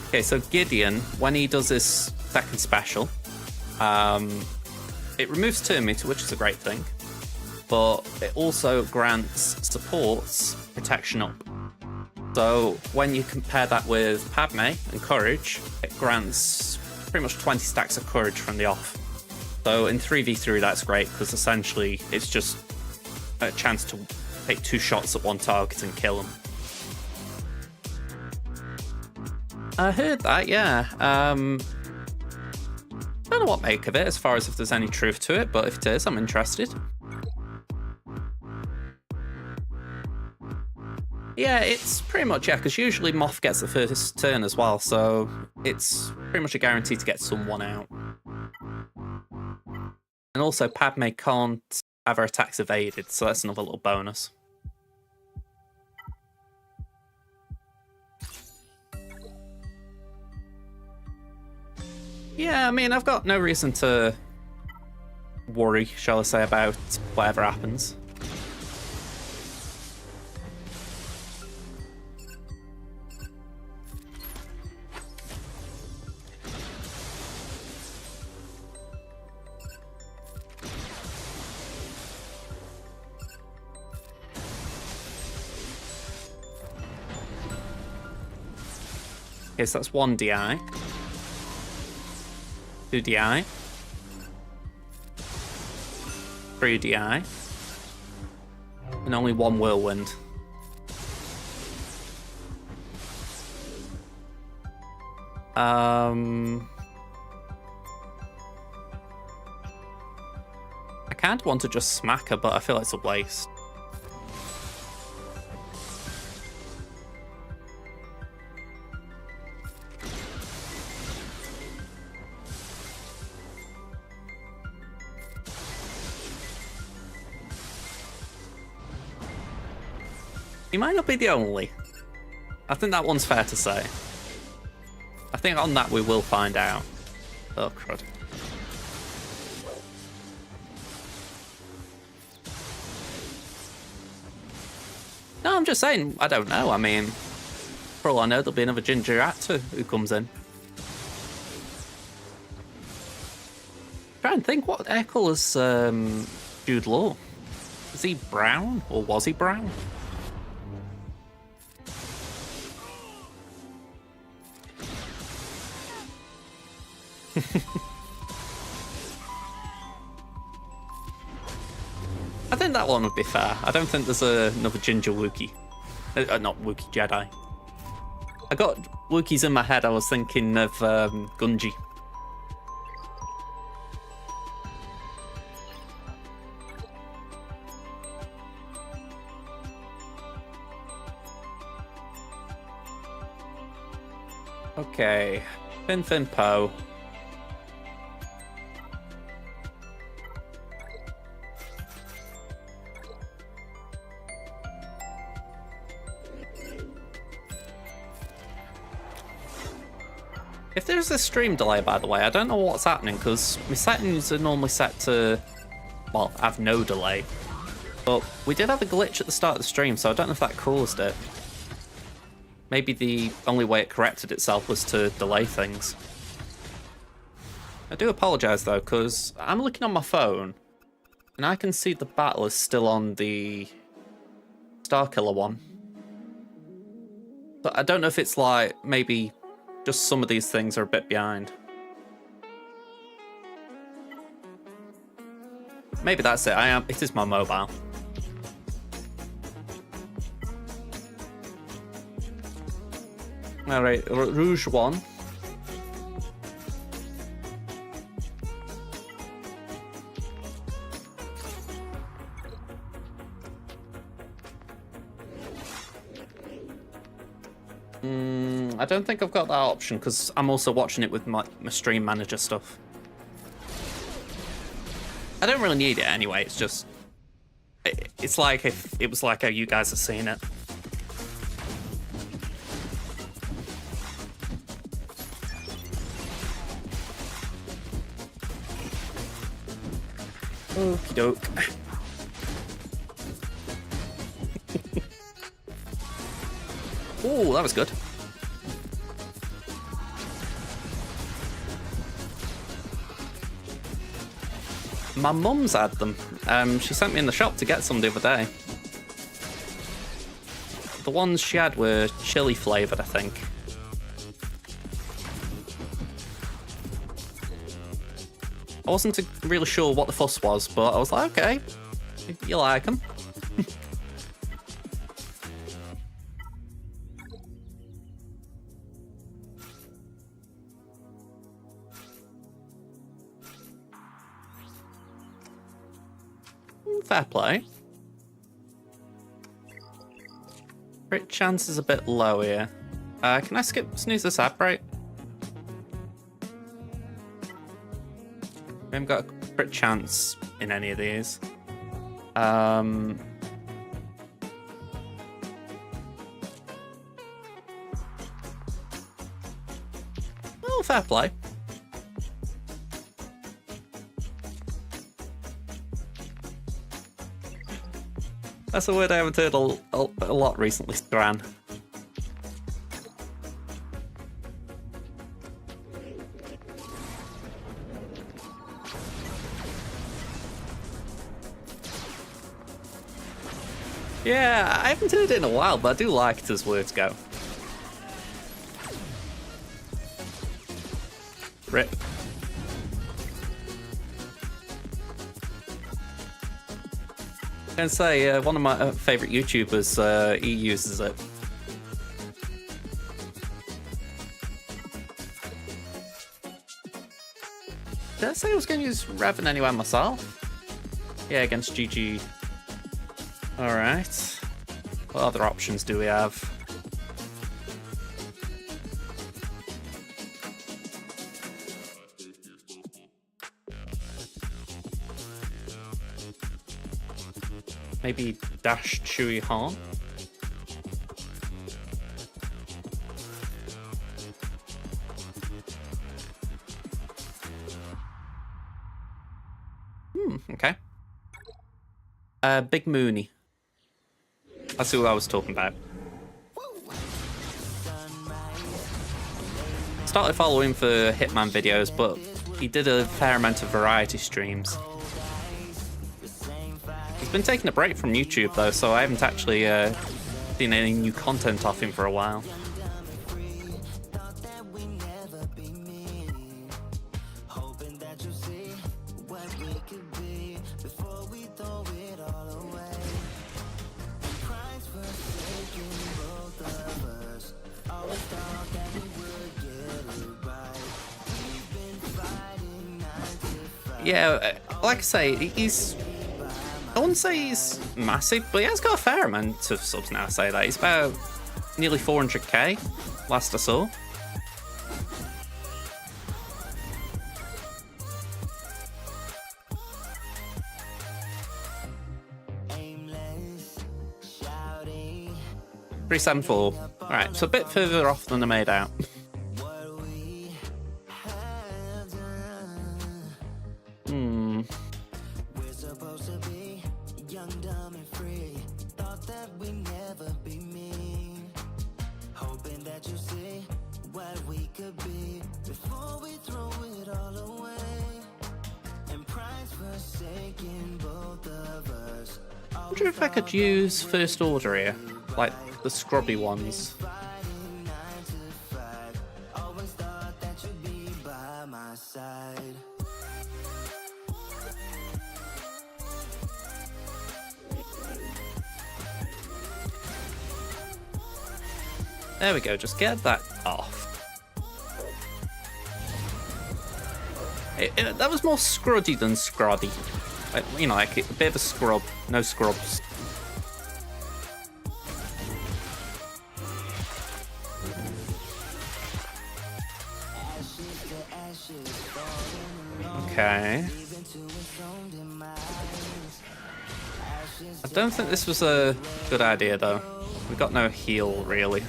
Okay, so Gideon, when he does his second special, it removes turn meter, which is a great thing, but it also grants supports protection up. So when you compare that with Padme and courage, it grants pretty much 20 stacks of courage from the off. So in 3v3 that's great, because essentially it's just a chance to take 2 shots at one target and kill them. I heard that, yeah. Don't know what make of it as far as if there's any truth to it, but if it is, I'm interested. Yeah, it's pretty much, yeah, because usually Moff gets the first turn as well, so it's pretty much a guarantee to get someone out. And also, Padme can't have her attacks evaded, so that's another little bonus. Yeah, I mean, I've got no reason to worry, shall I say, about whatever happens. Okay, so that's 1 DI. 2 DI. 3 DI. And only 1 whirlwind. I kind of want to just smack her, but I feel like it's a waste. You might not be the only. I think that one's fair to say. I think on that we will find out. Oh, crud. No, I'm just saying, I don't know. I mean, for all I know, there'll be another ginger actor who comes in. Try and think, what hair colour's Jude Law? Is he brown? Or was he brown? I think that one would be fair. I don't think there's another Ginger Wookiee. Not Wookiee Jedi. I got Wookiees in my head. I was thinking of Gunji. Okay, Fin Poe. If there's a stream delay, by the way, I don't know what's happening because my settings are normally set to, well, have no delay. But we did have a glitch at the start of the stream, so I don't know if that caused it. Maybe the only way it corrected itself was to delay things. I do apologise though, because I'm looking on my phone, and I can see the battle is still on the Starkiller one. But I don't know if it's like, maybe just some of these things are a bit behind. Maybe that's it. It is my mobile. Alright, Rouge 1. I don't think I've got that option because I'm also watching it with my stream manager stuff. I don't really need it anyway, it's just... It's like if it was like how you guys are seeing it. Okie doke. Ooh, that was good. My mum's had them. She sent me in the shop to get some the other day. The ones she had were chili flavoured, I think. I wasn't really sure what the fuss was, but I was like, okay, if you like them. Fair play. Crit chance is a bit low here. Can I snooze this app, right? We haven't got a crit chance in any of these. Oh, fair play. That's a word I haven't heard a lot recently, Stran. Yeah, I haven't heard it in a while, but I do like it as words go. Rip. I can say one of my favourite YouTubers, he uses it. Did I say I was going to use Revan anyway myself? Yeah, against GG. Alright. What other options do we have? Maybe Dash Chewy Han? Okay. Big Mooney. That's who I was talking about. Started following for Hitman videos, but he did a fair amount of variety streams. He's been taking a break from YouTube though, so I haven't actually seen any new content off him for a while. Yeah, like I say, he's... I wouldn't say he's massive, but he has got a fair amount of subs now, I say that. He's about nearly 400k, last I saw. $374. Alright, so a bit further off than I made out. I wonder if I could use First Order here, like the scrubby ones. There we go, just get that off. That was more scruddy than scroddy. Like, you know, like a bit of a scrub, no scrubs. Okay. I don't think this was a good idea though. We got no heal really.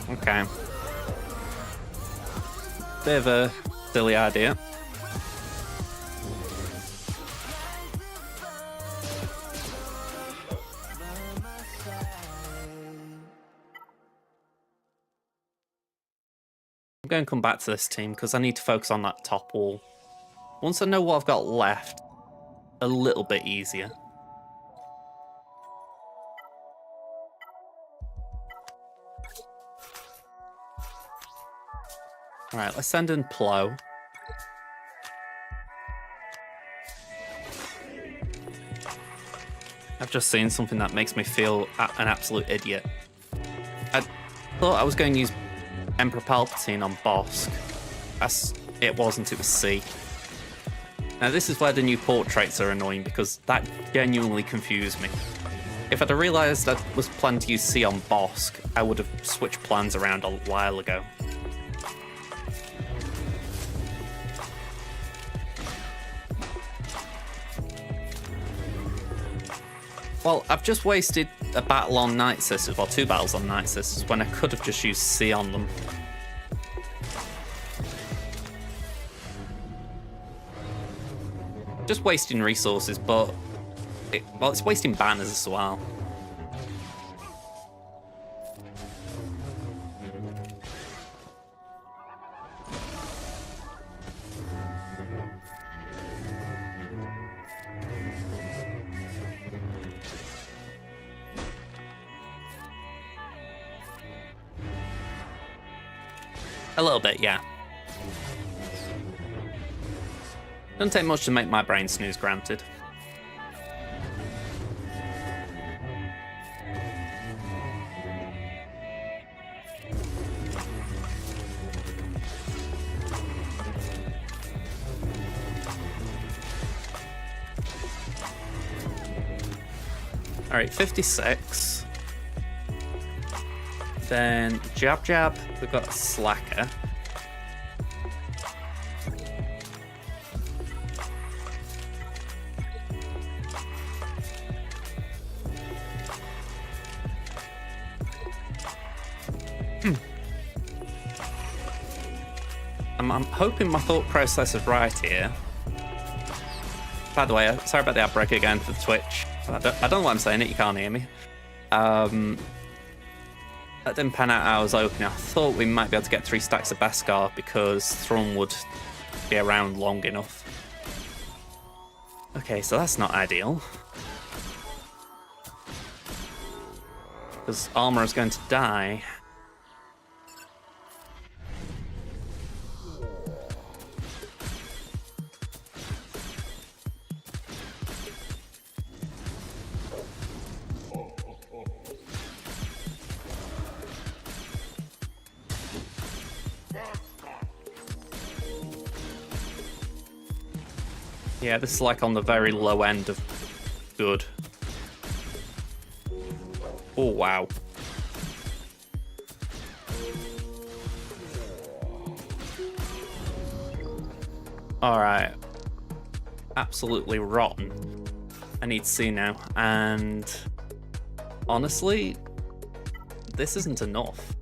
Okay. Bit of a silly idea. I'm going to come back to this team because I need to focus on that top wall. Once I know what I've got left, a little bit easier. Alright, let's send in Plow. I've just seen something that makes me feel an absolute idiot. I thought I was going to use Emperor Palpatine on Bossk. It wasn't, it was C. Now this is where the new portraits are annoying because that genuinely confused me. If I'd have realised I was planning to use C on Bossk, I would have switched plans around a while ago. Well, I've just wasted a battle on Night Sisters, well, 2 battles on Night Sisters, when I could have just used C on them. Just wasting resources, but it's wasting banners as well. A little bit, yeah. Doesn't take much to make my brain snooze, granted. Alright, 56. Then Jab Jab, we've got Slacker. I'm hoping my thought process is right here. By the way, sorry about the outbreak again for the Twitch. I don't know why I'm saying it, you can't hear me. That didn't pan out how I was hoping. I thought we might be able to get 3 stacks of Beskar because Thrum would be around long enough. Okay, so that's not ideal. Because Armor is going to die. Yeah, this is like on the very low end of good. Oh, wow. Alright. Absolutely rotten. I need to see now. And honestly, this isn't enough.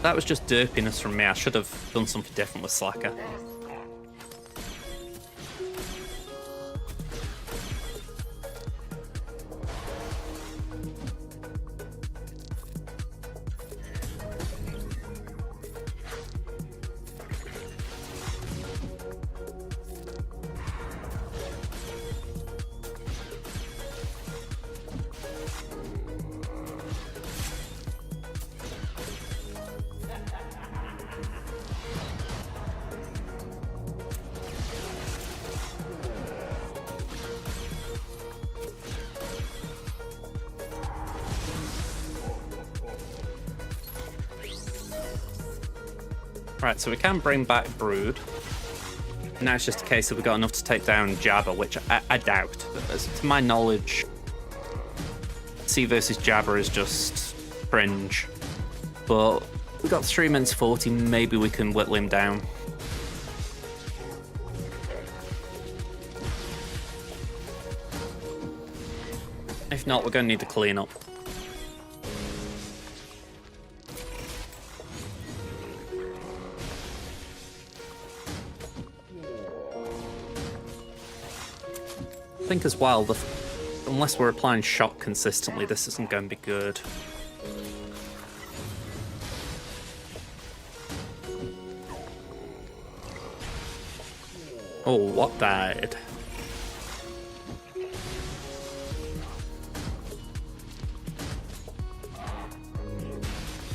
That was just derpiness from me. I should have done something different with Slacker. Right, so we can bring back Brood. Now it's just a case of we got enough to take down Jabba, which I doubt. As to my knowledge, C versus Jabba is just cringe. But we got 3 minutes 40, maybe we can whittle him down. If not, we're going to need to clean up. I think as well, unless we're applying shock consistently, this isn't going to be good. Oh, what died?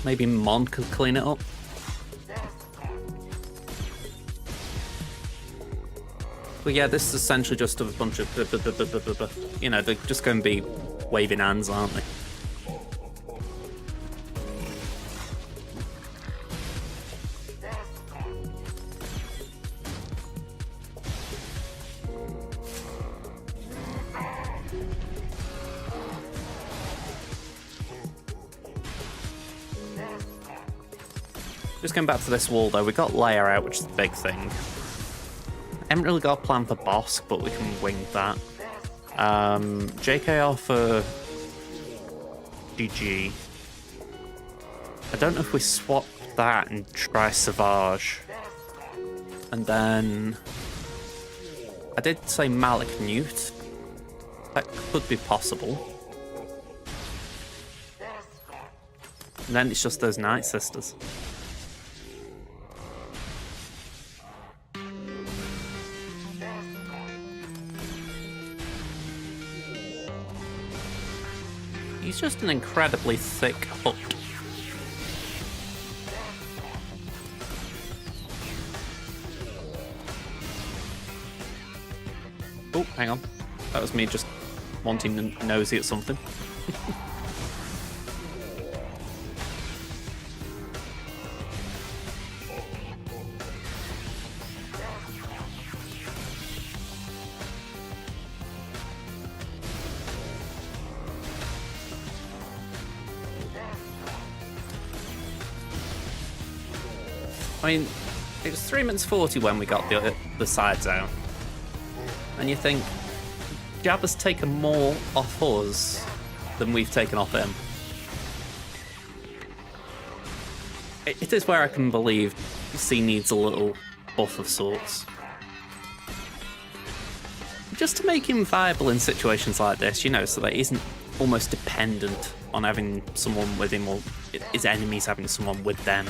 Maybe Mon could clean it up. But yeah, this is essentially just a bunch of, you know, they're just going to be waving hands, aren't they? Just going back to this wall though, we got Leia out, which is the big thing. I haven't really got a plan for Bossk, but we can wing that. JKR for GG. I don't know if we swap that and try Savage. And then I did say Malik Newt. That could be possible. And then it's just those Night Sisters. He's just an incredibly thick hook. Oh, hang on. That was me just wanting to nosy at something. I mean, it was 3 minutes 40 when we got the sides out. And you think, Jabba's taken more off us than we've taken off him. It is where I can believe C needs a little buff of sorts. Just to make him viable in situations like this, you know, so that he isn't almost dependent on having someone with him or his enemies having someone with them.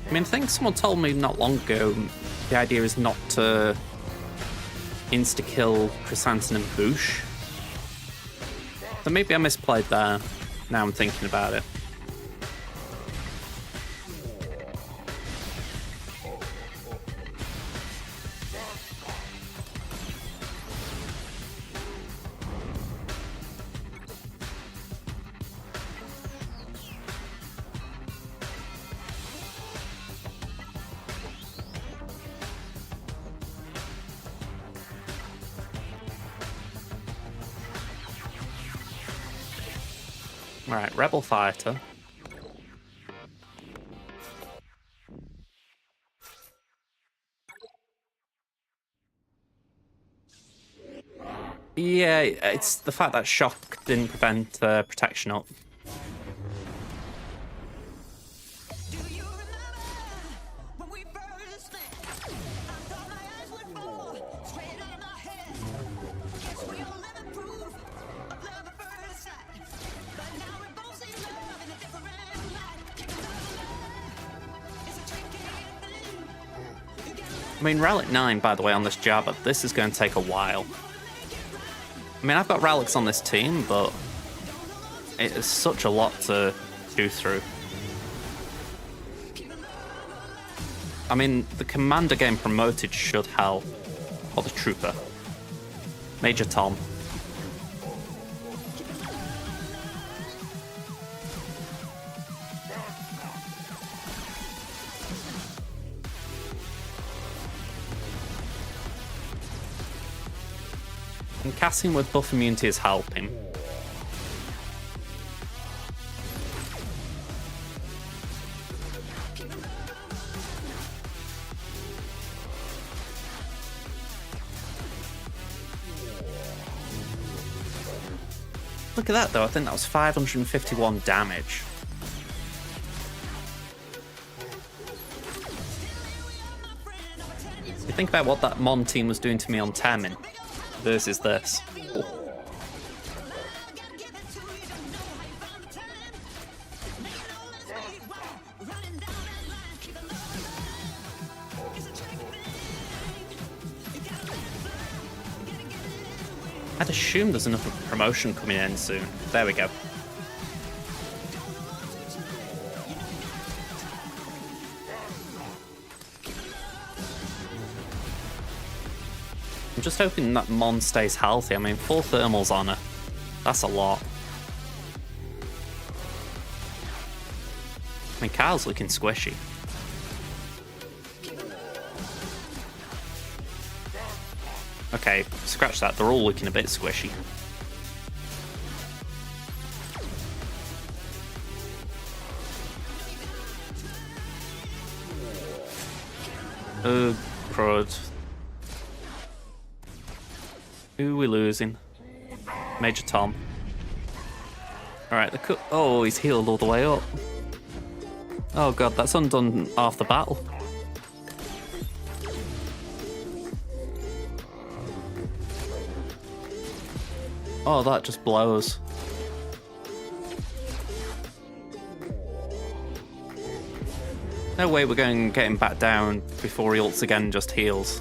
I mean, I think someone told me not long ago the idea is not to insta-kill Chrysanthemum and Boosh. So maybe I misplayed there, now I'm thinking about it. Alright, Rebel Fighter. Yeah, it's the fact that shock didn't prevent protection up. I mean, Relic 9, by the way, on this Jabba, this is going to take a while. I mean, I've got relics on this team, but it is such a lot to chew through. I mean, the Commander getting promoted should help. Or the Trooper. Major Tom. And casting with buff immunity is helping. Look at that though, I think that was 551 damage. You think about what that Mon team was doing to me on Tamin versus this. I'd assume there's another promotion coming in soon. There we go. I'm just hoping that Mon stays healthy. I mean, 4 thermals on her. That's a lot. I mean, Kyle's looking squishy. Okay, scratch that. They're all looking a bit squishy. Oh, crud. Who are we losing? Major Tom. Alright, oh, he's healed all the way up. Oh god, that's undone half the battle. Oh, that just blows. No way we're getting back down before he ults again and just heals.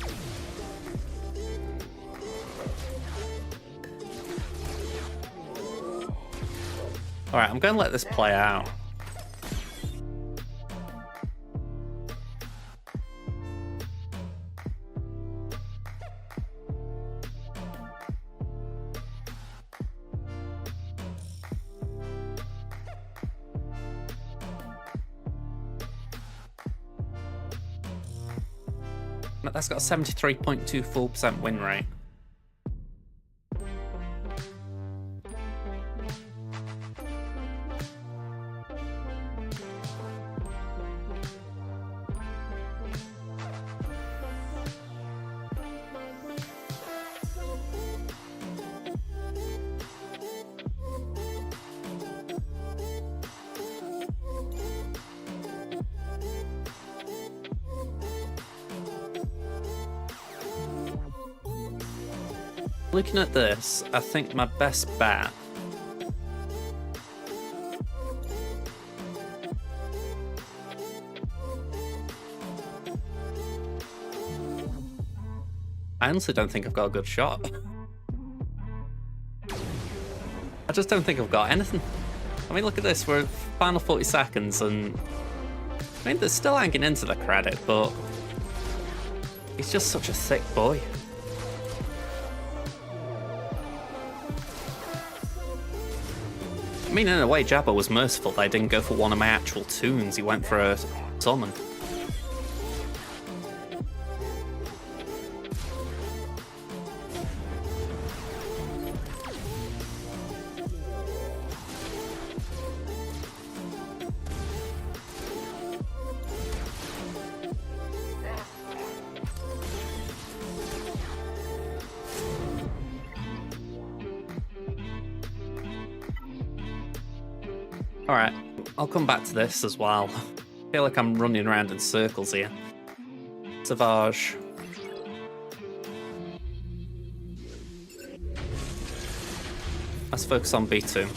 Alright, I'm going to let this play out. That's got a 73.24% win rate. Looking at this, I think my best bet I honestly don't think I've got a good shot. I just don't think I've got anything. I mean, look at this, we're final 40 seconds, and I mean, they're still hanging into the credit, but he's just such a thick boy. I mean, in a way, Jabba was merciful that I didn't go for one of my actual tunes. He went for a summon. Alright, I'll come back to this as well. I feel like I'm running around in circles here. Savage. Let's focus on B2.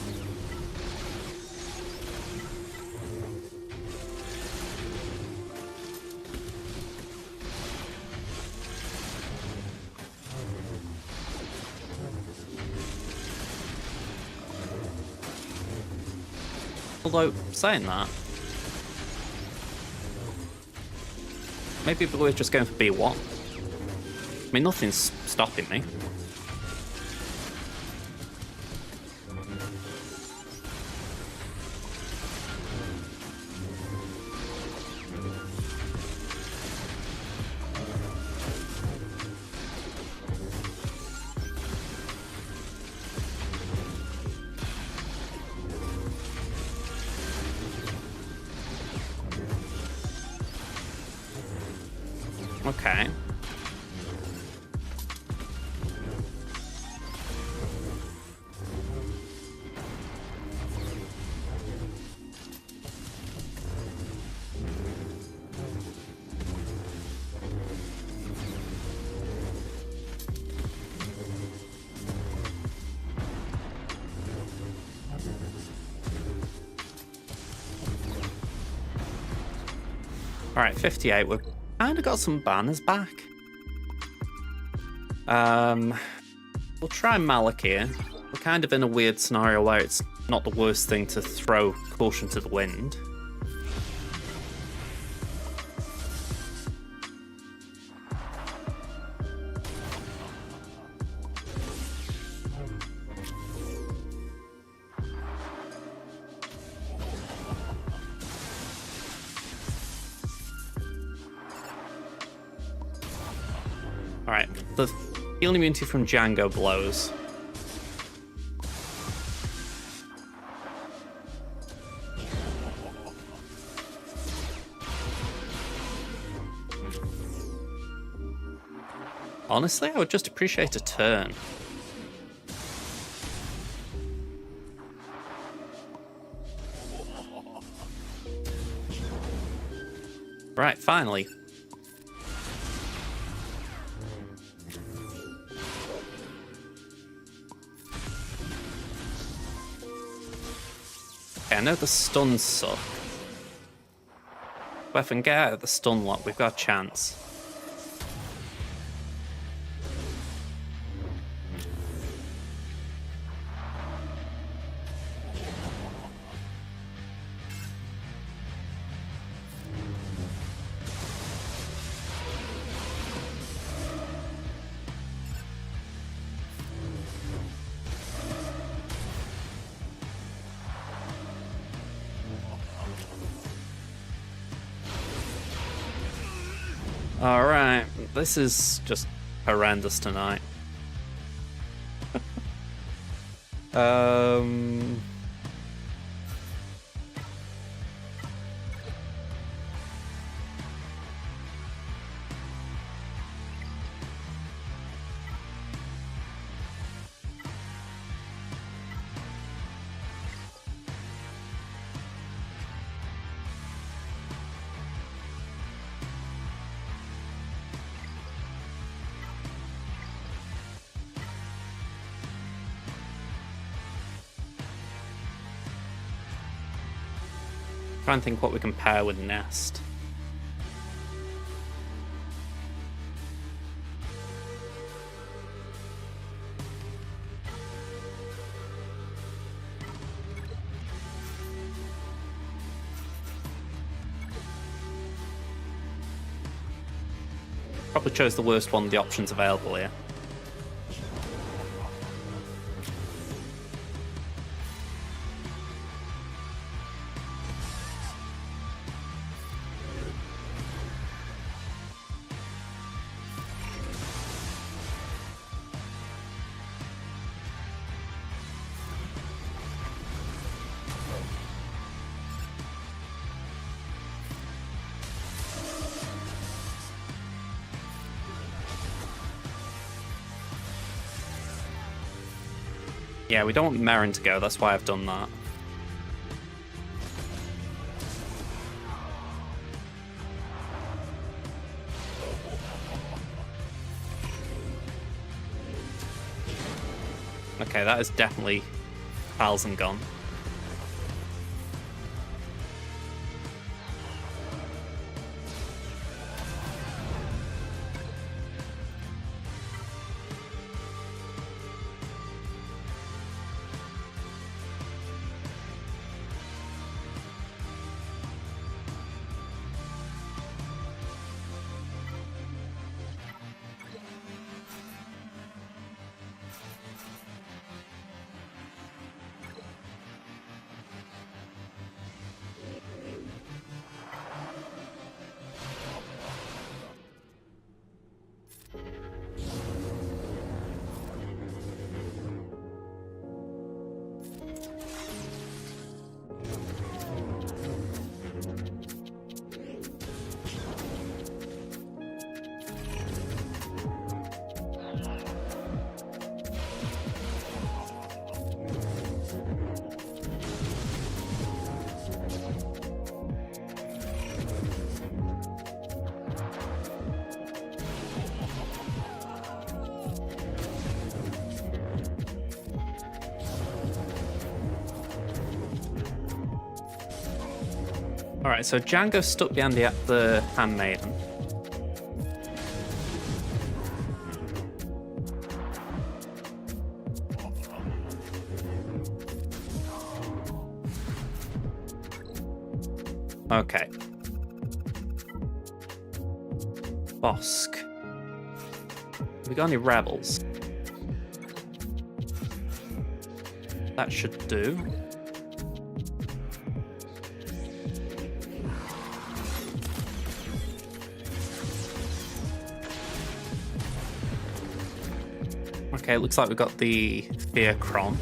Although, saying that, maybe we're just going for B1. I mean, nothing's stopping me. Okay. All right, 58. We've kind of got some banners back. We'll try Malak here. We're kind of in a weird scenario where it's not the worst thing to throw Caution to the Wind. Alright, the healing immunity from Django blows. Honestly, I would just appreciate a turn. Right, finally. Okay, I know the stuns suck. But if I can get out of the stun lock, we've got a chance. Alright, this is just horrendous tonight. Try and think what we can pair with Nest. Probably chose the worst one of the options available here. Yeah, we don't want Merrin to go, that's why I've done that. Okay, that is definitely Talzin gone. Alright, so Django's stuck behind the Handmaiden. Okay. Bossk. Have we got any rebels? That should do. Okay, it looks like we've got the Fear Cron.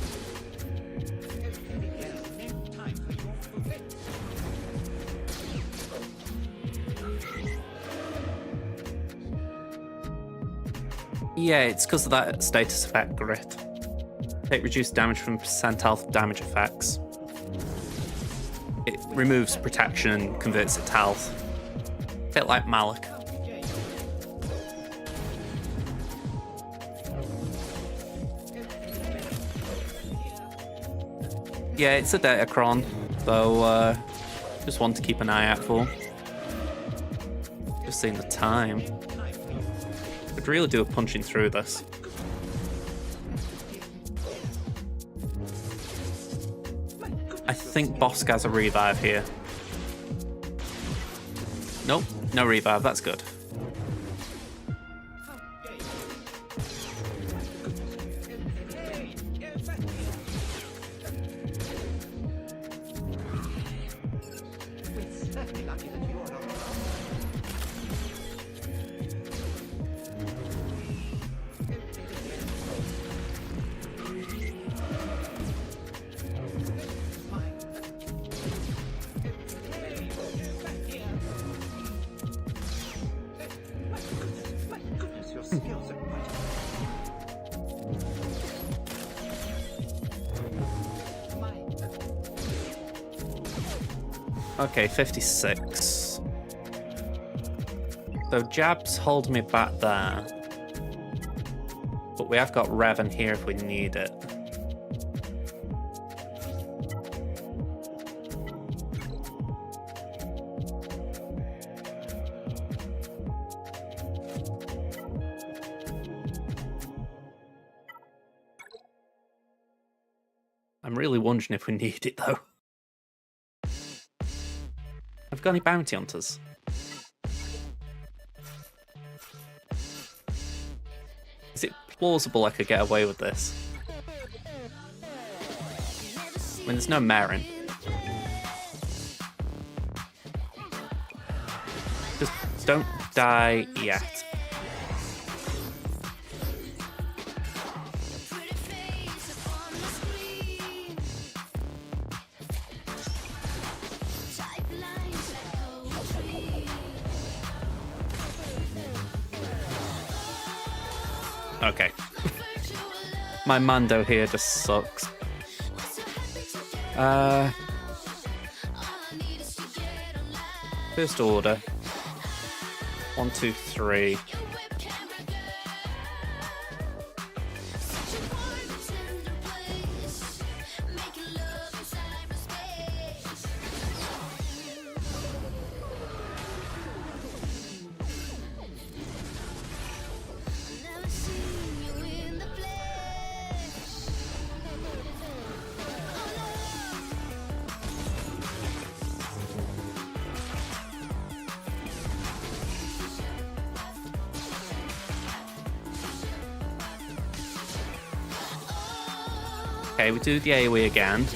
Yeah, it's because of that status effect grit. Take reduced damage from percent health damage effects. It removes protection and converts it to health. A bit like Malik. Yeah, it's a Datacron, though just one to keep an eye out for. Just seeing the time. Could really do a punching through this. I think Bossk has a revive here. Nope, no revive, that's good. Okay, 56. So Jab's holding me back there. But we have got Revan here if we need it. I'm really wondering if we need it, though. Have we got any bounty hunters? Is it plausible I could get away with this? I mean, there's no Marin. Just don't die yet. Okay. My Mando here just sucks. First order. 1, 2, 3. Okay, we do the AoE again.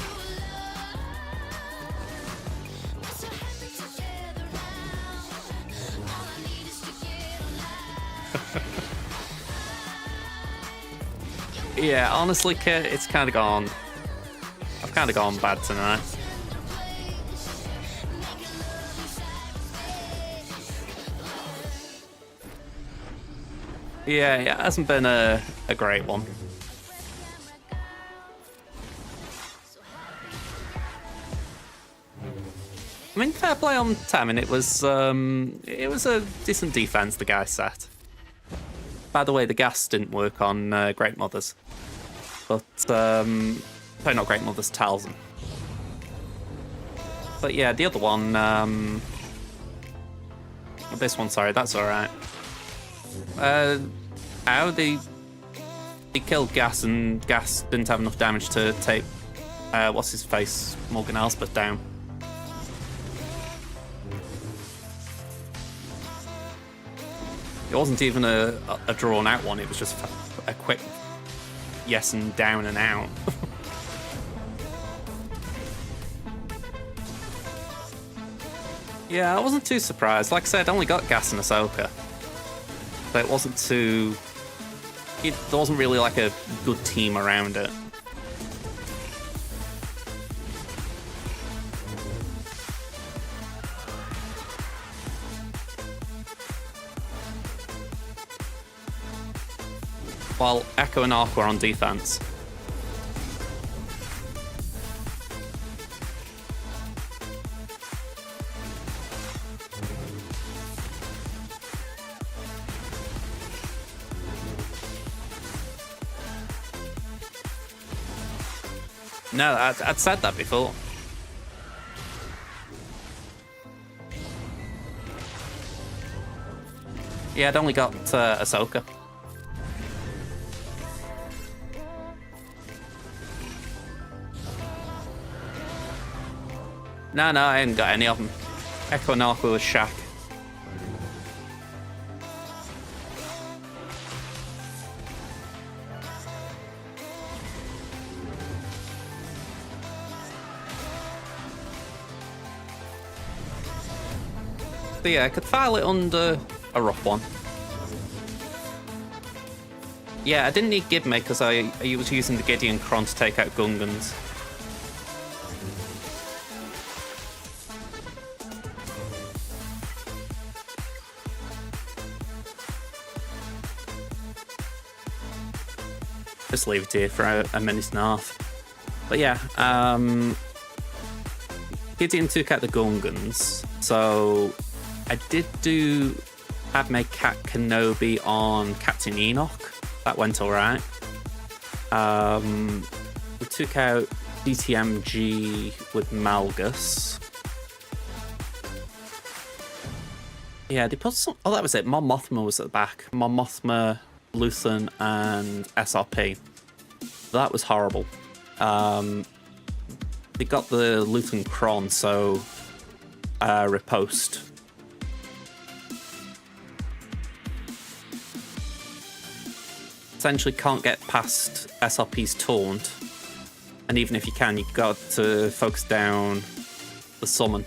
Yeah, honestly, Kit, it's kind of gone. I've kind of gone bad tonight. Yeah, it hasn't been a great one. I mean, fair play on Tamin. It was a decent defense the guy set. By the way, the gas didn't work on Great Mothers, but sorry, not Great Mothers, Talzin. But yeah, the other one, this one, sorry, that's all right. How they killed Gas, and Gas didn't have enough damage to take what's his face, Morgan Elspeth down. It wasn't even a drawn out one, it was just a quick yes and down and out. Yeah, I wasn't too surprised. Like I said, I only got Gas and Ahsoka. But it wasn't too... there wasn't really like a good team around it. While Echo and Ark were on defense. No, I'd said that before. Yeah, I'd only got Ahsoka. No, I hadn't got any of them. Echo and Ark was Shaq. But yeah, I could file it under a rough one. Yeah, I didn't need Gibme because I was using the Gideon Kron to take out Gungans. Just leave it here for a minute and a half. But yeah, Gideon took out the Gungans, so I did do Padme Cat Kenobi on Captain Enoch. That went alright. We took out DTMG with Malgus. Yeah, they put some... Oh, that was it. Mon Mothma was at the back. Mon Mothma, Luthen, and SRP. That was horrible. they got the Luton Cron, so riposte. Essentially can't get past SRP's taunt, and even if you can, you've got to focus down the summon.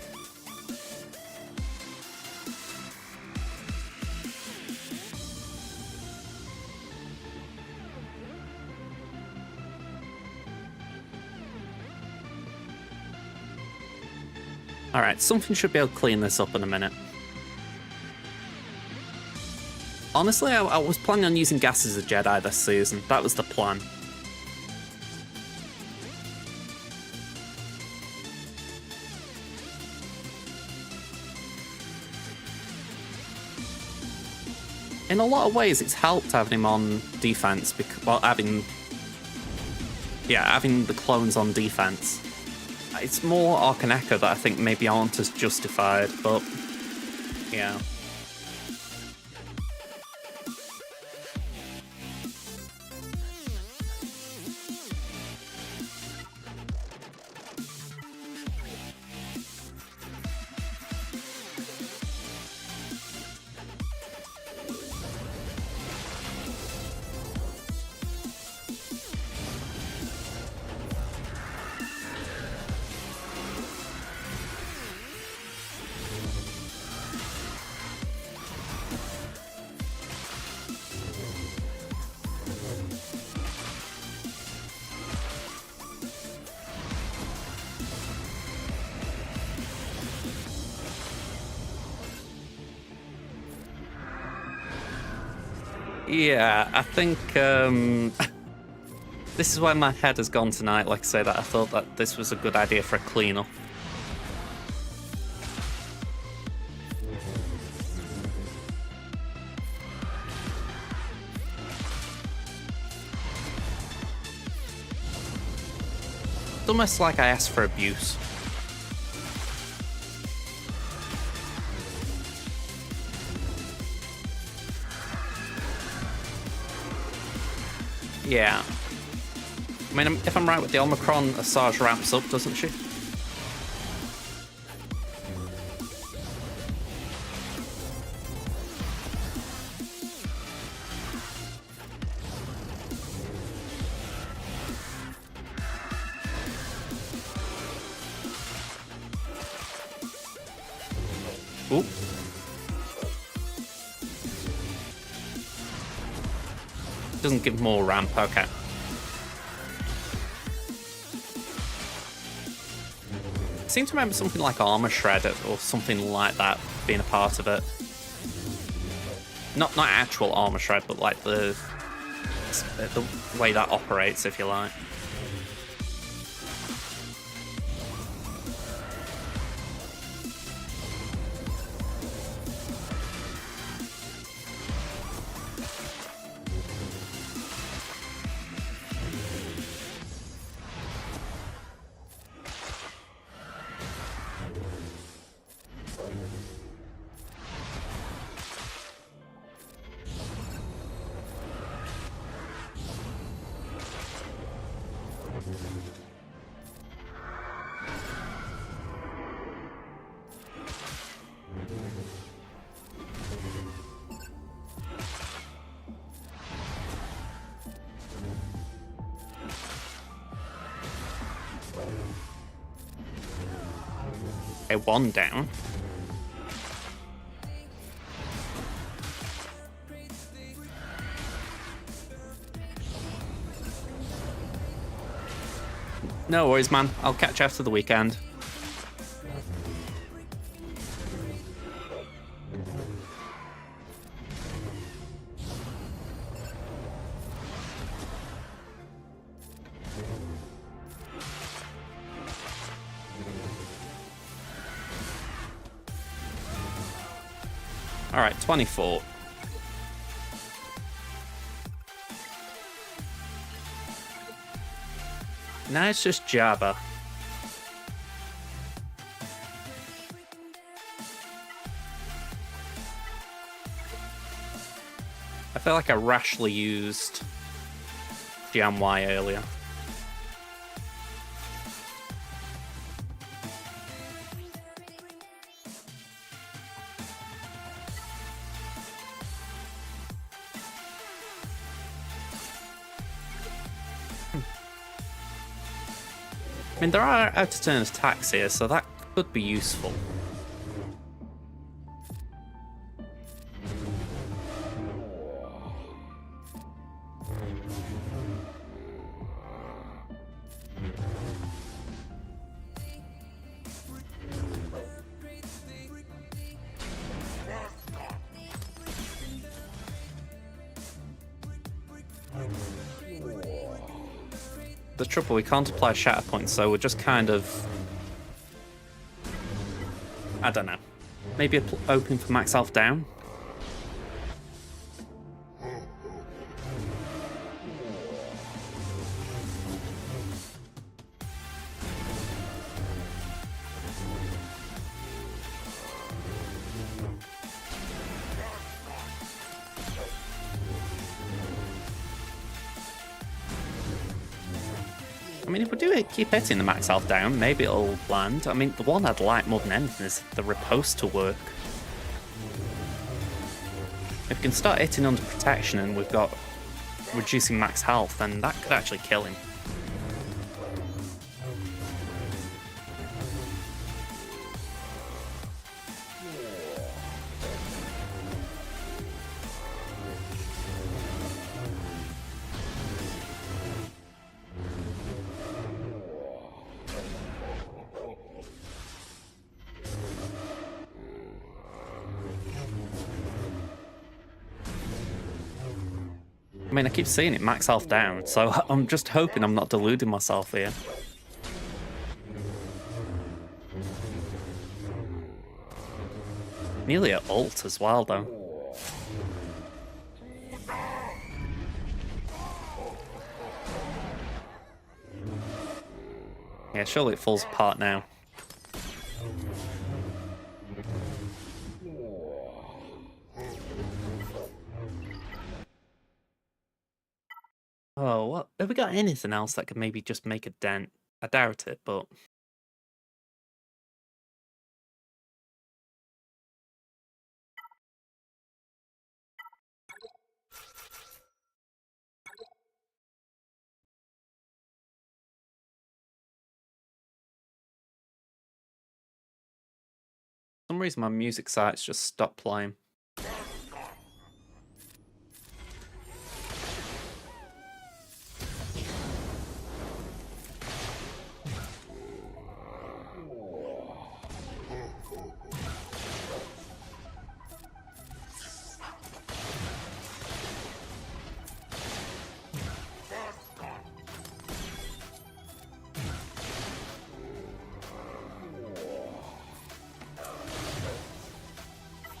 Alright, something should be able to clean this up in a minute. Honestly, I was planning on using Gas as a Jedi this season. That was the plan. In a lot of ways, it's helped having him on defense, because, well, having the clones on defense. It's more Arc and Echo that I think maybe aren't as justified, but yeah. Yeah, I think this is where my head has gone tonight. Like I say, that I thought that this was a good idea for a cleanup. It's almost like I asked for abuse. Yeah. I mean, if I'm right with the Omicron, Asajj ramps up, doesn't she? Ooh. Doesn't give more ramp, okay. I seem to remember something like Armor Shred or something like that being a part of it. Not actual Armor Shred, but like the way that operates, if you like. Okay, one down. No worries, man. I'll catch you after the weekend. All right, 24. Now it's just Jabba. I feel like I rashly used Jian Y earlier. I mean, there are out-of-turn attacks here, so that could be useful. The trouble, we can't apply shatter points, so we're just kind of... I don't know. Maybe opening for max health down? I mean, if we do keep hitting the max health down, maybe it'll land. I mean, the one I'd like more than anything is the riposte to work. If we can start hitting under protection and we've got reducing max health, then that could actually kill him. I mean, I keep seeing it max health down, so I'm just hoping I'm not deluding myself here. Nearly at ult as well, though. Yeah, surely it falls apart now. Oh, what? Have we got anything else that could maybe just make a dent? I doubt it, but... For some reason my music sites just stopped playing.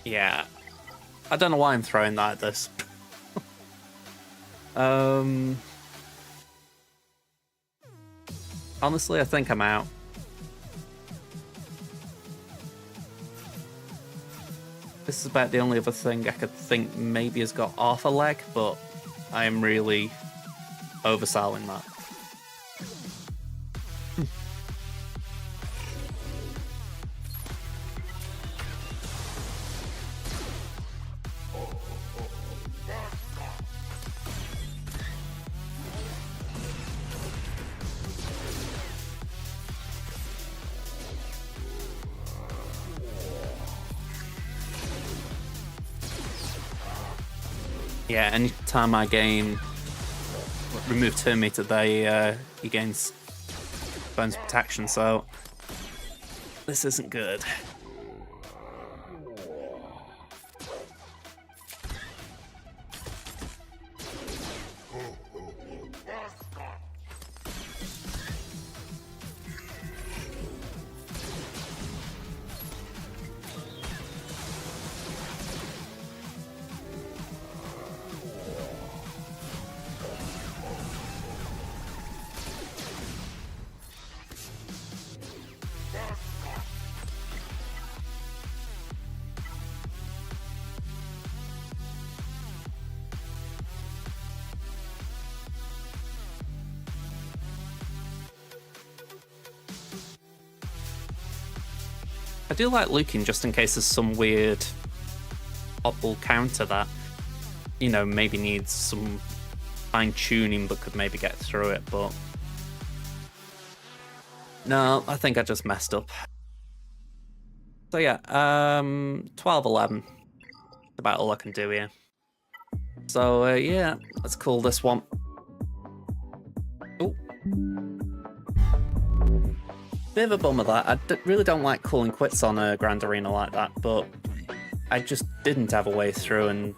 Yeah, I don't know why I'm throwing that at this. Honestly, I think I'm out. This is about the only other thing I could think maybe has got off a leg, but I am really overselling that. Yeah, anytime I remove turn meter, he gains bonus protection, so this isn't good. I do like looking just in case there's some weird oddball counter that, you know, maybe needs some fine tuning but could maybe get through it, but No, I think I just messed up. So yeah, 12:11. About all I can do here. So yeah, let's call this one. Oh, bit of a bummer that I really don't like calling quits on a Grand Arena like that, but I just didn't have a way through, and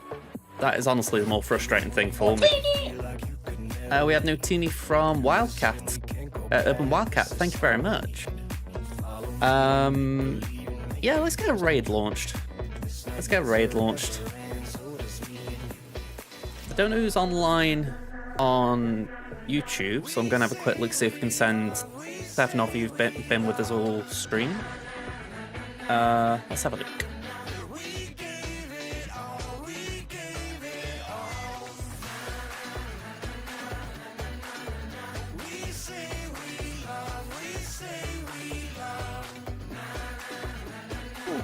that is honestly the more frustrating thing for me. We have Nutini from Wildcat, Urban Wildcat. Thank you very much. Yeah, let's get a raid launched. Let's get a raid launched. I don't know who's online on YouTube, so I'm going to have a quick look, see if we can send 7 of you who've been with us all stream. Let's have a look.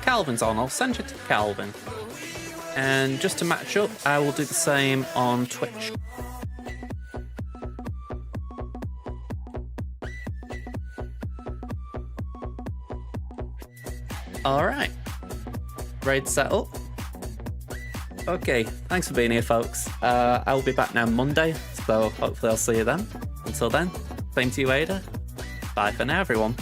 Calvin's on. I'll send you to Calvin. And just to match up, I will do the same on Twitch. Alright. Raid set up. Okay, thanks for being here, folks. I will be back now Monday, so hopefully I'll see you then. Until then, same to you, Ada. Bye for now, everyone.